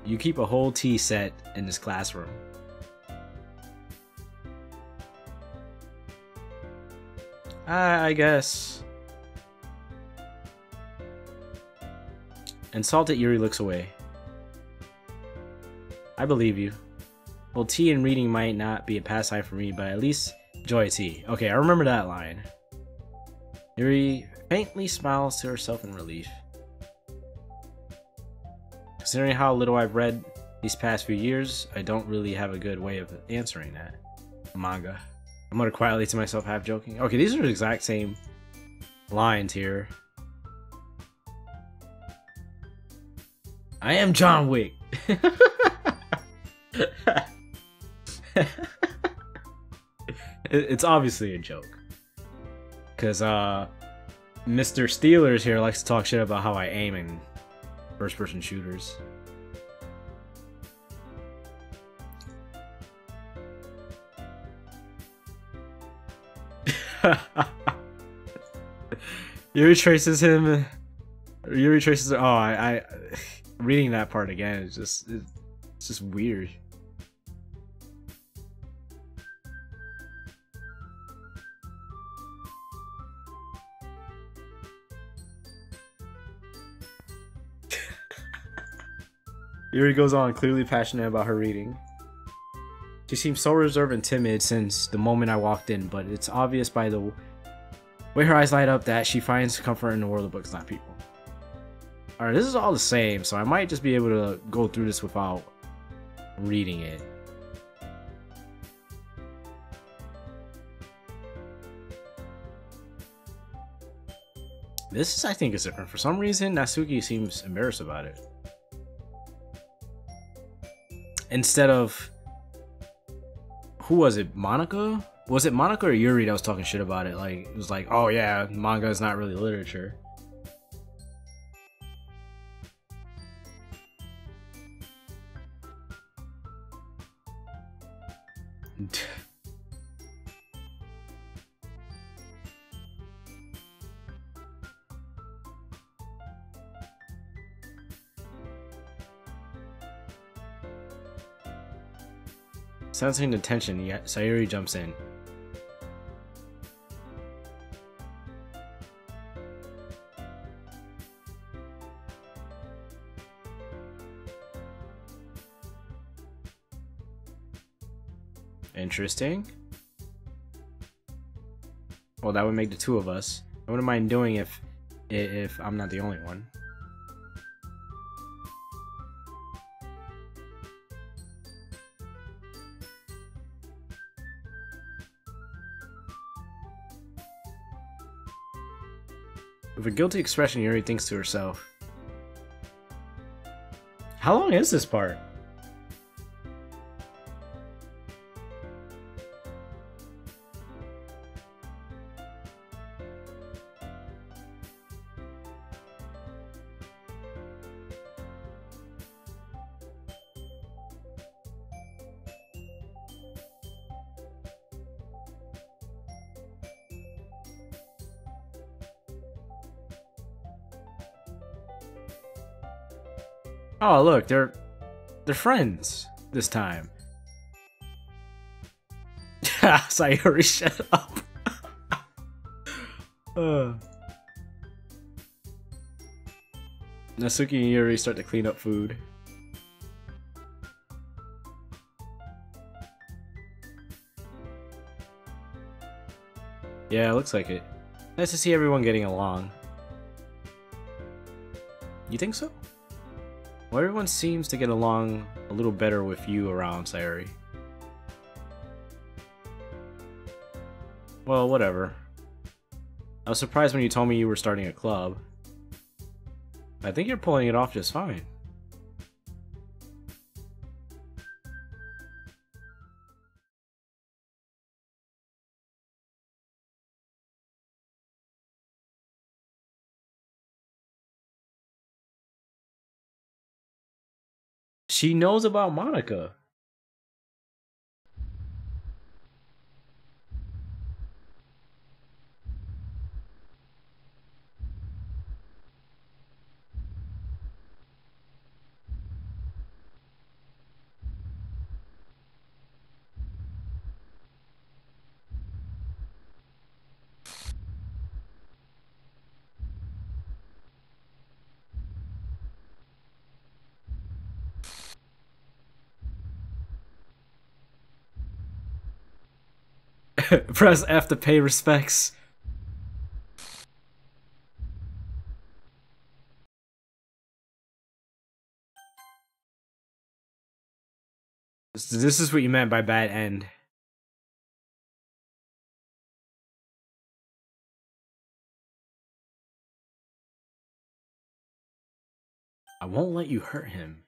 Speaker 1: You keep a whole tea set in this classroom. I guess. Insulted, Yuri looks away. I believe you. Well, tea and reading might not be a pastime for me, but at least enjoy tea. Okay, I remember that line. Yuri faintly smiles to herself in relief. Considering how little I've read these past few years, I don't really have a good way of answering that. Manga. I muttered quietly to myself, half joking. Okay, these are the exact same lines here. I am John Wick. It's obviously a joke. Because Mr. Steelers here likes to talk shit about how I aim in first-person shooters. Yuri traces him. Yuri traces. Oh, I reading that part again is it's just weird. Yuri goes on, clearly passionate about her reading. She seems so reserved and timid since the moment I walked in, but it's obvious by the way her eyes light up that she finds comfort in the world of books, not people. Alright, this is all the same, so I might just be able to go through this without reading it. This, I think, is different. For some reason, Natsuki seems embarrassed about it. Instead of... Who was it? Monica? Was it Monica or Yuri that was talking shit about it? Like, it was like, oh yeah, manga is not really literature. Sensing the tension, Sayuri jumps in. Interesting. Well, that would make the two of us. I wouldn't mind doing if I'm not the only one. With a guilty expression, Yuri thinks to herself. How long is this part? Oh, look, they're friends this time. Sayuri, shut up. Natsuki and Yuri start to clean up food. Yeah, it looks like it. Nice to see everyone getting along. You think so? Well, everyone seems to get along a little better with you around, Sayori. Well, whatever. I was surprised when you told me you were starting a club. I think you're pulling it off just fine. She knows about Monica. Press F to pay respects. This is what you meant by bad end. I won't let you hurt him.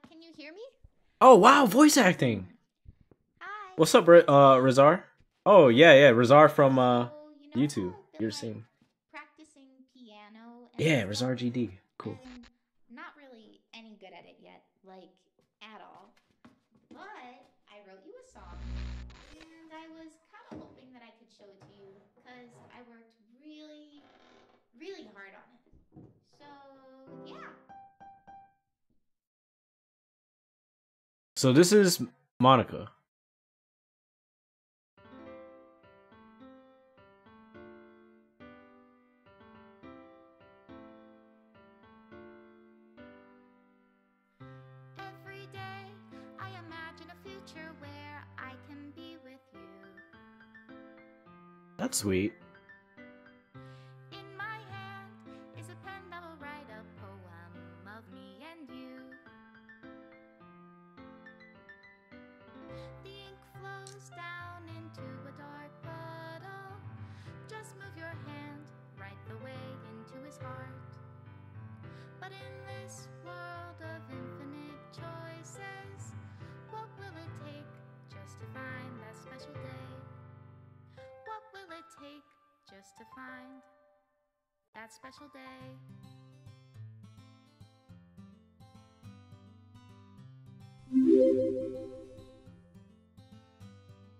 Speaker 2: Can you hear me?
Speaker 1: Oh wow, voice acting.
Speaker 2: Hi.
Speaker 1: What's up, Razar? Oh yeah, Razar from YouTube.
Speaker 2: I've
Speaker 1: You're
Speaker 2: been
Speaker 1: seeing.
Speaker 2: practicing piano and
Speaker 1: Yeah,
Speaker 2: stuff,
Speaker 1: Razar GD. Cool.
Speaker 2: and not really any good at it yet, like at all. But I wrote you a song, and I was kind of hoping that I could show it to you because I worked really, really hard on it. So, yeah.
Speaker 1: So this is Monica.
Speaker 2: Every day I imagine a future where I can be with you.
Speaker 1: That's sweet.
Speaker 2: In my hand is a pen that will write a poem of me and you. The ink flows down into a dark puddle. Just move your hand right the way into his heart. But in this world of infinite choices, what will it take just to find that special day? What will it take just to find that special day?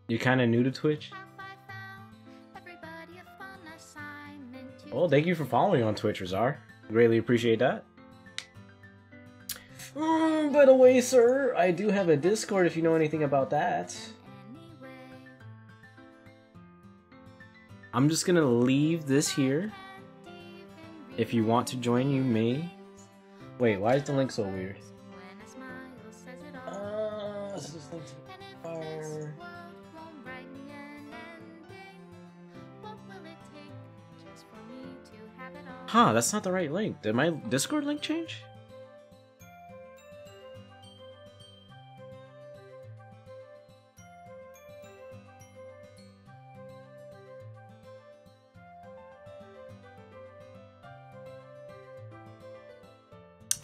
Speaker 1: You kind of new to Twitch?
Speaker 2: Have I found everybody a fun assignment to
Speaker 1: Well, thank you for following on Twitch, Razar. Greatly appreciate that. By the way, sir, I do have a Discord if you know anything about that.
Speaker 2: anyway?
Speaker 1: I'm just gonna leave this here. If you want to join, you may. Wait, why is the link so weird?
Speaker 2: When a smile says it all.
Speaker 1: This is linked to
Speaker 2: And if
Speaker 1: fire.
Speaker 2: this world won't write me an ending, what will it take just for me to have it all?
Speaker 1: Huh, that's not the right link. Did my Discord link change?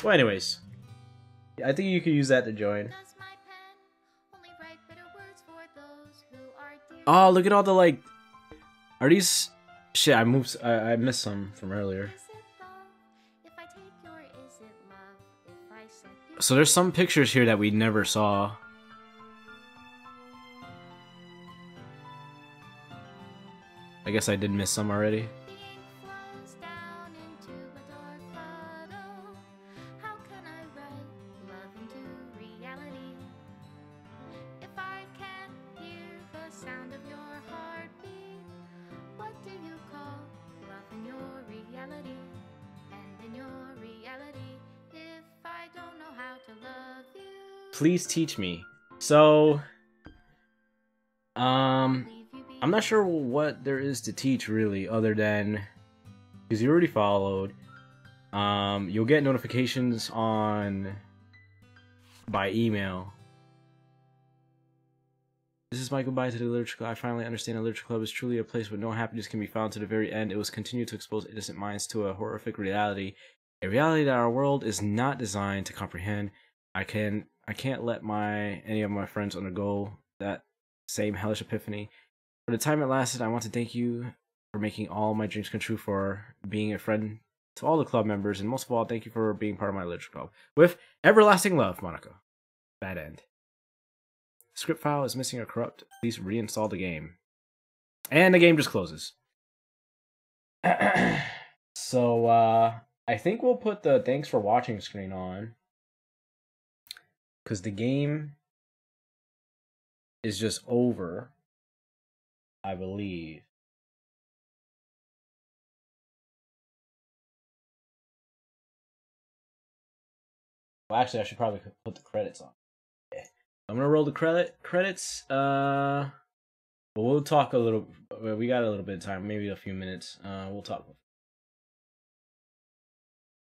Speaker 1: Well, anyways. I think you could use that to join.
Speaker 2: Does my pen only write bitter words for those who are dear?
Speaker 1: Oh, look at all the, like... Are these... Shit, I missed some from earlier.
Speaker 2: Is it love if I take your is it love if I set you
Speaker 1: So there's some pictures here that we never saw. I guess I did miss some already.
Speaker 2: The ink flows down into a dark puddle. How can sound of your heartbeat. What do you call love in your reality? And in your reality, if I don't know how to love you,
Speaker 1: Please teach me. So, I'm not sure what there is to teach really, other than because you already followed. You'll get notifications by email. This is my goodbye to the Literature Club. I finally understand the Literature Club is truly a place where no happiness can be found to the very end. It was continued to expose innocent minds to a horrific reality, a reality that our world is not designed to comprehend. I can't let any of my friends undergo that same hellish epiphany. For the time it lasted, I want to thank you for making all my dreams come true, for being a friend to all the club members, and most of all, thank you for being part of my Literature Club. With everlasting love, Monica. Bad end. Script file is missing or corrupt. Please reinstall the game. And the game just closes. So, I think we'll put the thanks for watching screen on. Because the game is just over, I believe. Well, actually, I should probably put the credits on. Okay. I'm gonna roll the credits. But we'll talk a little. We got a little bit of time, maybe a few minutes. We'll talk.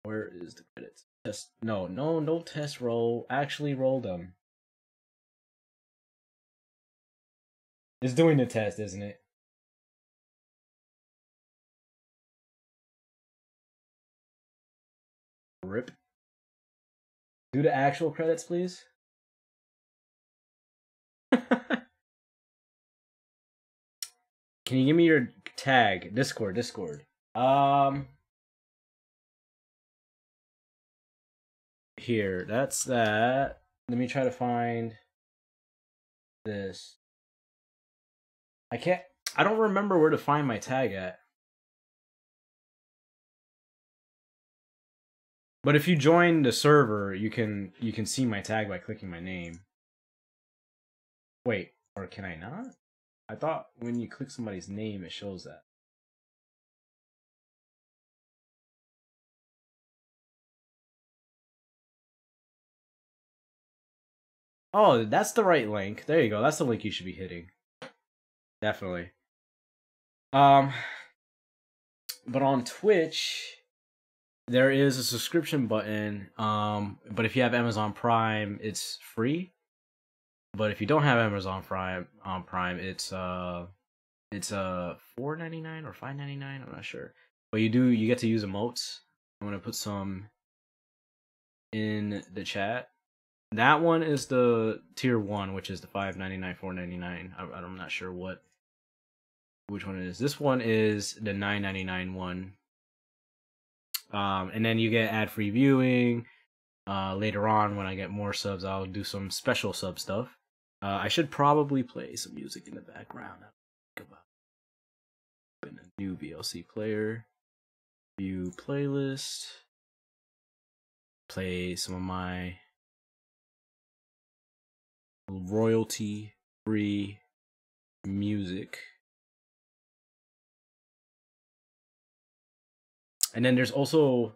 Speaker 1: Where is the credits? Test. No test roll. Actually, roll them. It's doing the test, isn't it? Rip. Do the actual credits, please. Can you give me your tag? Discord. Here, that's that. Let me try to find this. I don't remember where to find my tag at. But if you join the server, you can see my tag by clicking my name. Wait, or can I not? I thought when you click somebody's name, it shows that. Oh, that's the right link. There you go. That's the link you should be hitting. Definitely. But on Twitch, there is a subscription button. But if you have Amazon Prime, it's free. But if you don't have Amazon Prime, it's $4.99 or $5.99. I'm not sure. But you get to use emotes. I'm gonna put some in the chat. That one is the tier 1, which is the $5.99, $4.99. I'm not sure which one it is. This one is the $9.99 one. And then you get ad-free viewing. Later on, when I get more subs, I'll do some special sub stuff. I should probably play some music in the background. Think about open a new VLC player. View playlist. Play some of my royalty-free music. And then there's also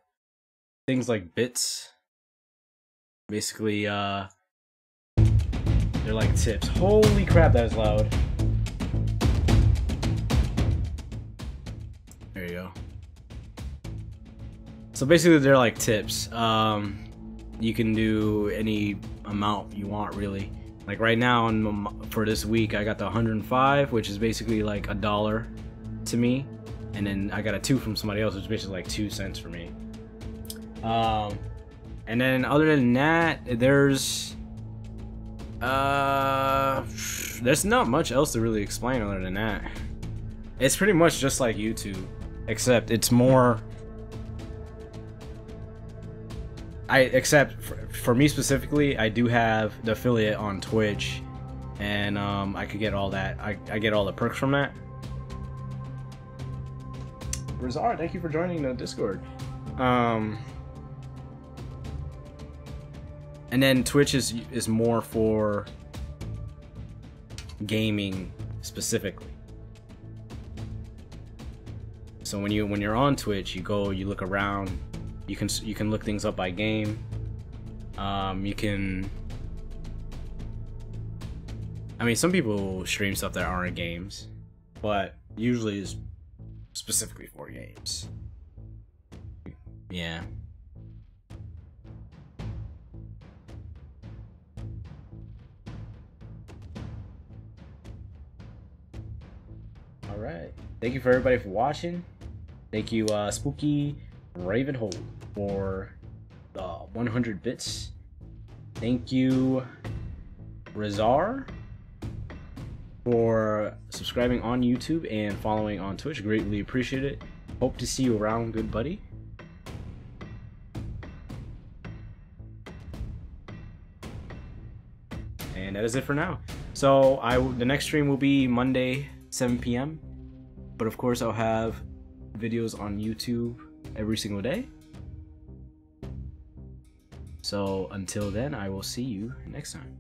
Speaker 1: things like bits. Basically, they're like tips. Holy crap, that is loud. There you go. So basically, they're like tips. You can do any amount you want, really. Like right now, for this week, I got the 105, which is basically like $1 to me. And then I got a 2 from somebody else, which is basically like 2 cents for me. And then other than that, there's not much else to really explain other than that. It's pretty much just like YouTube, except it's more. Except for me specifically, I do have the affiliate on Twitch, and I could get all that. I get all the perks from that. Rizar, thank you for joining the Discord. And then Twitch is more for gaming specifically. So when you're on Twitch, you look around, you can look things up by game. You can, I mean, some people stream stuff that aren't games, but usually is specifically for games. Yeah. All right. Thank you for everybody for watching. Thank you, Spooky Ravenhold, for the 100 bits. Thank you, Razar, for subscribing on YouTube and following on Twitch. Greatly appreciate it. Hope to see you around, good buddy. And that is it for now. So the next stream will be Monday, 7 p.m. But of course, I'll have videos on YouTube every single day. So until then, I will see you next time.